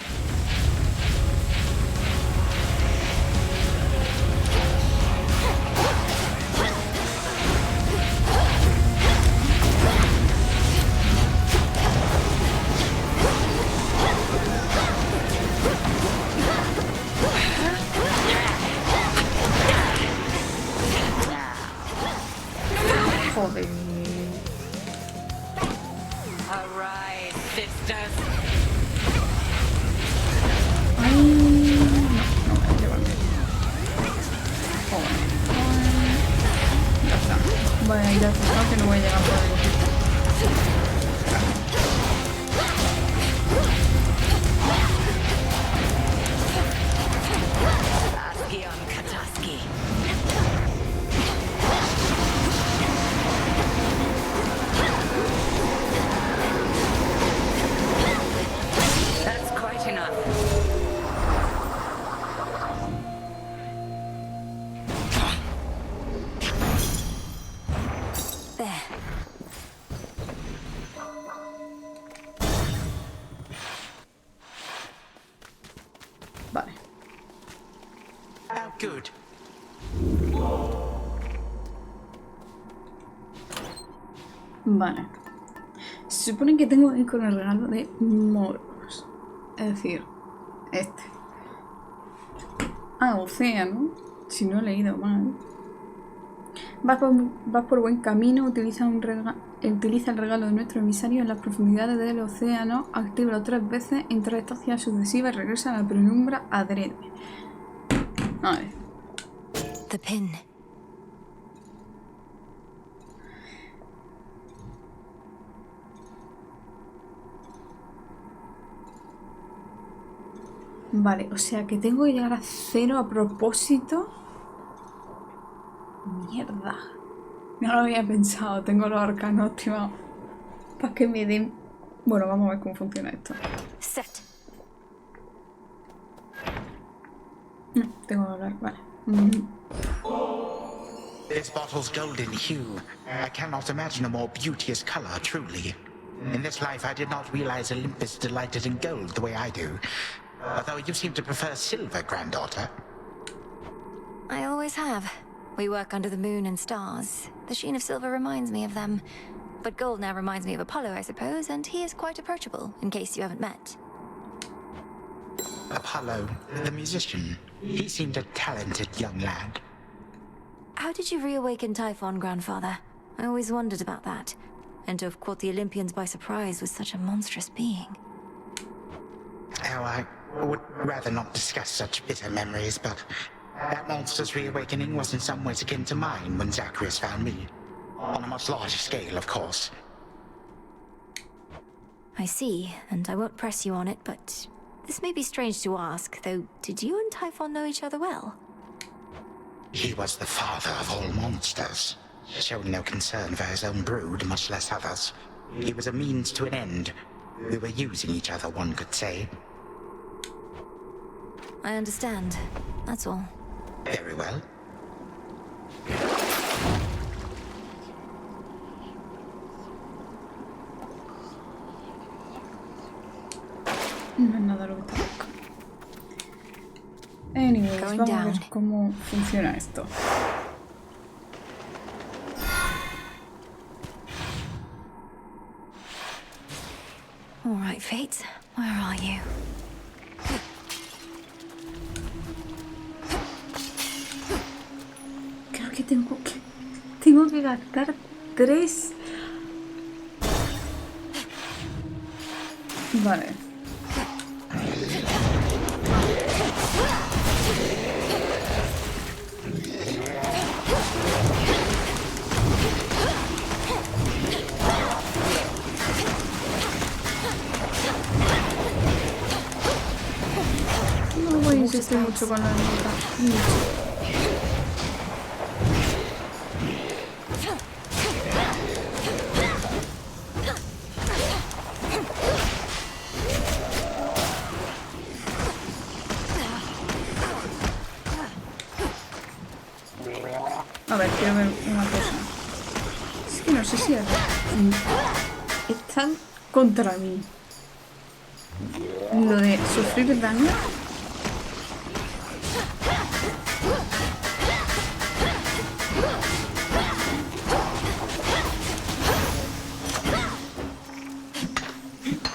Joder. Arise, sisters. Ay, no, llévame. Joder. Ya está. Voy a ir a fijar que no voy a llegar por ahí. Askion Kataski. That's quite enough. There. Vale. Oh, good. Vale. Se supone que tengo que ir con el regalo de moros. Es decir, este. Ah, océano. Si no he leído mal. Vas por buen camino, utiliza el regalo de nuestro emisario en las profundidades del océano, actívalo 3 veces en 3 estancias sucesivas y regresa a la penumbra adrede. A ver. The pin. Vale, o sea que tengo que llegar a 0 a propósito. Mierda. No lo había pensado, tengo los arcanos activados. Para que me den... Bueno, vamos a ver cómo funciona esto. Set. Tengo que hablar, vale. This bottle's golden hue. I cannot imagine a more beauteous color, truly. In this life, I did not realize Olympus delighted in gold the way I do. Although you seem to prefer silver, granddaughter. I always have. We work under the moon and stars. The sheen of silver reminds me of them. But gold now reminds me of Apollo, I suppose, and he is quite approachable, in case you haven't met. Apollo, the musician. He seemed a talented young lad. How did you reawaken Typhon, grandfather? I always wondered about that. And to have caught the Olympians by surprise with such a monstrous being. Oh, I would rather not discuss such bitter memories, but that monster's reawakening was in some ways akin to mine when Zacharias found me. On a much larger scale, of course. I see, and I won't press you on it, but this may be strange to ask, though did you and Typhon know each other well? He was the father of all monsters, showing no concern for his own brood, much less others. He was a means to an end. We were using each other, one could say. I understand. That's all. Very well. No es nada lo que está buscando. Anyways, vamos a ver cómo funciona esto. All right, Fate. Where are you? Creo que tengo que gastar 3. Vale. No voy a insistir mucho con la nota. A ver, quiero ver una cosa. Es que no sé si están contra mí. Lo de sufrir daño.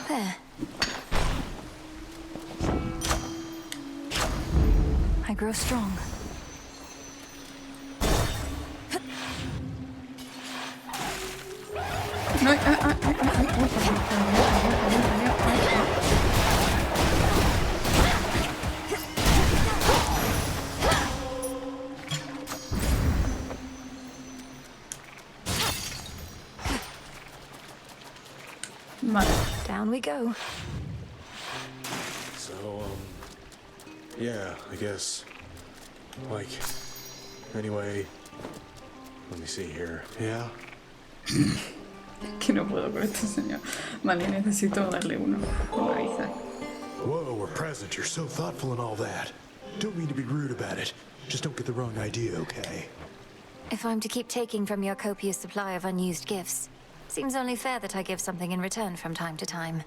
There. I grow strong. No, Down we go. So, yeah, I guess. Like, anyway, let me see here. Yeah? Que no puedo con este señor. Vale, necesito darle uno. Whoa, we're present. You're so thoughtful and all that. Don't mean to be rude about it. Just don't get the wrong idea, okay? If I'm to keep taking from your copious supply of unused gifts, seems only fair that I give something in return from time to time.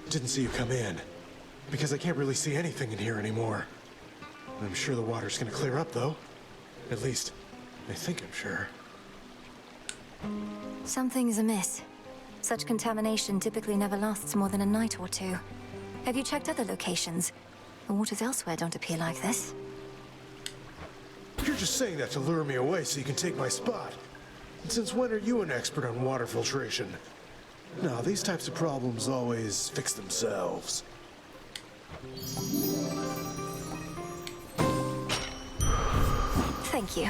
Didn't see you come in. Because I can't really see anything in here anymore. I'm sure the water's gonna clear up, though. At least, I think I'm sure. Something's amiss. Such contamination typically never lasts more than a night or two. Have you checked other locations? The waters elsewhere don't appear like this. You're just saying that to lure me away so you can take my spot. And since when are you an expert on water filtration? No, these types of problems always fix themselves. Thank you.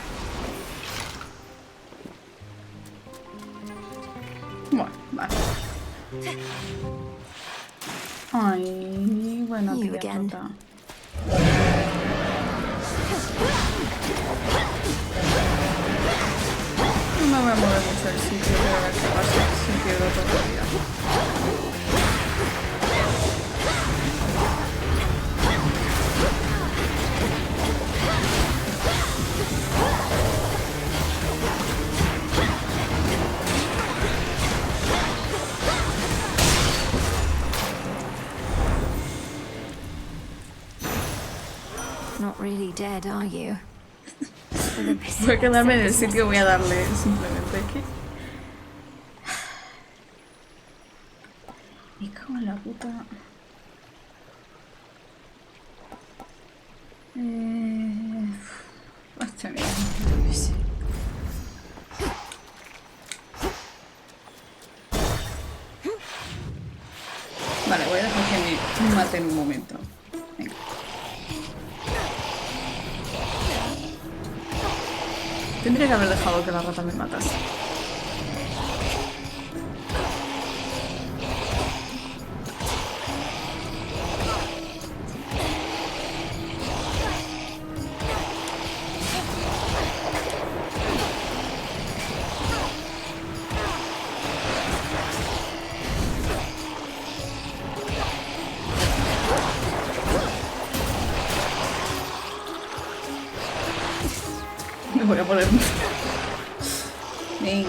Bueno, vale. Ay, bueno, You again. No me voy a mover mucho el sitio, voy a ver qué pasa si pierdo todo el día. Not really dead, are you? Voy a quedarme en el sitio, voy a darle simplemente aquí. Me cago en la puta. Hostia, mira, no sé. Vale, voy a dejar que me maten un momento. Venga. Tendría que haber dejado que la rata me matase. voy a poner. Venga.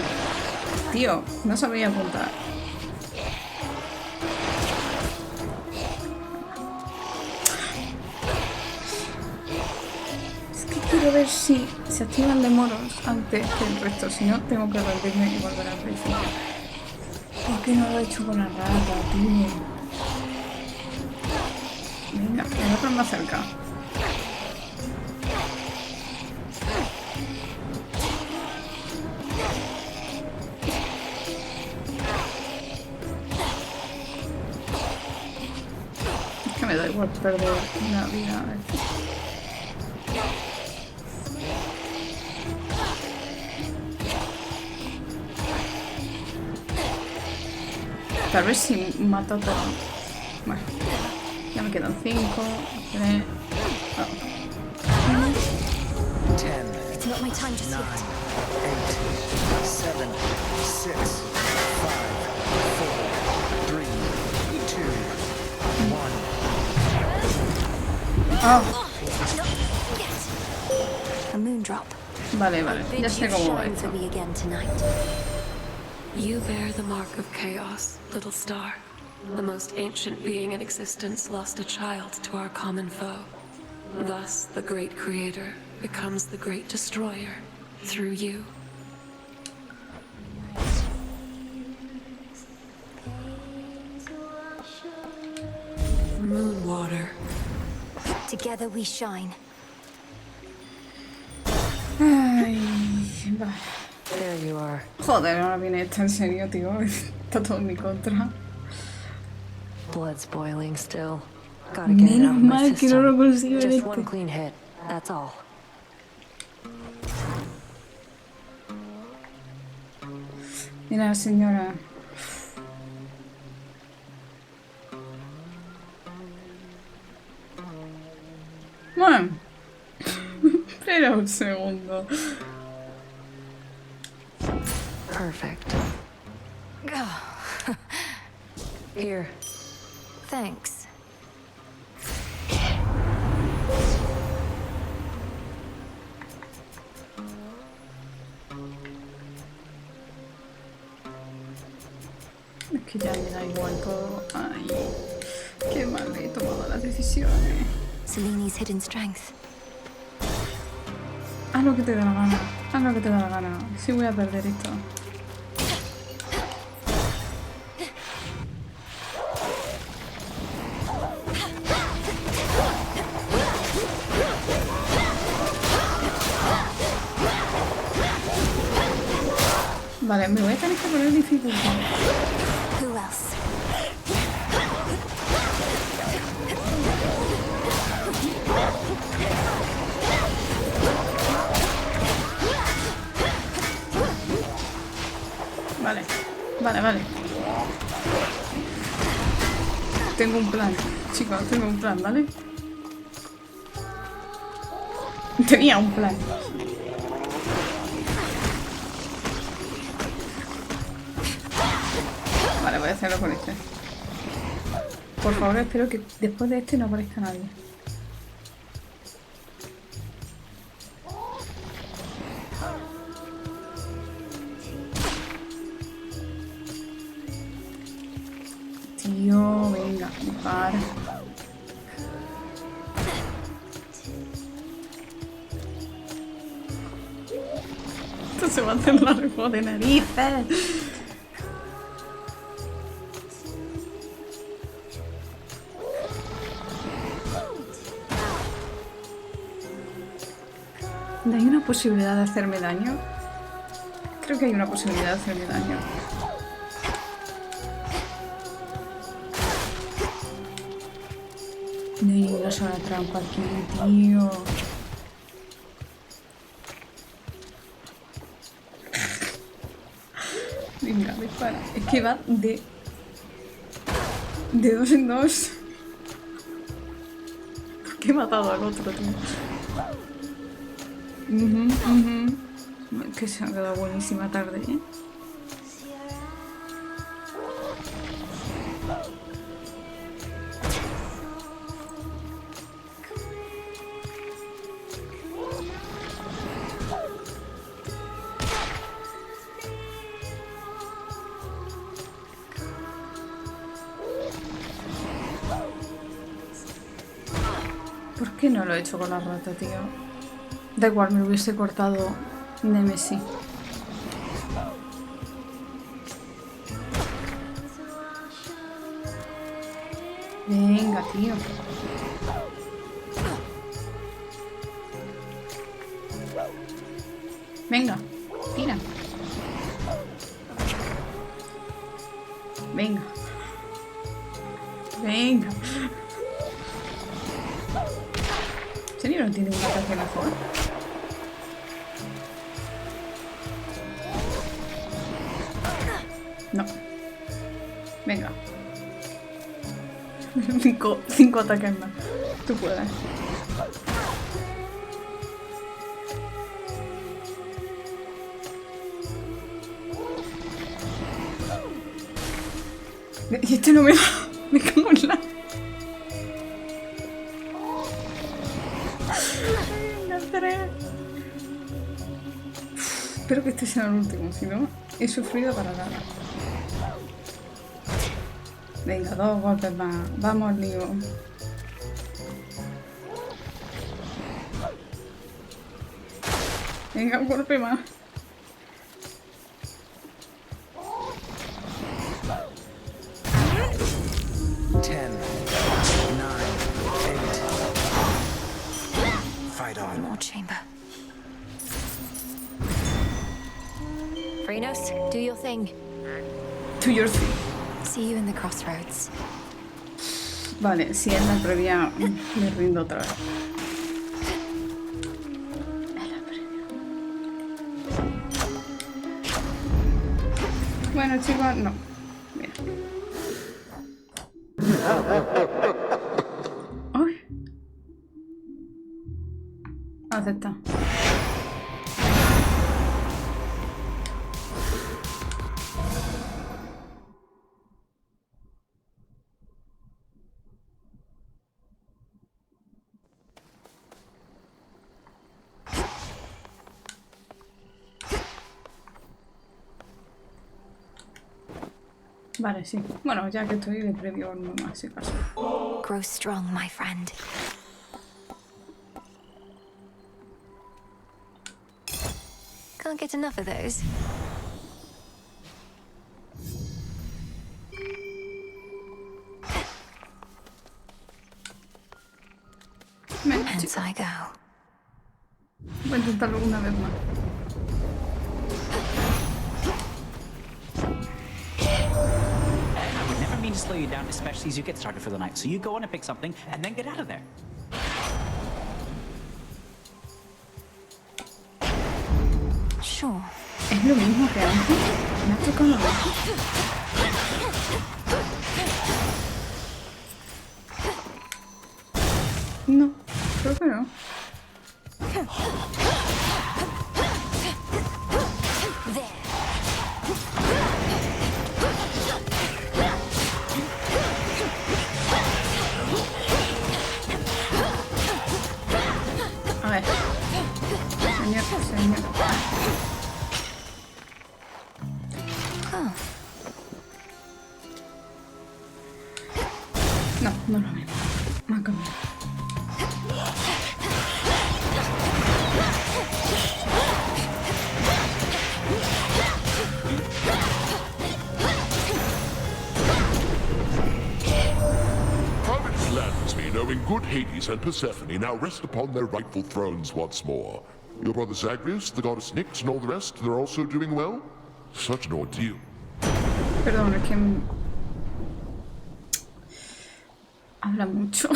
Tío, no sabía apuntar. Es que quiero ver si se activan de moros antes que el resto. Si no, tengo que rendirme y volver al principio. ¿Por qué no lo he hecho con la rata, tío? Venga, me voy a poner más cerca. Es que me da igual perder una vida. A ver. Tal vez si mato todo. Bueno, ya me quedan 5, 3. It's not my time just 9, yet. 8, 7, 6, 5, 4, 3, 2, 1. Oh. A moon drop. Vale, vale. Ya sé cómo va Shine esto. for me again tonight. You bear the mark of chaos, little star. The most ancient being in existence lost a child to our common foe. Thus, the great creator becomes the great destroyer through you. Moon water. Together we shine. Ay, va. There you are. Joder, ahora viene esto en serio, tío. Está todo en mi contra. Blood's boiling still. Gotta get it out Menos of my mal que no lo consigo en Just one este. clean hit. That's all. Mira, señora. Bueno. Espera un segundo. Perfect. Here. Thanks. Es que ya me da igual todo. Ay, qué mal he tomado las decisiones. Seleni's hidden strength. Haz lo que te da la gana. Haz lo que te da la gana. Sí voy a perder esto. Vale, me voy a tener que poner dificultad. Who else? Vale, vale, vale. Tengo un plan, chicos, tengo un plan, ¿vale? Tenía un plan. Vale, voy a hacerlo con este. Por favor, espero que después de este no aparezca nadie. Tío, venga, dispara. Esto se va a hacer largo de narices. ¿Hay una posibilidad de hacerme daño? Creo que hay una posibilidad de hacerme daño. No hay una sola trampa aquí, tío. Venga, dispara. Es que va de dos en dos. ¿Por qué he matado al otro, tío? Que se ha quedado buenísima tarde, ¿eh? qué no lo he hecho con la rata, tío? Da igual, me hubiese cortado Nemesis. Venga, tío. Venga, tira. Venga. Venga. ¿En serio no tiene un ataque mejor? No. Venga. Cinco ataques más. Tú puedes. Y este no me da. Me cago en la... La 3. Espero que este sea el último, si no, he sufrido para nada. Venga, 2 golpes más. Vamos, lío. Venga, un golpe más. More chamber. Frenos, do your thing. Do your thing. See you in the crossroads. Vale, si es la previa, me rindo otra vez. Bueno, chicos, no. Mira. Ay. Acepta. Vale, sí. Bueno, ya que estoy de previo, no más, si acaso. Grow strong, my friend. Can't get enough of those. Hence I go. Voy a intentarlo una vez más. I would never mean to slow you down, especially as you get started for the night. So you go on and pick something, and then get out of there. Sure. Es lo mismo que antes. Me ha tocado la vez. No, creo que no. A ver. Señor. No lo mismo. Me ha cambiado. How it gladdens me knowing good Hades and Persephone now rest upon their rightful thrones once more. Your brother Zagreus, the goddess Nyx, and all the rest, they're also doing well? Such an ordeal. Perdón, es que... habla mucho.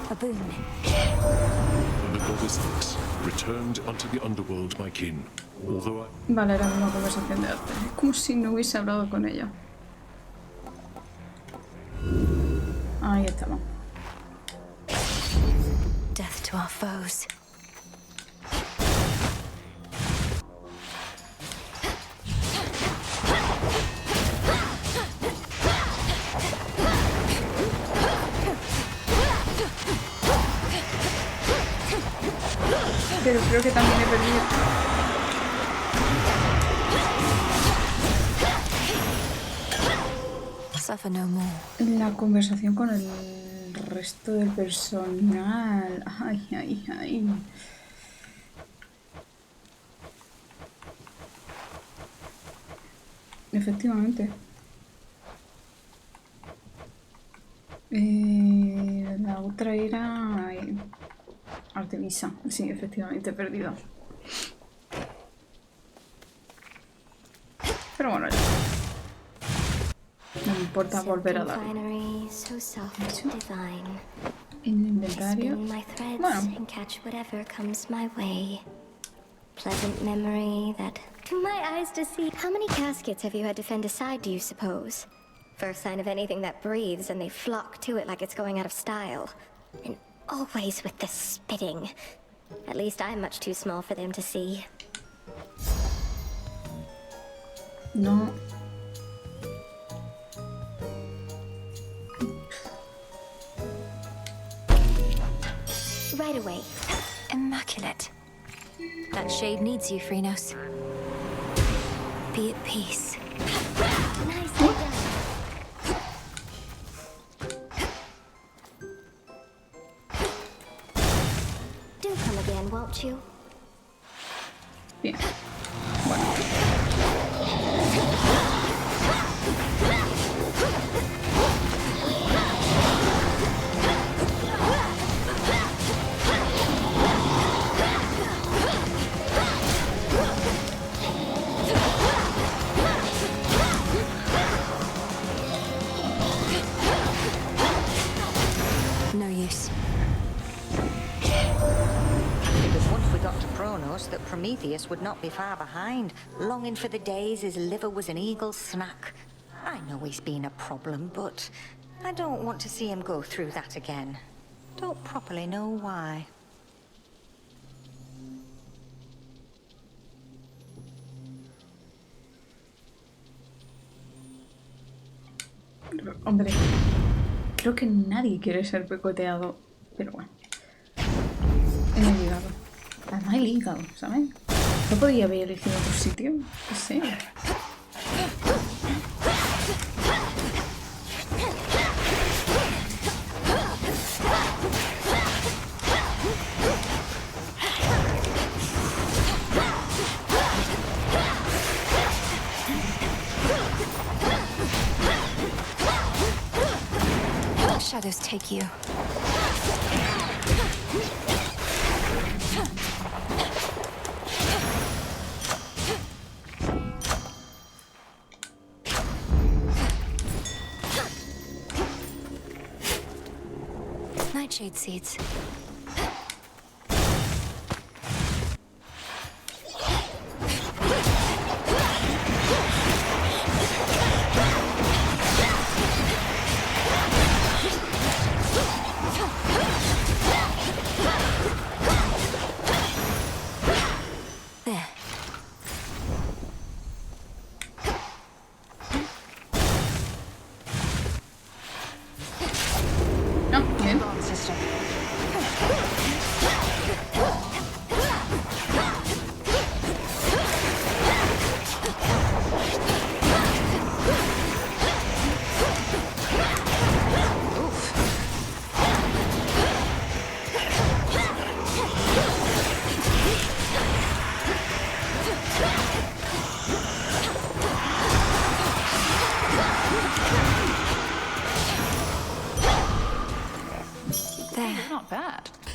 A boon. The goddess Nyx returned unto the underworld, my kin. Although I... Vale, era una conversación de antes. Es como si no hubiese hablado con ella. Ahí estamos. Death to our foes. pero creo que también he perdido. La conversación con el resto del personal. Ay, ay, ay. Efectivamente. La otra era Artemisa. Sí, efectivamente he perdido. Pero bueno, ya. No me importa volver a dar. En el inventario. Bueno. Pleasant memory that to my eyes to see. How many caskets have you had to fend aside, do you suppose? First sign of anything that breathes and they flock to it like it's going out of style. And always with the spitting. At least I'm much too small for them to see. No. Right away. Immaculate. That shade needs you, Phrynos. Be at peace. Nicely done. Do come again, won't you? Bien. Bueno. No use. It was once we got to Kronos that Prometheus would not be far behind, longing for the days his liver was an eagle's snack. I know he's been a problem, but I don't want to see him go through that again. Don't properly know why. Hombre, creo que nadie quiere ser picoteado, pero bueno. En el hígado. Además el hígado, ¿sabes? No podía haber elegido otro sitio. No sé. Shadows take you. Nightshade seeds.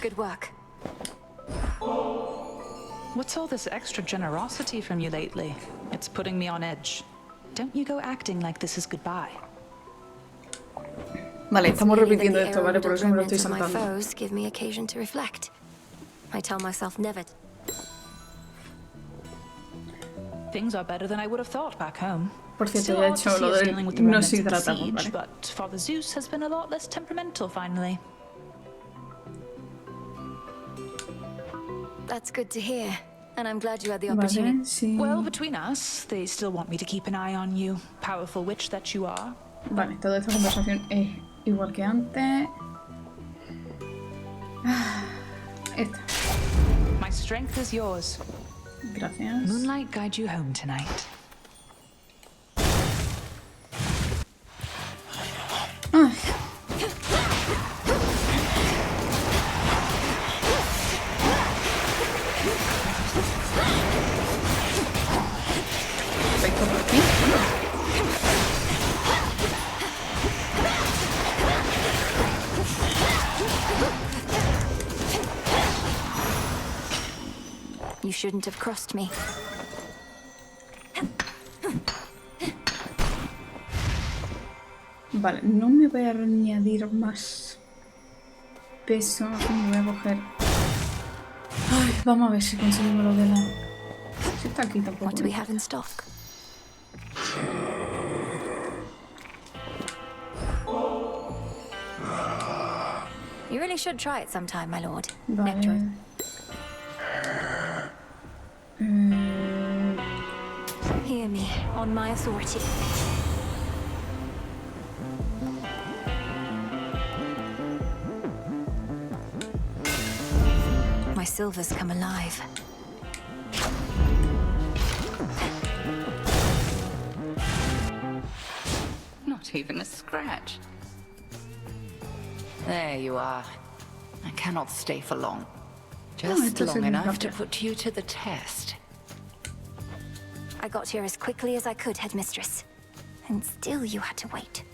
Good work. What's all this extra generosity from you lately? It's putting me on edge. Don't you go acting like this is goodbye. Vale, estamos repitiendo esto, ¿vale? Por eso me lo estoy saltando. Give me occasion to reflect. I tell myself never. Things are better than I would have thought back home. Por cierto, ya he hecho lo del nos hidratamos, ¿vale? But Father Zeus has been a lot less temperamental finally. That's good to hear, and I'm glad you had the opportunity. Vale, sí. Well, between us, they still want me to keep an eye on you, powerful witch that you are. Vale, toda esta conversación es igual que antes. Esta. My strength is yours. Gracias. Moonlight guide you home tonight. Ay. Perfecto por aquí. You shouldn't have crossed me. Vale, no me voy a añadir más peso. Me voy a coger... Ay, vamos a ver si conseguimos lo de la... Si está aquí tampoco. What do we have in stock? You really should try it sometime, my lord. Vale. Hear me, on my authority. My silver's come alive. Not even a scratch. There you are. I cannot stay for long. Just long enough to put you to the test. I got here as quickly as I could, headmistress. And still you had to wait.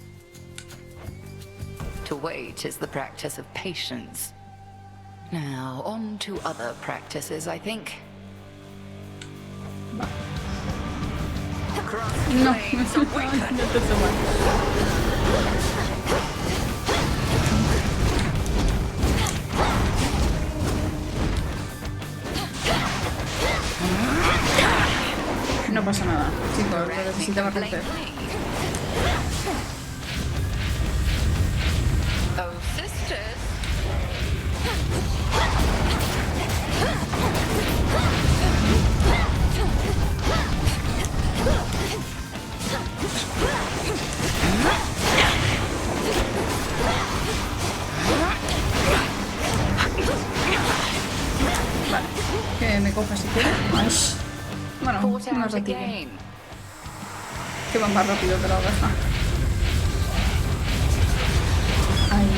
To wait is the practice of patience. Now, on to other practices, I think. No. No pasa nada, chicos, lo necesitaba romper. Oh, sisters. Vale, que me coja si quieres. Ay. Bueno, una ratilla. Que va más rápido que la oveja. Ahí.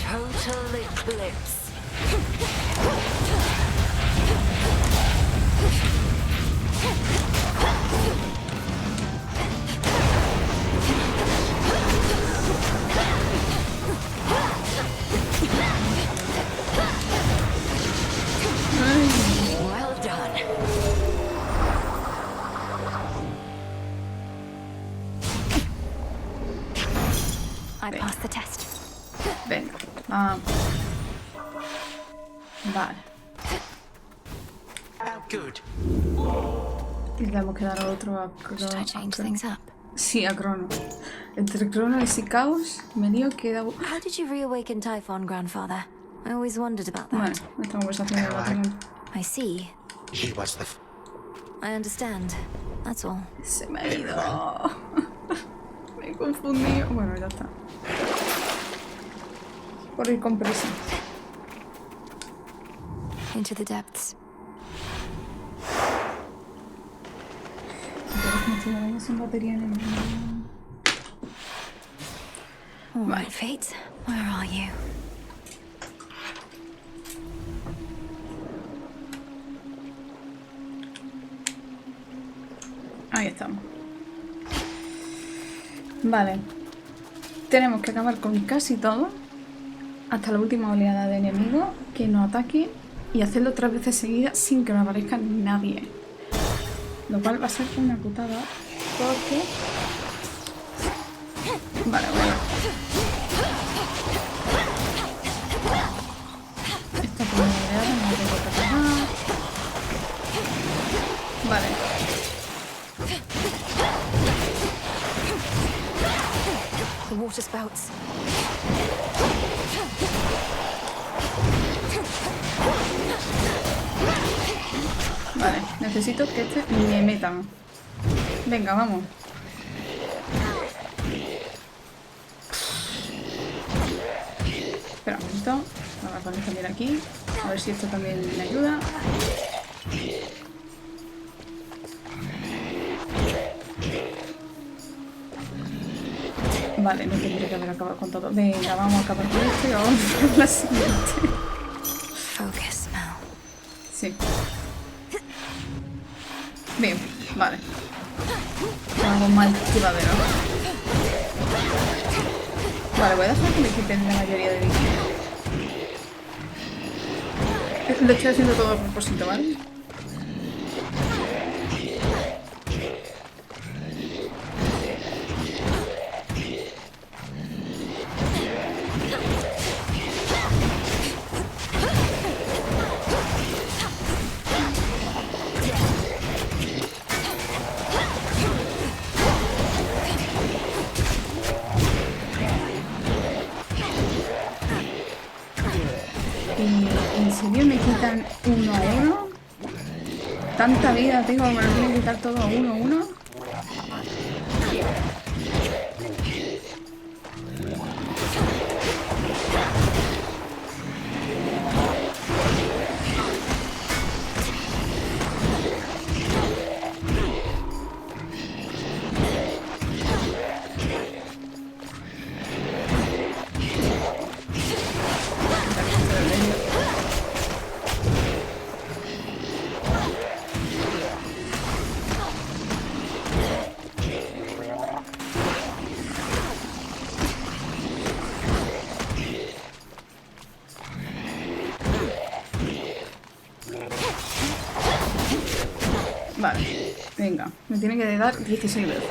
Total eclipse. Well done. I passed the test. Venga. Vale. Good. Y le tenemos que dar a otro a Should I change things up? Sí, a Crono. Entre Crono y Caos me lío queda... How did you reawaken Typhon, grandfather? I always wondered about that. Bueno, esta conversación ya la tengo. I see. He was the... I understand. That's all. Se me ha ido. Me he confundido. Bueno, ya está. Por ir con prisa. Into the depths. Nos quedamos sin batería en el mundo. All right, Fates. Where are you? Ahí estamos. Vale. Tenemos que acabar con casi todo. Hasta la última oleada de enemigos que nos ataque. Y hacerlo 3 veces seguidas sin que nos aparezca nadie. Lo cual va a ser una putada. Porque... Vale, bueno. Esta primera oleada no la tengo que atacar. Vale. The water spouts. Vale, necesito que me metan. Venga, vamos. poquito. Ahora poner también aquí. A ver si esto también me ayuda. Vale, no tendría que haber acabado con todo. Venga, vamos a acabar con esto y vamos a la siguiente. Focus now. Sí. Bien, vale. Algo mal llevadero. Vale, voy a dejar que me quiten la mayoría de vídeos. Lo estoy haciendo todo a propósito, ¿vale? ¿En serio me quitan 1 a 1? Tanta vida tengo que me lo tienen que quitar todo a 1 a 1. Vale, venga, me tiene que dar 16 veces.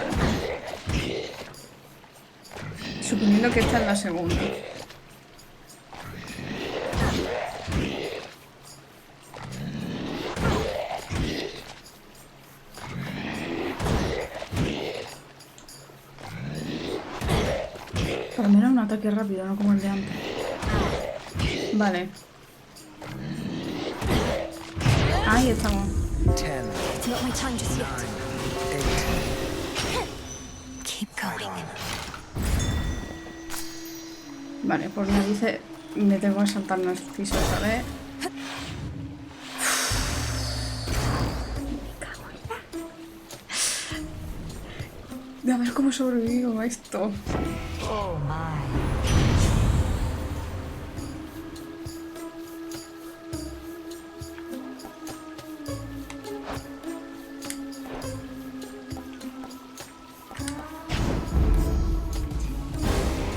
Suponiendo que esta es la segunda. Por lo menos un ataque rápido, no como el de antes. Vale. Ahí estamos. 10, It's not my time just yet. 9, 8. Keep going. Vale, por narices me tengo que saltar los pisos esta vez. A ver cómo sobrevivo a esto. Oh my.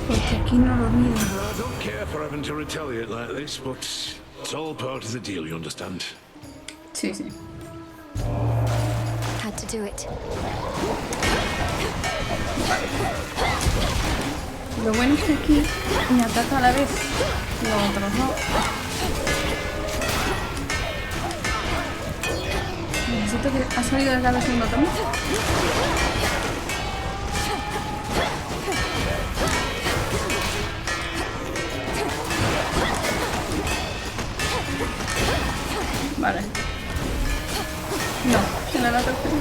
Porque aquí no lo miro. I don't care for having to retaliate like this, but it's all part of the deal, you understand? Sí, sí. Had to do it. Lo bueno es que aquí me ataca a la vez, los otros no. Necesito que ha salido de cada segundo también. Vale. No, se la da tercera.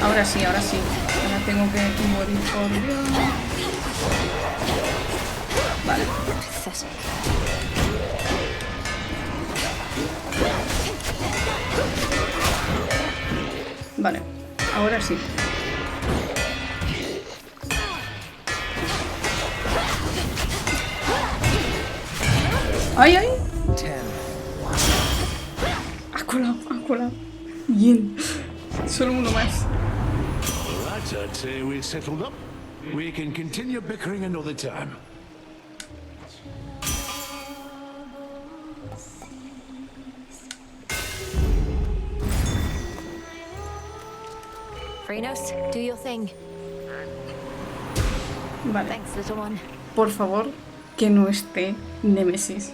Ahora sí, ahora sí. Ahora tengo que morir por Dios. Vale. Vale, ahora sí. ¡Ay, ay! 10. ¡Ha colado, ha colado! Bien. Solo uno más. All right, I'd say we're settled up. We can continue bickering another time. Frenos, do your thing. Vale. Thanks, little one. Por favor, que no esté Némesis.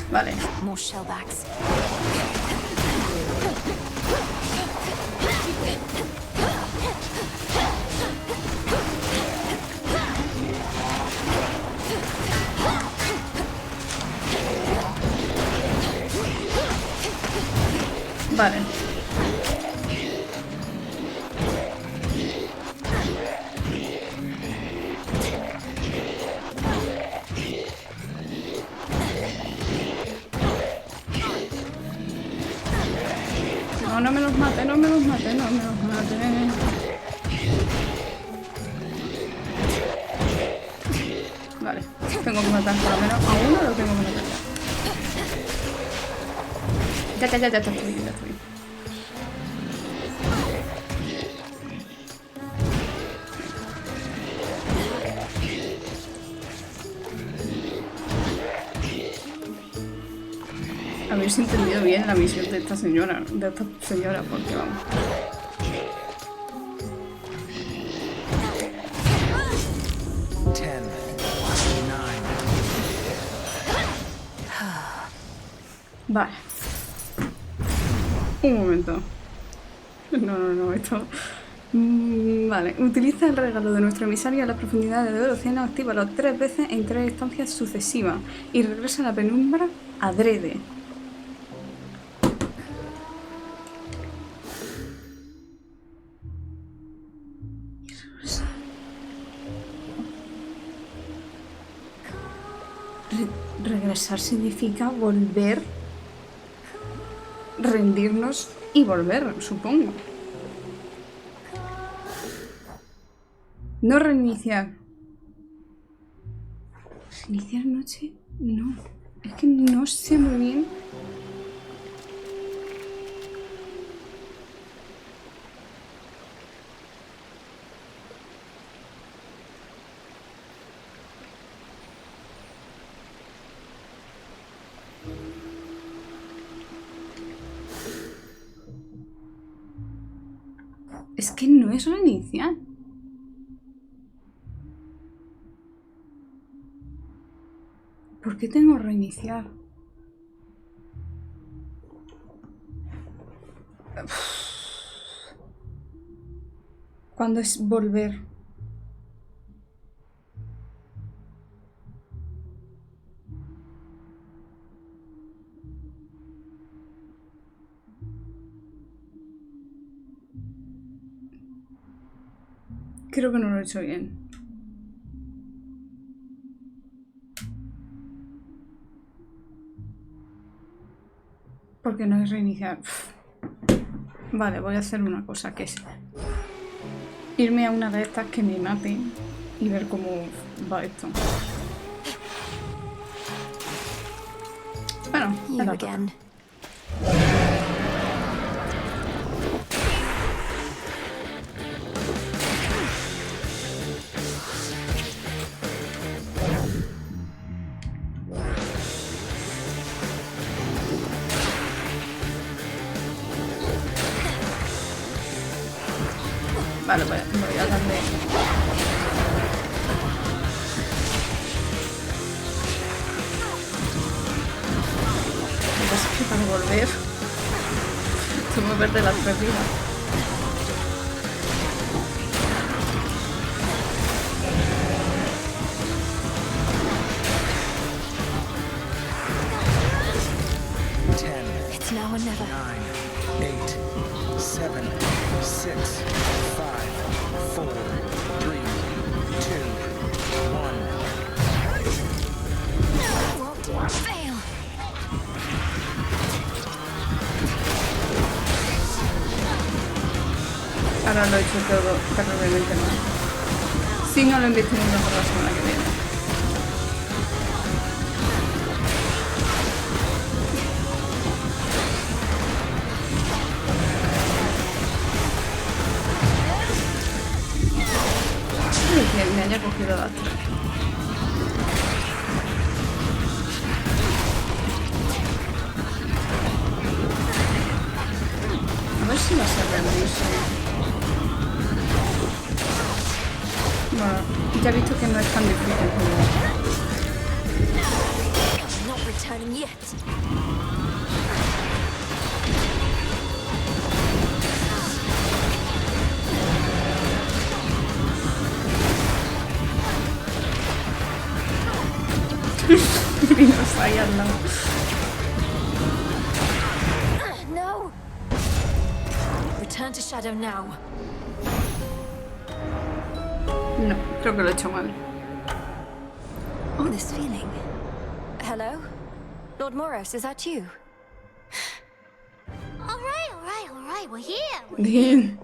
Vale. More shellbacks. Vale. mate, no me los mate, no me los mate. Vale, tengo que matar por lo menos a uno, lo tengo que matar ya. Ya estoy bien, ya estoy bien. A ver si he entendido bien la misión de esta señora, porque vamos. Vale. Un momento. No, esto... Vale. Utiliza el regalo de nuestro emisario a las profundidades del océano, actívalo 3 veces en 3 estancias sucesivas y regresa a la penumbra adrede. Regresar significa volver, rendirnos y volver, supongo. No reiniciar. ¿Iniciar noche? No. Es que no sé muy bien. Es que no es reiniciar. ¿Por qué tengo que reiniciar? ¿Cuándo es volver? Creo que no lo he hecho bien. Porque no es reiniciar. Vale, voy a hacer una cosa, que es irme a una de estas que me mate y ver cómo va esto. Bueno, me la toca. Vale, voy a darle. Lo que pasa es que para volver tengo que perder las 3 vidas. It's now or never. 9, 8, 7, 6, 5, 4, 3, 2, 1. Won't fail. Ahora lo he hecho todo terriblemente mal. Si no lo investigamos por la semana que viene. Que me haya cogido las 3. A ver si va a ser rendirse. Bueno, ya he visto que no es tan difícil como... Not returning yet. Y no está ahí al lado. No. Return to shadow now. No, creo que lo he hecho mal. Oh, this feeling. Hello? Lord Moros, is that you? All right. we're here. Bien.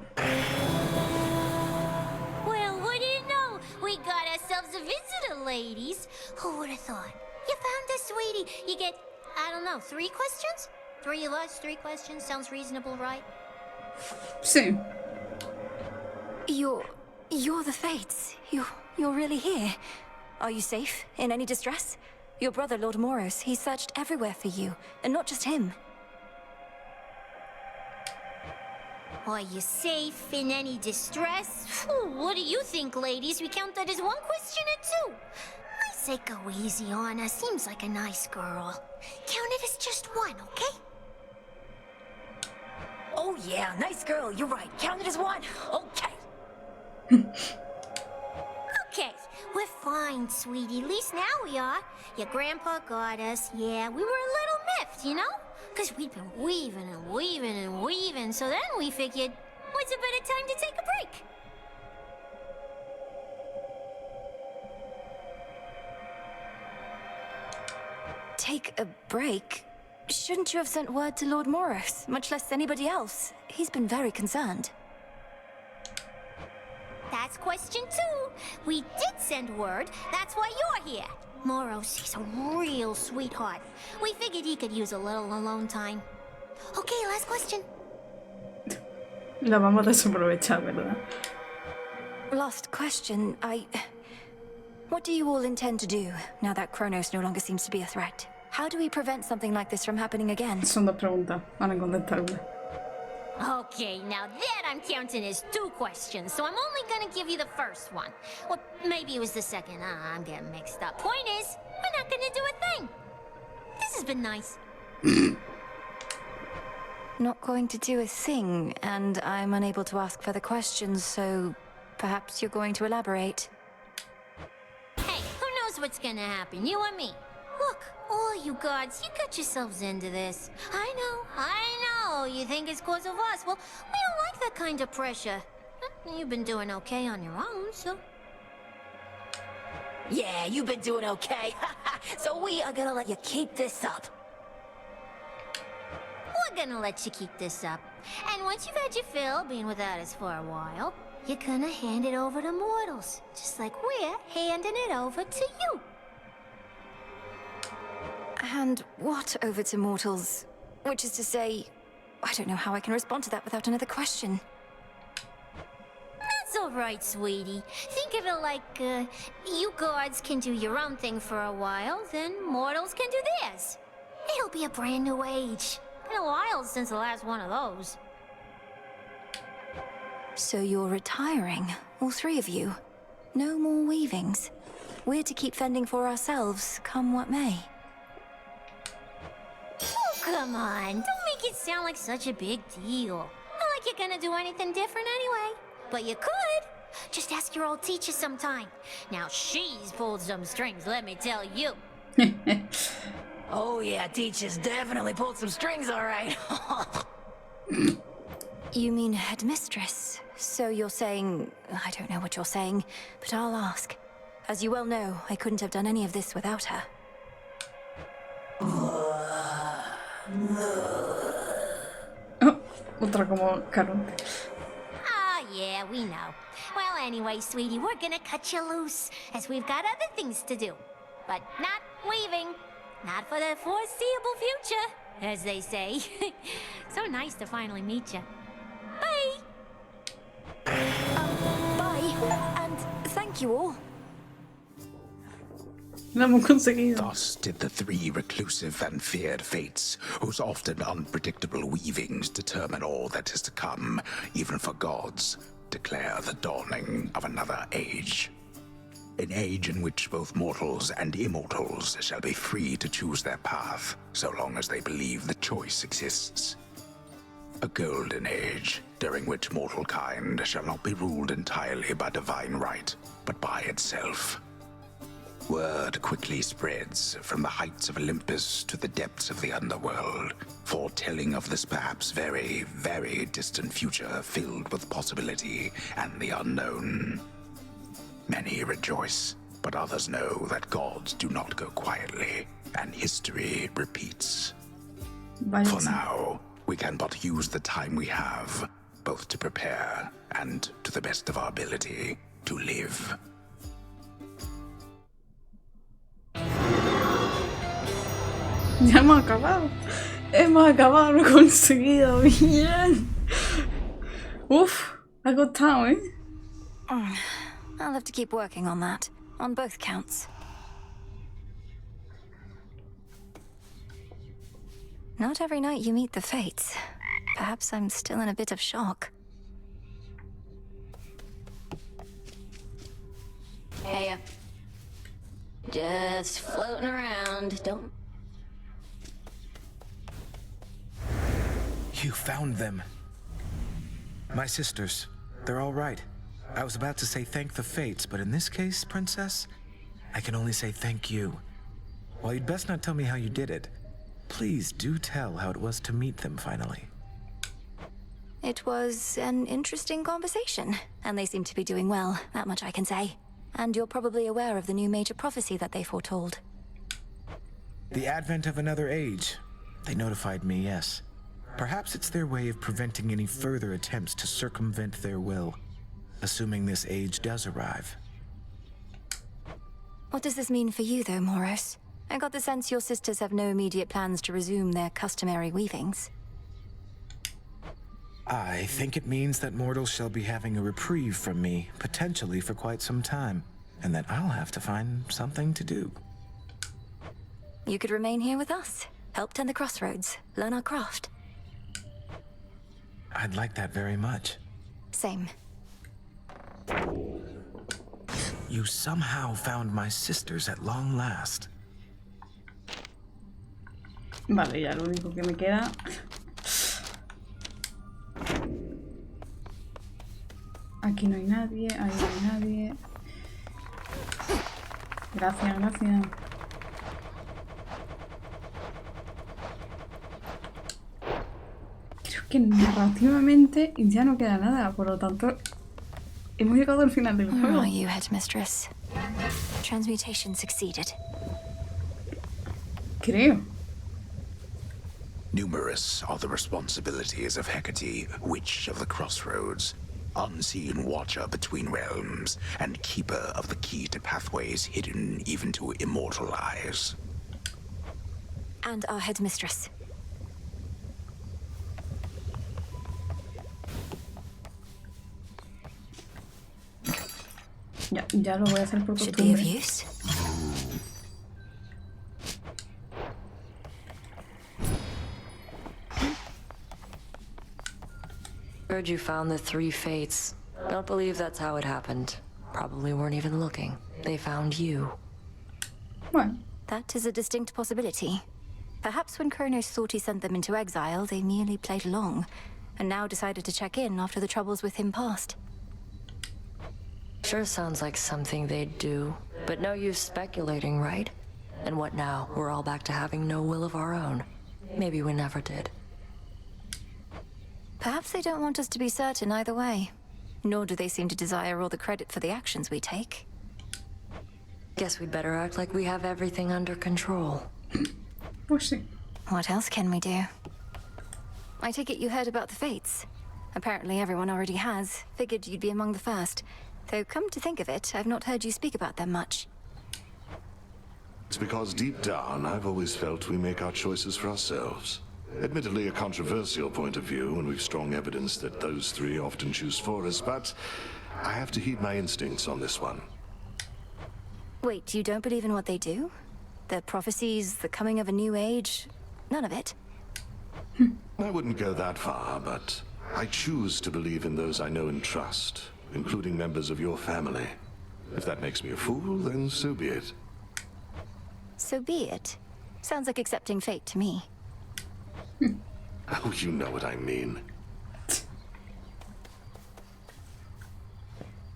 Well, what do you know? We got ourselves a visitor, ladies. Who would have thought? You found us, sweetie. You get, I don't know, 3 questions? 3 of us, 3 questions. Sounds reasonable, right? Sí. You're the Fates. You're really here. Are you safe? In any distress? Your brother, Lord Moros, he searched everywhere for you, and not just him. Are you safe in any distress? Phew, what do you think, ladies? We count that as 1 question or 2? I say go easy on her. Seems like a nice girl. Count it as just 1, okay? Oh yeah, nice girl, you're right. Count it as 1. Okay. Okay, we're fine, sweetie. At least now we are. Your grandpa got us. Yeah, we were a little miffed, you know? Because we'd been weaving and weaving and weaving. So then we figured, what's a better time to take a break? Take a break? Shouldn't you have sent word to Lord Moros, much less anybody else? He's been very concerned. That's question 2. We did send word. That's why you're here. Moros, he's a real sweetheart. We figured he could use a little alone time. Okay, last question. La vamos a desaprovechar, ¿verdad? Last question, What do you all intend to do, now that Kronos no longer seems to be a threat? How do we prevent something like this from happening again? Son 2 preguntas, van a contestar una. Okay, now that I'm counting as 2 questions, so I'm only gonna give you the first one. Well, maybe it was the second. I'm getting mixed up. Point is, we're not gonna do a thing. This has been nice. Not going to do a thing, and I'm unable to ask further questions, so perhaps you're going to elaborate. Hey, who knows what's gonna happen, you or me? Look, all you gods, you got yourselves into this. I know. You think it's cause of us. Well, we don't like that kind of pressure. You've been doing okay on your own, so... Yeah, you've been doing okay. So we are gonna let you keep this up. We're gonna let you keep this up. And once you've had your fill, being without us for a while, you're gonna hand it over to mortals. Just like we're handing it over to you. And what over to mortals? Which is to say, I don't know how I can respond to that without another question. That's all right, sweetie. Think of it like, you gods can do your own thing for a while, then mortals can do theirs. It'll be a brand new age. Been a while since the last one of those. So you're retiring, all 3 of you. No more weavings. We're to keep fending for ourselves, come what may. Oh, come on. Don't make it sound like such a big deal. Not like you're gonna do anything different anyway. But you could. Just ask your old teacher sometime. Now, she's pulled some strings, let me tell you. Oh yeah, teacher's definitely pulled some strings, all right. You mean headmistress? So you're saying... I don't know what you're saying, but I'll ask. As you well know, I couldn't have done any of this without her. Oh, otra como Carol. Ah, yeah, we know. Well, anyway, sweetie, we're gonna cut you loose, as we've got other things to do. But not weaving. Not for the foreseeable future, as they say. So nice to finally meet you. Bye! Bye, and thank you all. Thus did the 3 reclusive and feared fates, whose often unpredictable weavings determine all that is to come, even for gods, declare the dawning of another age. An age in which both mortals and immortals shall be free to choose their path, so long as they believe the choice exists. A golden age, during which mortal kind shall not be ruled entirely by divine right, but by itself. Word quickly spreads from the heights of Olympus to the depths of the underworld, foretelling of this perhaps very, very distant future filled with possibility and the unknown. Many rejoice, but others know that gods do not go quietly, and history repeats. For now, We can but use the time we have, both to prepare and, to the best of our ability, to live. Ya hemos acabado. Hemos acabado, lo he conseguido. Bien. Uf, ha costado, ¿eh? I'll have to keep working on that, on both counts. Not every night you meet the fates. Perhaps I'm still in a bit of shock. Hey, just floating around. Don't. You found them. My sisters. They're all right. I was about to say thank the fates, but in this case, Princess, I can only say thank you. While you'd best not tell me how you did it, please do tell how it was to meet them finally. It was an interesting conversation, and they seem to be doing well, that much I can say. And you're probably aware of the new major prophecy that they foretold. The advent of another age. They notified me, yes. Perhaps it's their way of preventing any further attempts to circumvent their will, assuming this age does arrive. What does this mean for you, though, Moros? I got the sense your sisters have no immediate plans to resume their customary weavings. I think it means that mortals shall be having a reprieve from me, potentially for quite some time, and that I'll have to find something to do. You could remain here with us, help tend the crossroads, learn our craft. I'd like that very much. Same. You somehow found my sisters at long last. Vale, ya lo único que me queda. Aquí no hay nadie, ahí no hay nadie. Gracias, gracias. Creo que narrativamente ya no queda nada, por lo tanto hemos llegado al final del juego. Oh, you headmistress. Transmutation succeeded. Creo. Numerous are the responsibilities of Hecate, Witch of the Crossroads, unseen watcher between realms, and keeper of the key to pathways hidden even to immortal eyes. And our headmistress. Ya lo voy a hacer por Should be of costumbre. use. Heard you found the 3 fates. Don't believe that's how it happened. Probably weren't even looking. They found you. Well, that is a distinct possibility. Perhaps when Kronos thought he sent them into exile, they merely played along, and now decided to check in after the troubles with him passed. Sure sounds like something they'd do, but no use speculating, right? And what now? We're all back to having no will of our own. Maybe we never did. Perhaps they don't want us to be certain either way. Nor do they seem to desire all the credit for the actions we take. Guess we'd better act like we have everything under control. Pues sí. What else can we do? I take it you heard about the fates. Apparently everyone already has. Figured you'd be among the first. Though come to think of it, I've not heard you speak about them much. It's because deep down, I've always felt we make our choices for ourselves. Admittedly a controversial point of view, and we've strong evidence that those 3 often choose for us, but I have to heed my instincts on this one. Wait, you don't believe in what they do? The prophecies, the coming of a new age? None of it? I wouldn't go that far, but I choose to believe in those I know and trust, including members of your family. If that makes me a fool, then so be it. So be it. Sounds like accepting fate to me. Oh, you know what I mean.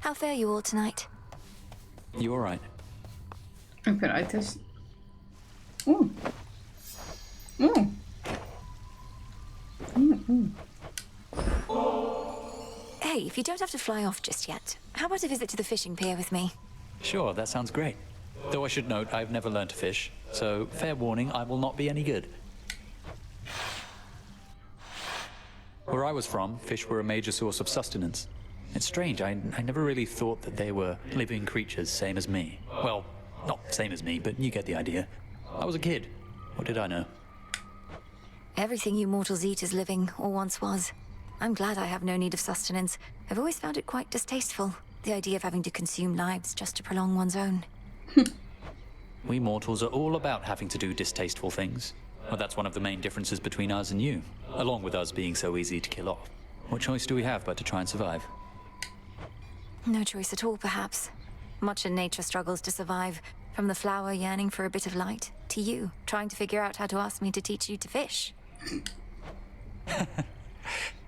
How fare you all tonight? You all right? Espera, este es... Oh. Hey, if you don't have to fly off just yet, how about a visit to the fishing pier with me? Sure, that sounds great. Though I should note, I've never learned to fish, so fair warning, I will not be any good. Where I was from, fish were a major source of sustenance. It's strange, I never really thought that they were living creatures, same as me. Well, not same as me, but you get the idea. I was a kid. What did I know? Everything you mortals eat is living, or once was. I'm glad I have no need of sustenance. I've always found it quite distasteful, the idea of having to consume lives just to prolong one's own. We mortals are all about having to do distasteful things. Well, that's one of the main differences between us and you, along with us being so easy to kill off. What choice do we have but to try and survive? No choice at all, perhaps. Much in nature struggles to survive, from the flower yearning for a bit of light, to you, trying to figure out how to ask me to teach you to fish.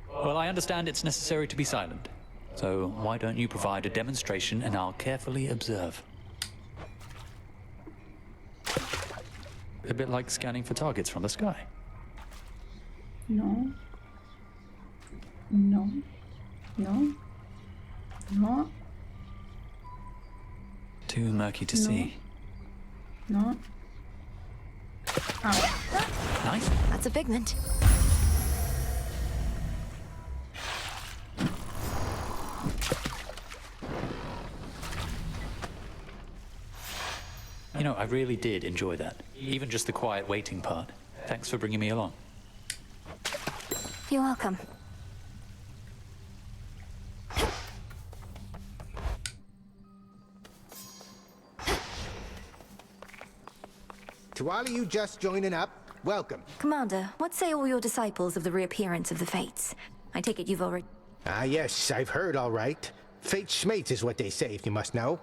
Well, I understand it's necessary to be silent. So why don't you provide a demonstration and I'll carefully observe. A bit like scanning for targets from the sky. No. No. No. No. Too murky to see. No. Oh. Nice. That's a pigment. You know, I really did enjoy that. Even just the quiet waiting part. Thanks for bringing me along. You're welcome. To all of you just joining up, welcome. Commander, what say all your disciples of the reappearance of the Fates? I take it you've already... Ah, yes, I've heard all right. Fate schmates is what they say, if you must know.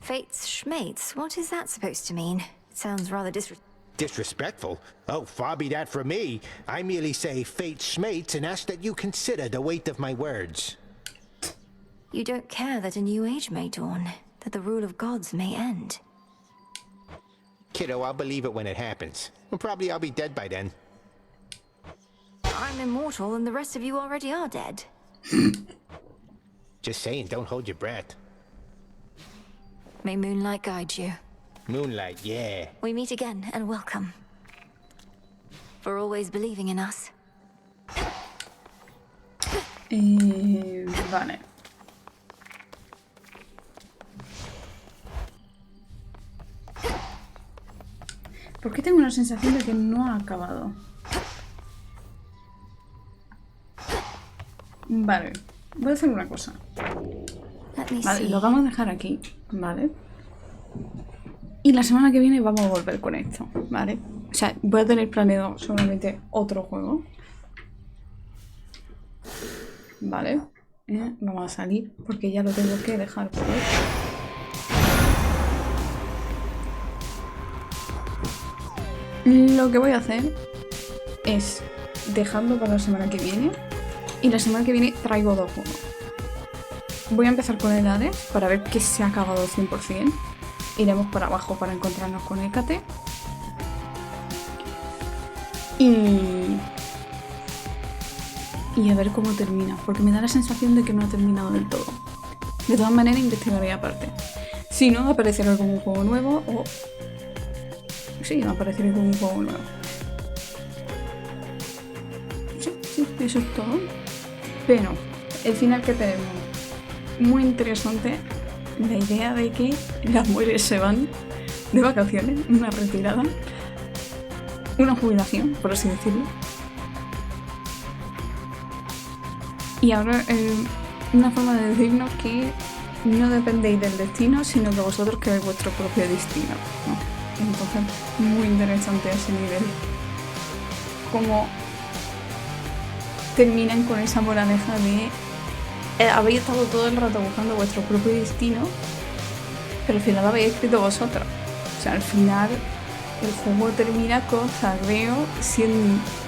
Fates schmates? What is that supposed to mean? It sounds rather Disrespectful? Oh, far be that from me. I merely say fate schmates and ask that you consider the weight of my words. You don't care that a new age may dawn, that the rule of gods may end. Kiddo, I'll believe it when it happens. Well, probably I'll be dead by then. I'm immortal and the rest of you already are dead. Just saying, don't hold your breath. May moonlight guide you. Moonlight, yeah. We meet again and welcome. For always believing in us. Vale. ¿Por qué tengo la sensación de que no ha acabado? Vale, voy a hacer una cosa. Vale, lo vamos a dejar aquí, ¿vale? Y la semana que viene vamos a volver con esto, ¿vale? O sea, voy a tener planeado solamente otro juego. ¿Vale? Vamos a salir porque ya lo tengo que dejar por ahí. Lo que voy a hacer es dejarlo para la semana que viene. Y la semana que viene traigo dos juegos. Voy a empezar con el HADES para ver que se ha acabado 100%. Iremos para abajo para encontrarnos con el KT. Y a ver cómo termina. Porque me da la sensación de que no ha terminado del todo. De todas maneras investigaré aparte. Si no, aparecerá como un juego nuevo o... Sí, aparecerá como un juego nuevo. Sí, eso es todo. Pero el final que tenemos, muy interesante, la idea de que las mujeres se van de vacaciones, una retirada, una jubilación, por así decirlo. Y ahora una forma de decirnos que no dependéis del destino, sino que vosotros creáis vuestro propio destino, ¿no? Entonces, muy interesante ese nivel. Como terminan con esa moraleja de habéis estado todo el rato buscando vuestro propio destino, pero al final lo habéis escrito vosotros. O sea, al final el juego termina con Zagreo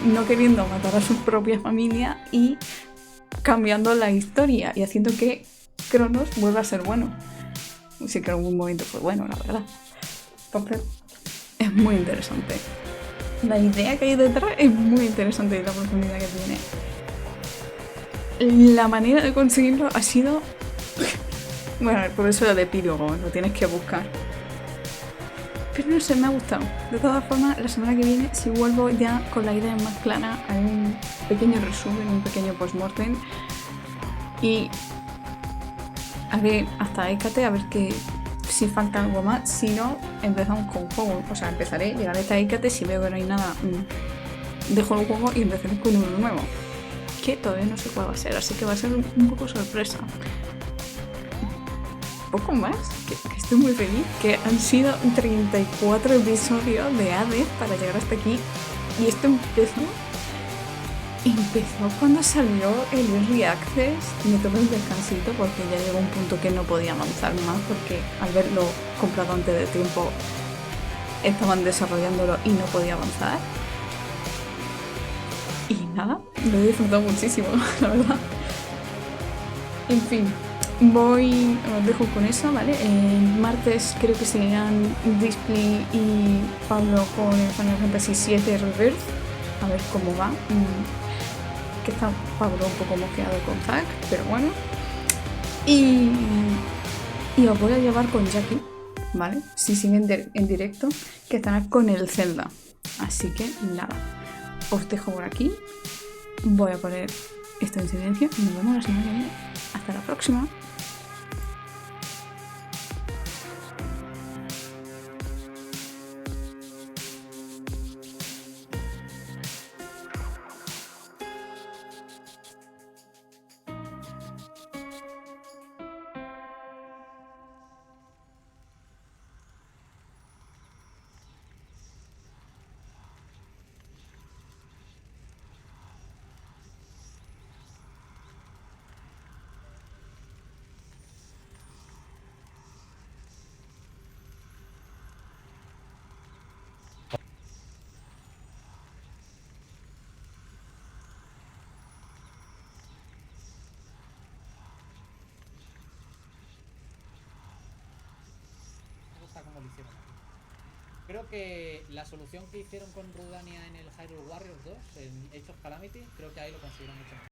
no queriendo matar a su propia familia y cambiando la historia y haciendo que Cronos vuelva a ser bueno. Sí que en algún momento fue bueno, la verdad. Entonces, es muy interesante. La idea que hay detrás es muy interesante y la profundidad que tiene. La manera de conseguirlo ha sido... Bueno, por eso lo de epílogo, lo tienes que buscar. Pero no sé, me ha gustado. De todas formas, la semana que viene, si vuelvo ya con la idea más clara, haré un pequeño resumen, un pequeño post-mortem. Y haré hasta Hécate, a ver si falta algo más. Si no, empezamos con juego. O sea, llegaré hasta Hécate. Si veo que no hay nada, dejo el juego y empezaré con uno nuevo. Que todavía no sé cuál va a ser, así que va a ser un poco sorpresa. Poco más, que estoy muy feliz, que han sido 34 episodios de HADES para llegar hasta aquí. Y esto empezó cuando salió el Early Access. Me tomé un descansito porque ya llegó un punto que no podía avanzar más, porque al verlo comprado antes de tiempo estaban desarrollándolo y no podía avanzar. Y nada, lo he disfrutado muchísimo, la verdad. En fin, os dejo con eso, ¿vale? El martes creo que serán Display y Pablo con el Final Fantasy VII Rebirth. A ver cómo va. Que está Pablo un poco mosqueado con Zack, pero bueno. Y os voy a llevar con Jackie, ¿vale? Si siguen en directo, que estará con el Zelda. Así que nada, os dejo por aquí. Voy a poner esto en silencio y nos vemos la semana que viene. Hasta la próxima. Como lo hicieron aquí. Creo que la solución que hicieron con Rudania en el Hyrule Warriors 2, en Age of Calamity, creo que ahí lo consiguieron mucho mejor.